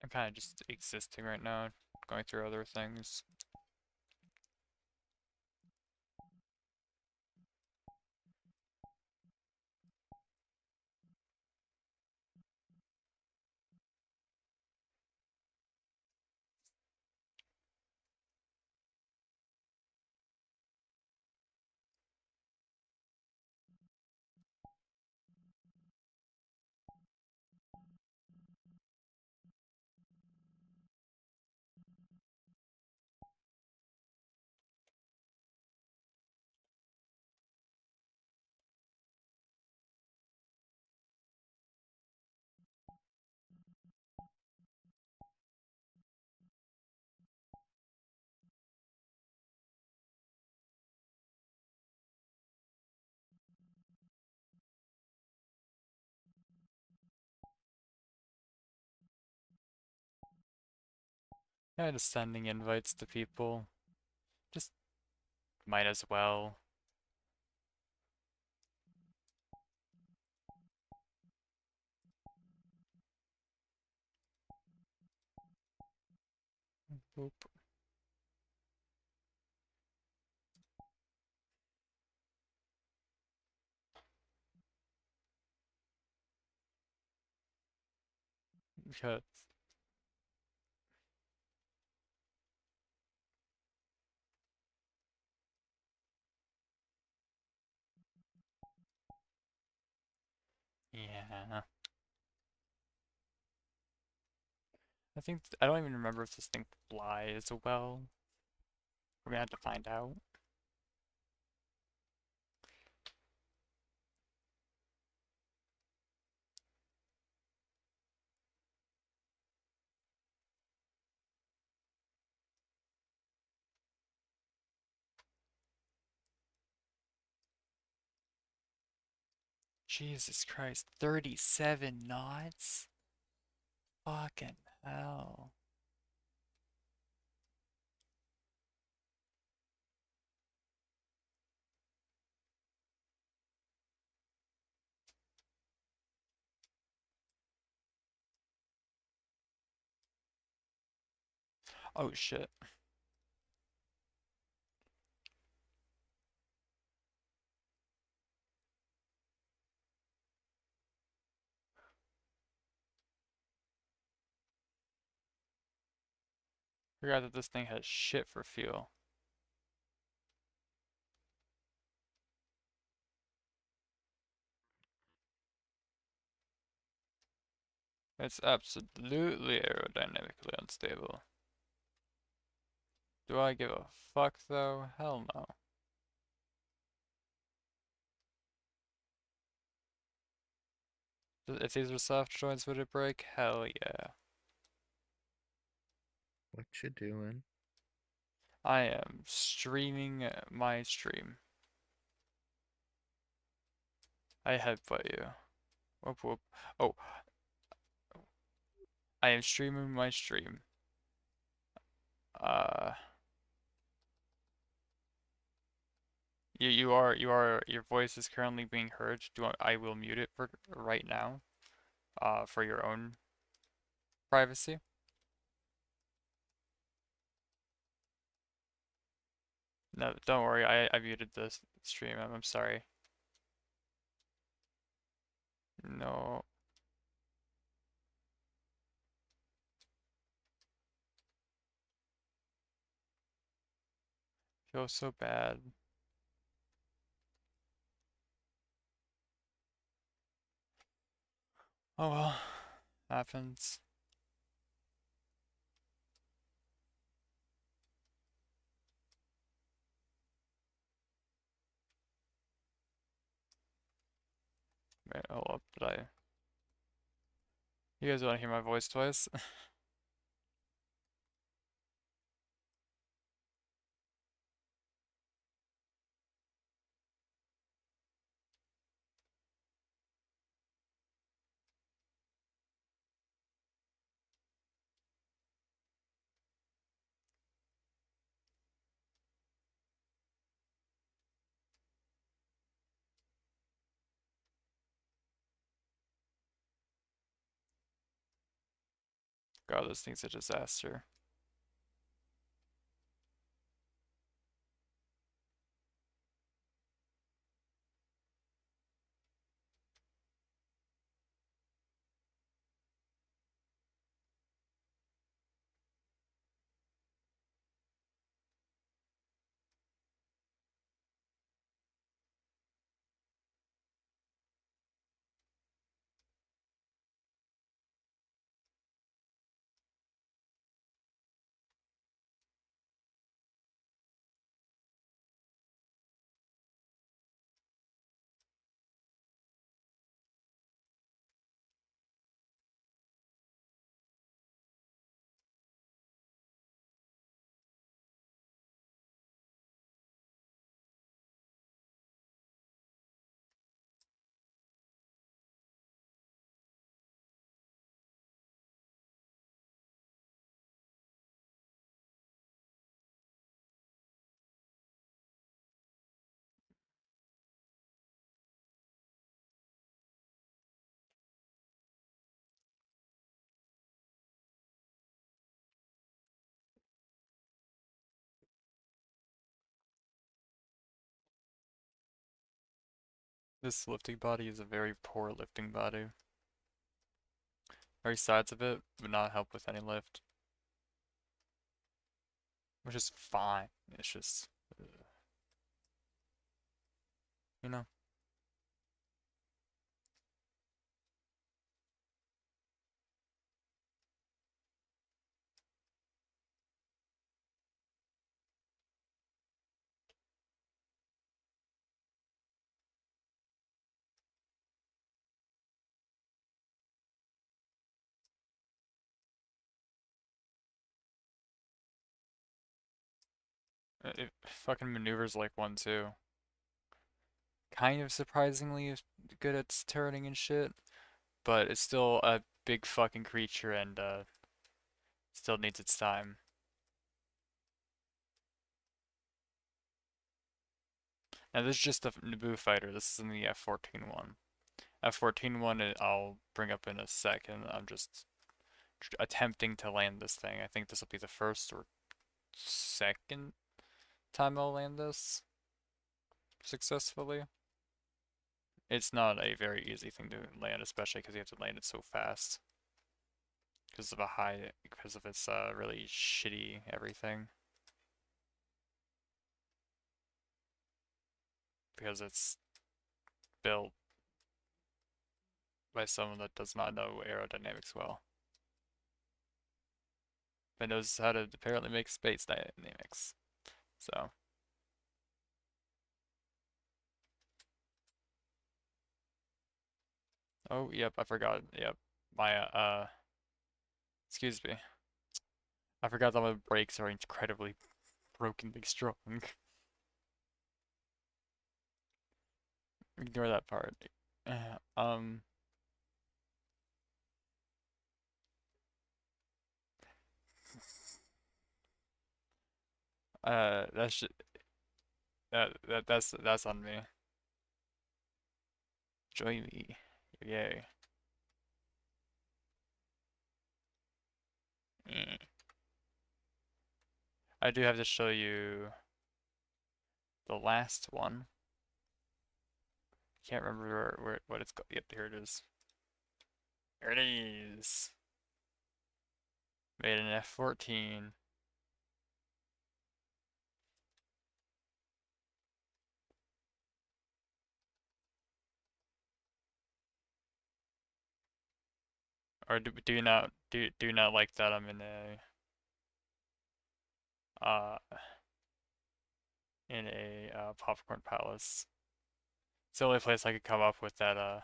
I'm kind of just existing right now, going through other things. Yeah, just sending invites to people. Just might as well. Boop. Because, yeah. I don't even remember if this thing flies well. We're gonna have to find out. Jesus Christ, 37 knots? Fucking hell. Oh shit. Forgot that this thing has shit for fuel. It's absolutely aerodynamically unstable. Do I give a fuck though? Hell no. If these are soft joints, would it break? Hell yeah. What you doing? I am streaming my stream. I headbutt you. Whoop whoop. Oh, I am streaming my stream. Uh, your voice is currently being heard. I will mute it for right now. For your own privacy. No, don't worry. I muted the stream. I'm sorry. No. Feel so bad. Oh well, happens. Wait, hold up, did I? You guys want to hear my voice twice? God, this thing's a disaster. This lifting body is a very poor lifting body. Very sides of it would not help with any lift. Which is fine. It's just, you know. It fucking maneuvers like one too. Kind of surprisingly good at turning and shit, but it's still a big fucking creature and still needs its time. Now this is just the Naboo fighter. This is in the F-14 one. F-14 one I'll bring up in a second. I'm just attempting to land this thing. I think this will be the first or second time I'll land this successfully. It's not a very easy thing to land, especially because you have to land it so fast. Because of its really shitty everything. Because it's built by someone that does not know aerodynamics well, but knows how to apparently make space dynamics. So, oh, yep, I forgot. Yep, my excuse me. I forgot that my brakes are incredibly brokenly strong. Ignore that part. Um, that should that's on me. Join me. Yay. Eh. I do have to show you the last one. Can't remember where what it's called. Yep, here it is. There it is. Made an F-14. Or do you not do you not like that I'm uh in a popcorn palace? It's the only place I could come up with that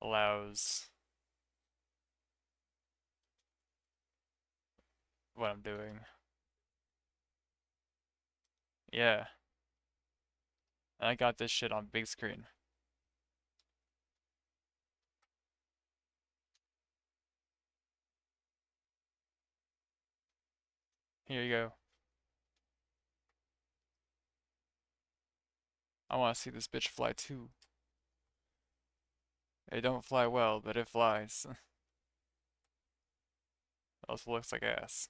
allows what I'm doing. Yeah, and I got this shit on big screen. Here you go. I want to see this bitch fly too. It don't fly well, but it flies. Also looks like ass.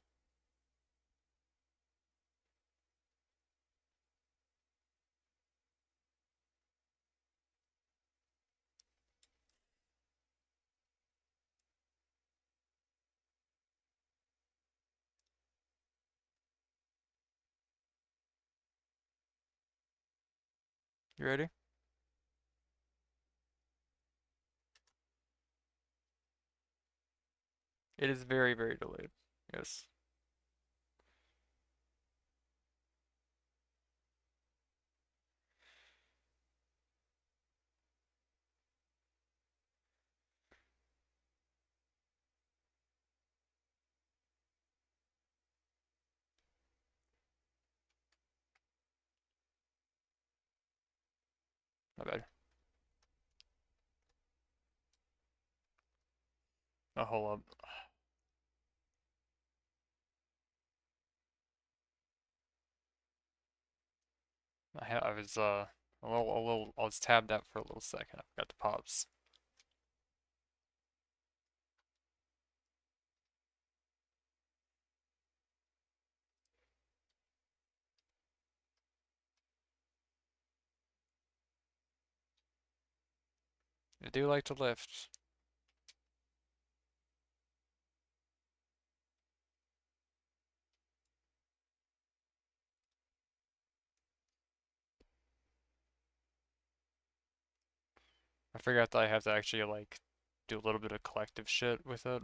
You ready? It is very, very delayed. Yes. My bad. Oh, hold up. I was I was tabbed out for a little second. I forgot the pops. I do like to lift. I forgot that I have to actually like do a little bit of collective shit with it.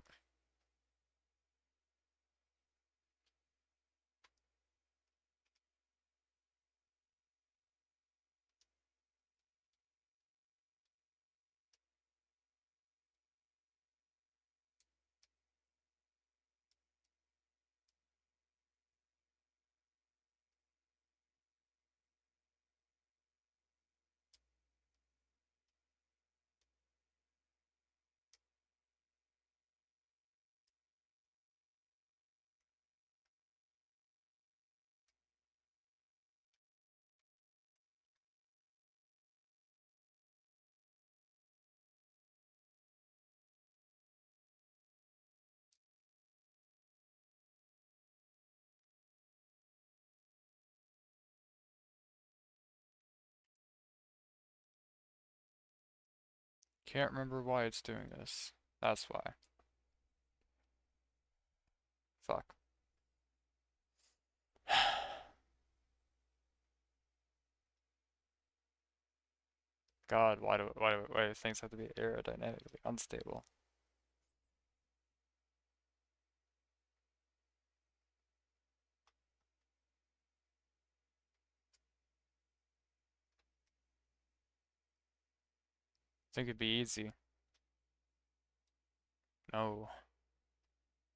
Can't remember why it's doing this. That's why. Fuck. God, why do things have to be aerodynamically unstable? Think it'd be easy. No.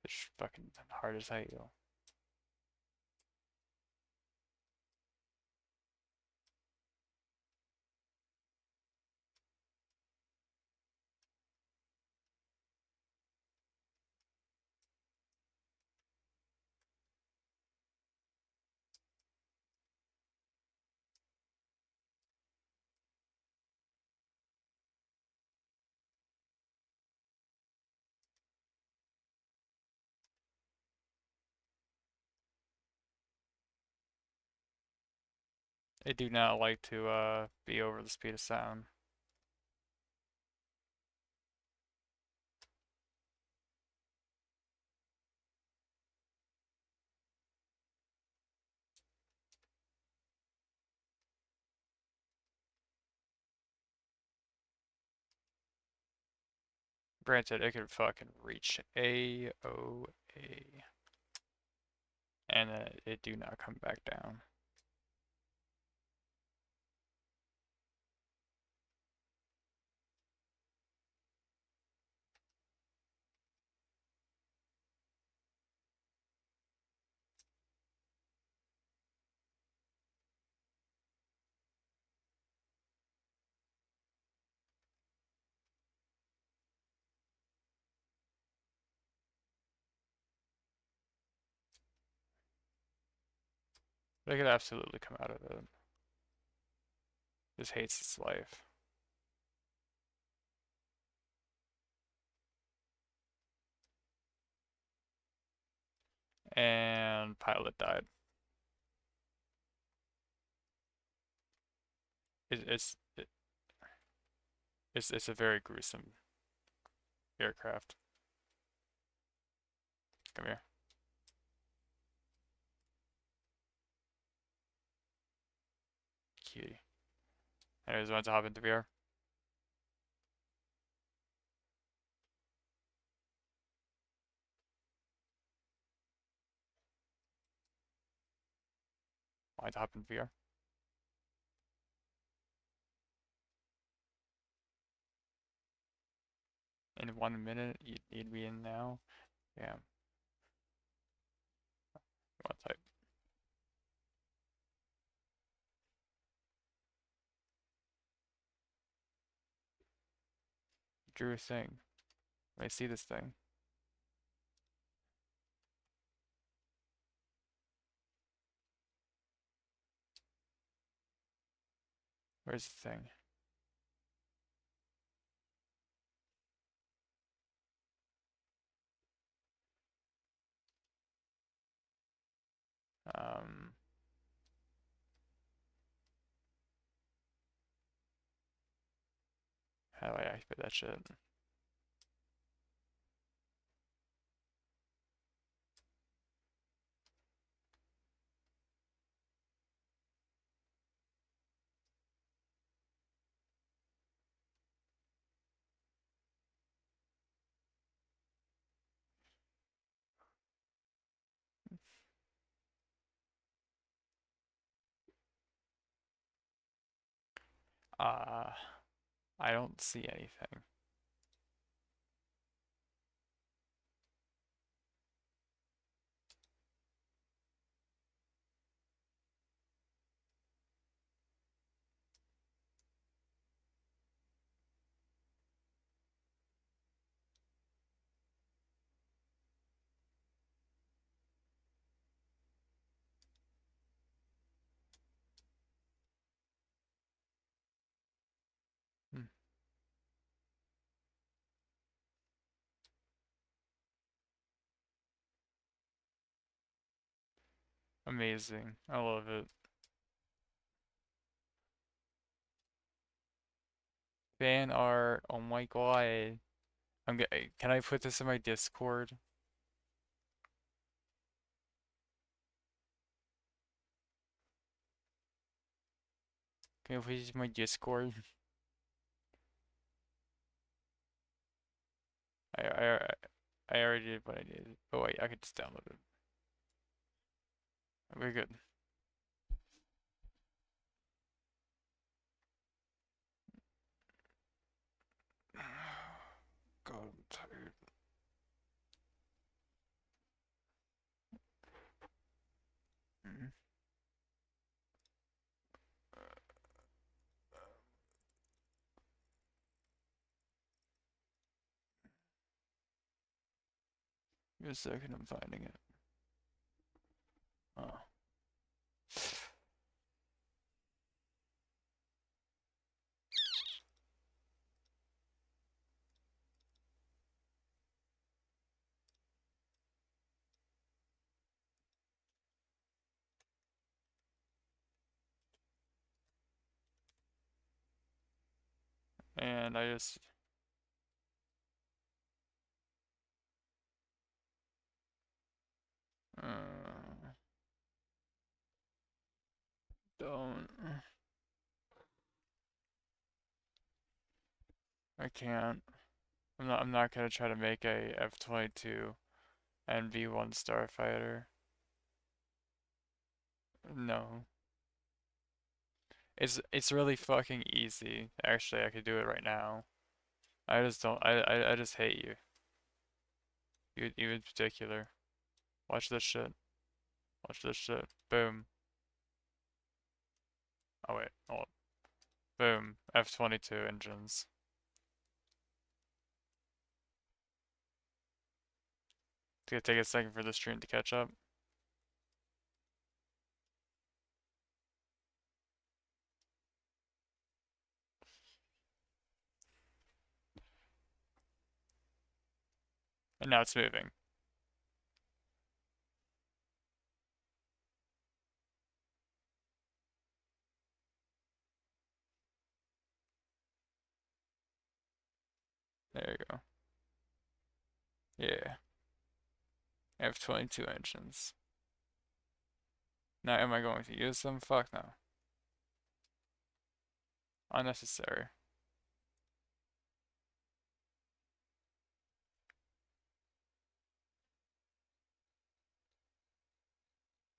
It's fucking hard as hell. They do not like to be over the speed of sound. Granted, it could fucking reach AOA. And it do not come back down. But it could absolutely come out of it. Just hates its life. And pilot died. It, it's it, it's a very gruesome aircraft. Come here. Cutie. Anyways, want to hop into VR? Want to hop into VR? In 1 minute, you need me in now? Yeah. What type? Drew a thing. Let me see this thing. Where's the thing? Um, how do I activate that shit? Uh, I don't see anything. Hmm. Amazing. I love it. Fan art. Oh my god. Can I put this in my Discord? Can I put it in my Discord? I already did what I needed. Oh wait, I could just download it. We're good. God, I'm tired. Mm. Give me a second, I'm finding it. Oh. And I just don't. I can't. I'm not gonna try to make a F-22 and V1 starfighter. No. It's really fucking easy. Actually, I could do it right now. I just don't. I just hate you. You in particular. Watch this shit. Watch this shit. Boom. Oh wait. Hold. Boom. F-22 engines. It's gonna take a second for the stream to catch up. And now it's moving. There you go. Yeah. F-22 engines. Now am I going to use them? Fuck no. Unnecessary.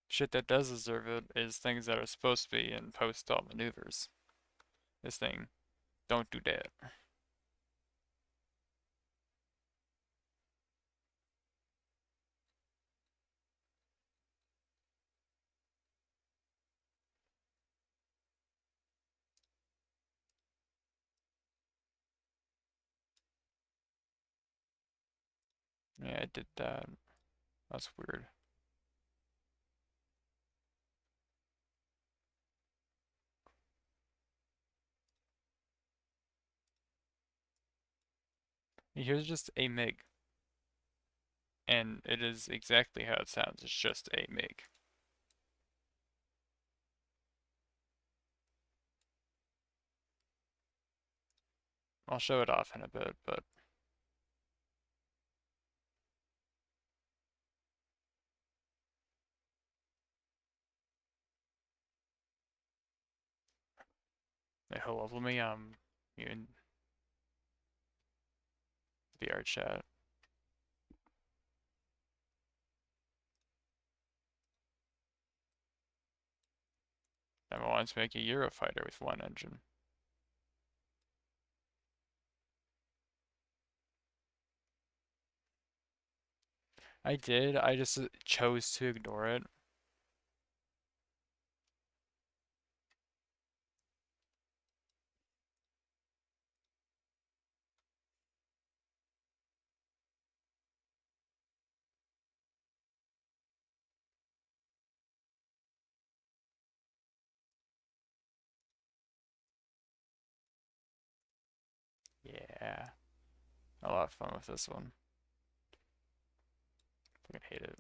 Shit that does deserve it is things that are supposed to be in post-stall maneuvers. This thing, don't do that. Yeah, I did that. That's weird. Here's just a MiG. And it is exactly how it sounds. It's just a MiG. I'll show it off in a bit, but hey, hello, let me you in VR chat. I want to make a Eurofighter with one engine. I did, I just chose to ignore it. Yeah, a lot of fun with this one. Fucking hate it.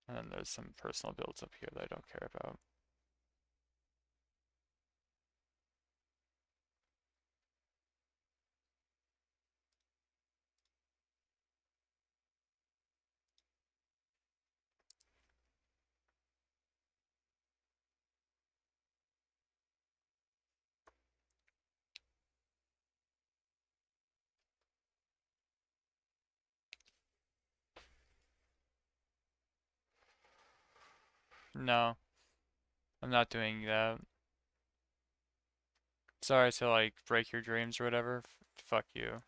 And then there's some personal builds up here that I don't care about. No, I'm not doing that. Sorry to like break your dreams or whatever. Fuck you.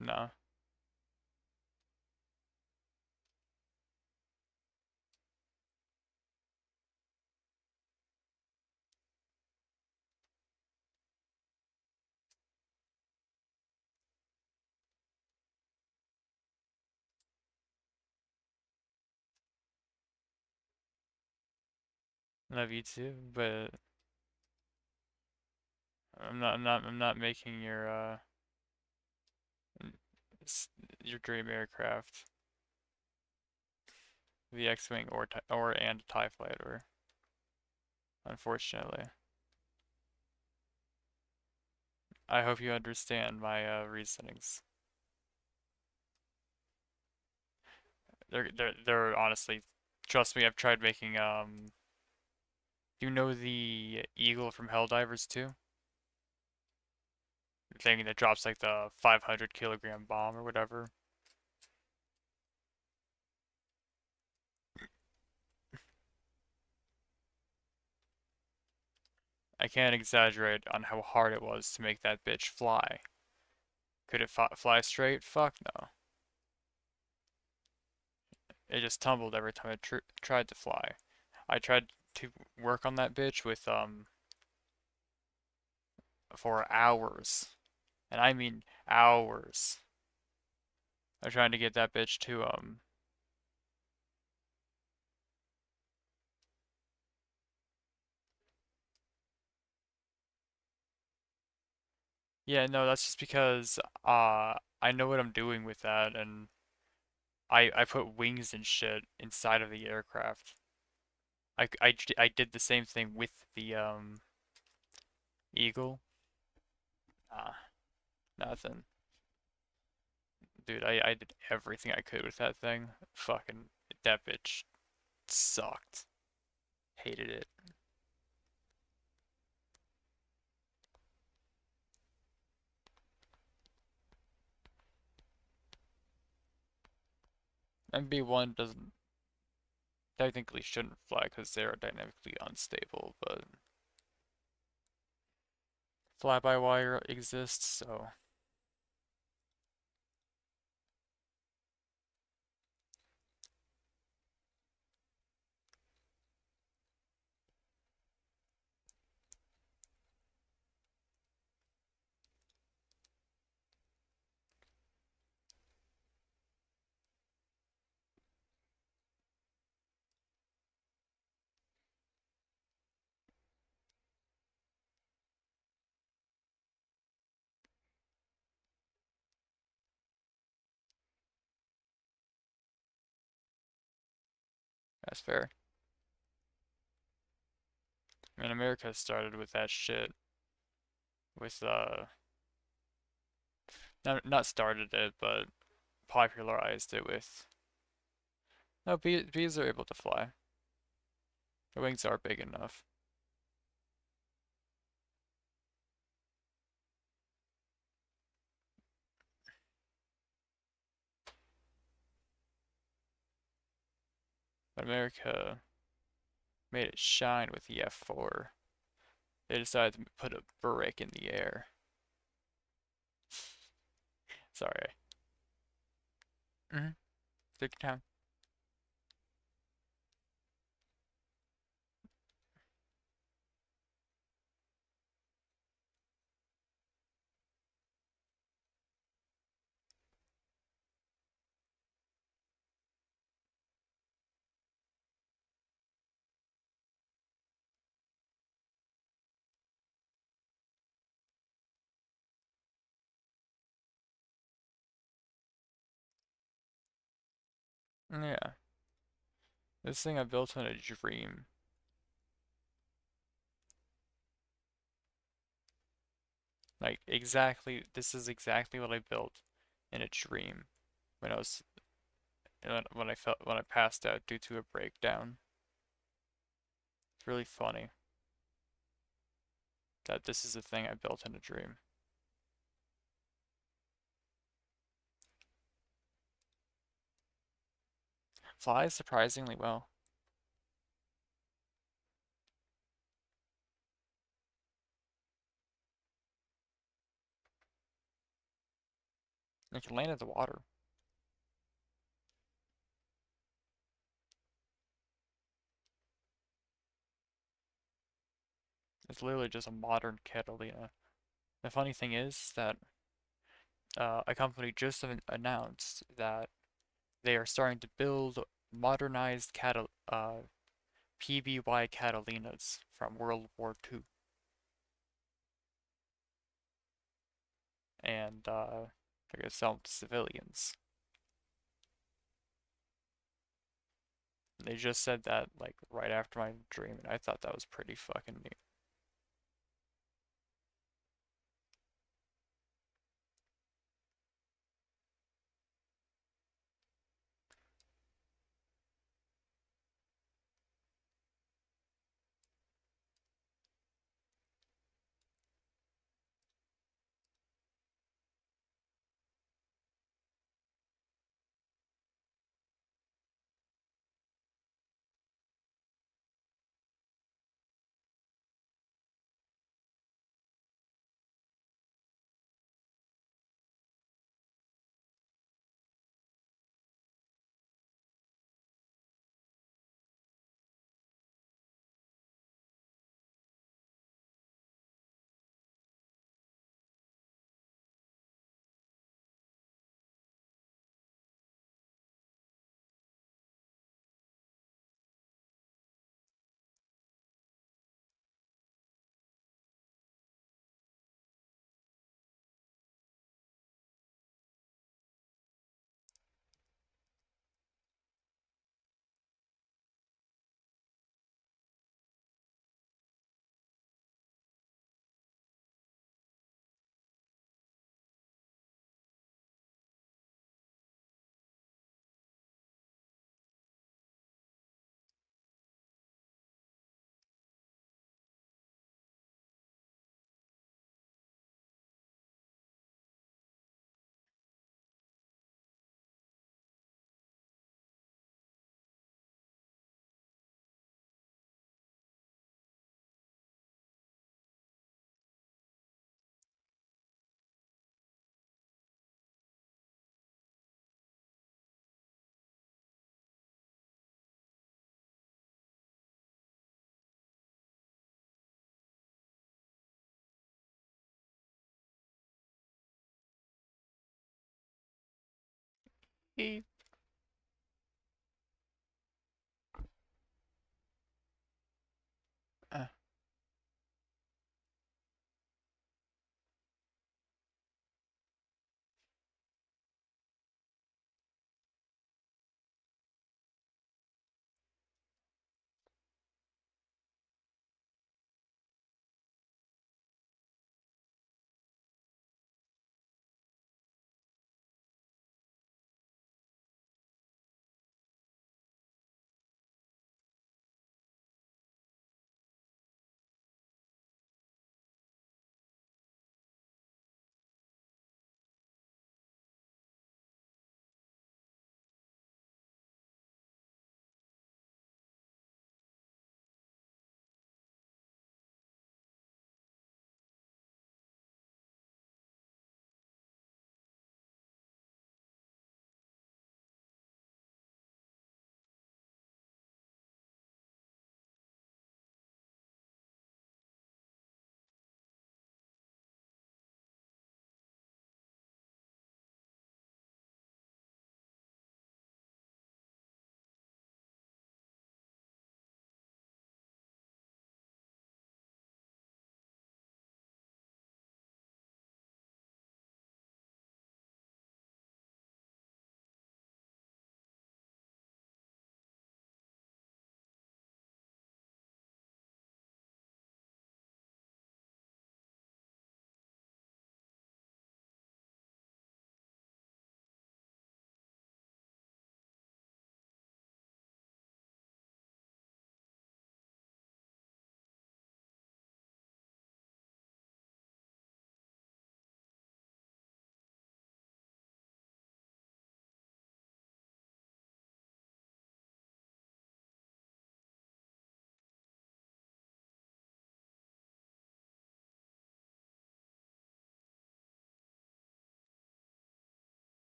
No. Love you too, but I'm not making s- your dream aircraft the X-wing or and a TIE fighter. Unfortunately, I hope you understand my reasonings. They're honestly, trust me, I've tried making you know the Eagle from Helldivers 2? The thing that drops like the 500 kilogram bomb or whatever. I can't exaggerate on how hard it was to make that bitch fly. Could it fly straight? Fuck no. It just tumbled every time it tried to fly. I tried to work on that bitch with for hours, and I mean hours. I'm trying to get that bitch to yeah, no, that's just because I know what I'm doing with that, and I put wings and shit inside of the aircraft. I did the same thing with the Eagle. Ah, nothing. Dude, I did everything I could with that thing. Fucking that bitch sucked. Hated it. MB1 doesn't technically shouldn't fly because they are dynamically unstable, but fly-by-wire exists, so that's fair. I mean, America started with that shit, with not started it, but popularized it with. No, bees are able to fly. The wings are big enough. But America made it shine with the F4. They decided to put a brick in the air. Sorry. Mm-hmm. Take your time. Yeah. This thing I built in a dream. Like exactly, this is exactly what I built in a dream when I was when I passed out due to a breakdown. It's really funny that this is a thing I built in a dream. flies surprisingly well. It can land in the water. It's literally just a modern Catalina. The funny thing is that a company just announced that they are starting to build modernized PBY Catalinas from World War II. And they're gonna sell them to civilians. They just said that like right after my dream, and I thought that was pretty fucking neat. Eep. Uh,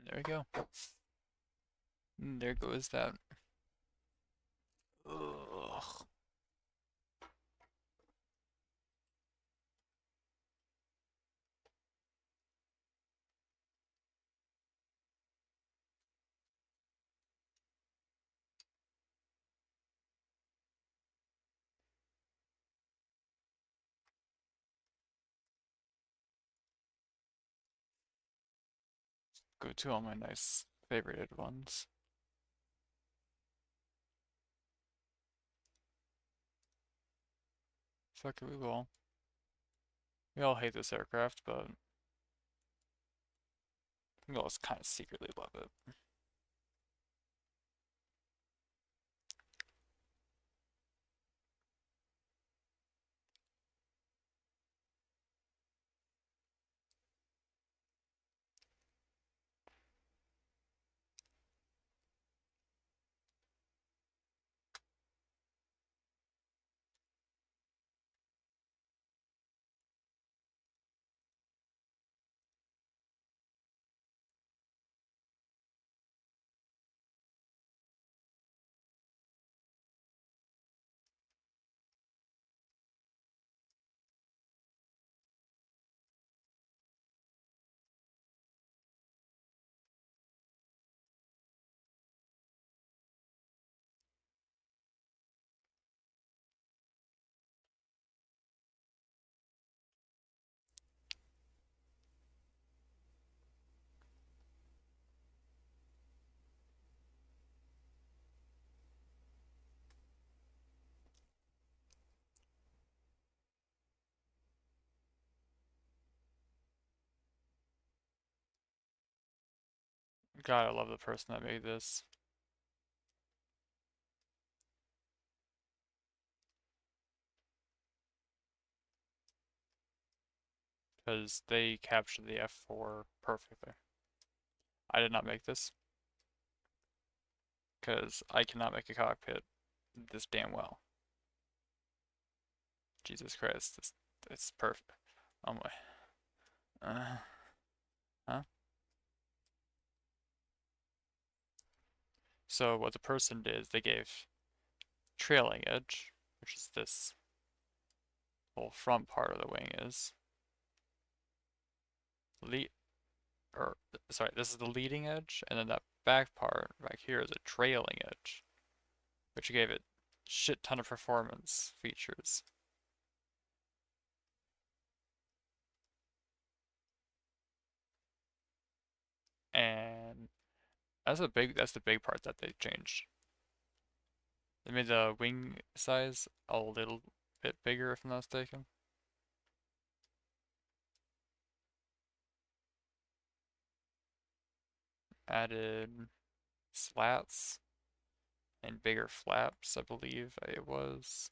There we go. And there goes that. Ugh. Go to all my nice favorited ones. Fuck it, we will. We all hate this aircraft, but we all kind of secretly love it. God, I love the person that made this. Because they captured the F4 perfectly. I did not make this. Because I cannot make a cockpit this damn well. Jesus Christ, it's perfect. Oh my. Huh? So what the person did is they gave trailing edge, which is this whole front part of the wing is. Sorry, this is the leading edge, and then that back part back here is a trailing edge, which gave it shit ton of performance features. And that's the big part that they changed. They made the wing size a little bit bigger, if I'm not mistaken. Added slats and bigger flaps, I believe it was.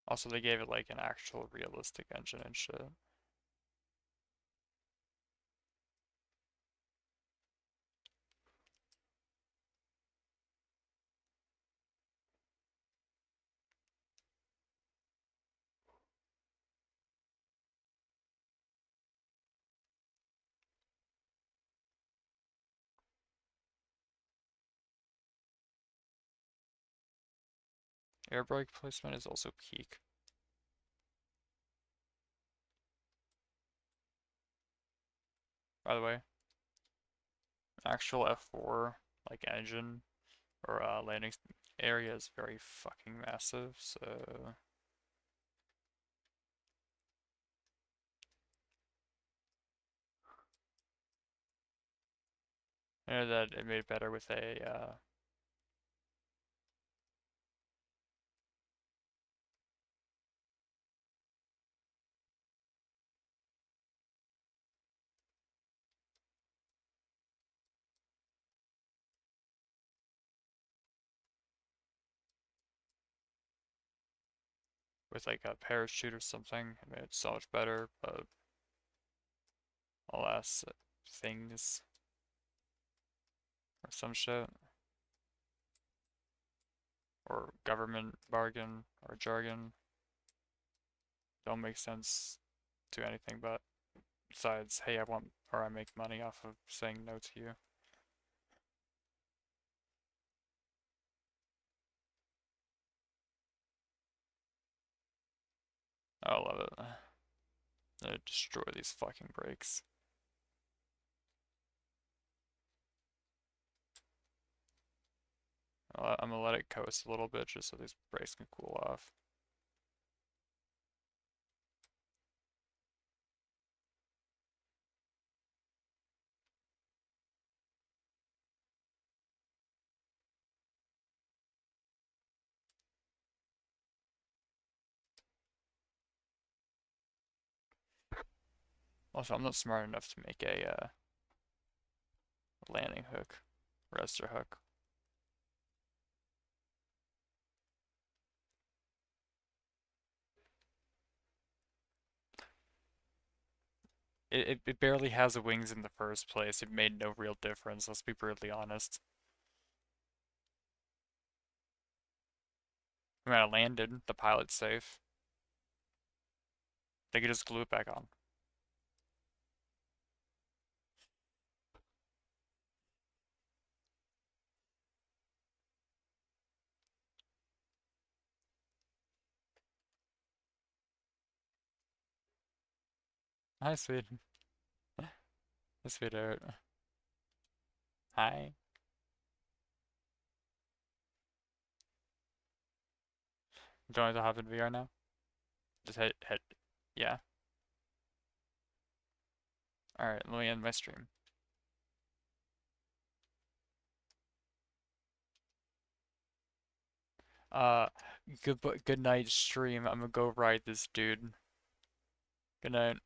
Also, they gave it like an actual realistic engine and shit. Air brake placement is also peak. By the way, actual F4 like engine or landing area is very fucking massive, so I know that it made it better with a with like a parachute or something. I mean, it's so much better, but alas, things or some shit or government bargain or jargon don't make sense to anything but besides, hey, I want or I make money off of saying no to you. I love it. I destroy these fucking brakes. I'm gonna let it coast a little bit just so these brakes can cool off. Also, I'm not smart enough to make a landing hook, rester hook. It barely has wings in the first place. It made no real difference, let's be brutally honest. I mean, I landed, the pilot's safe. They could just glue it back on. Hi, sweet. Hi, sweetheart. Hi. Do you want to hop in VR now? Just hit, yeah. Alright, let me end my stream. Uh, good night stream. I'm gonna go ride this dude. Good night.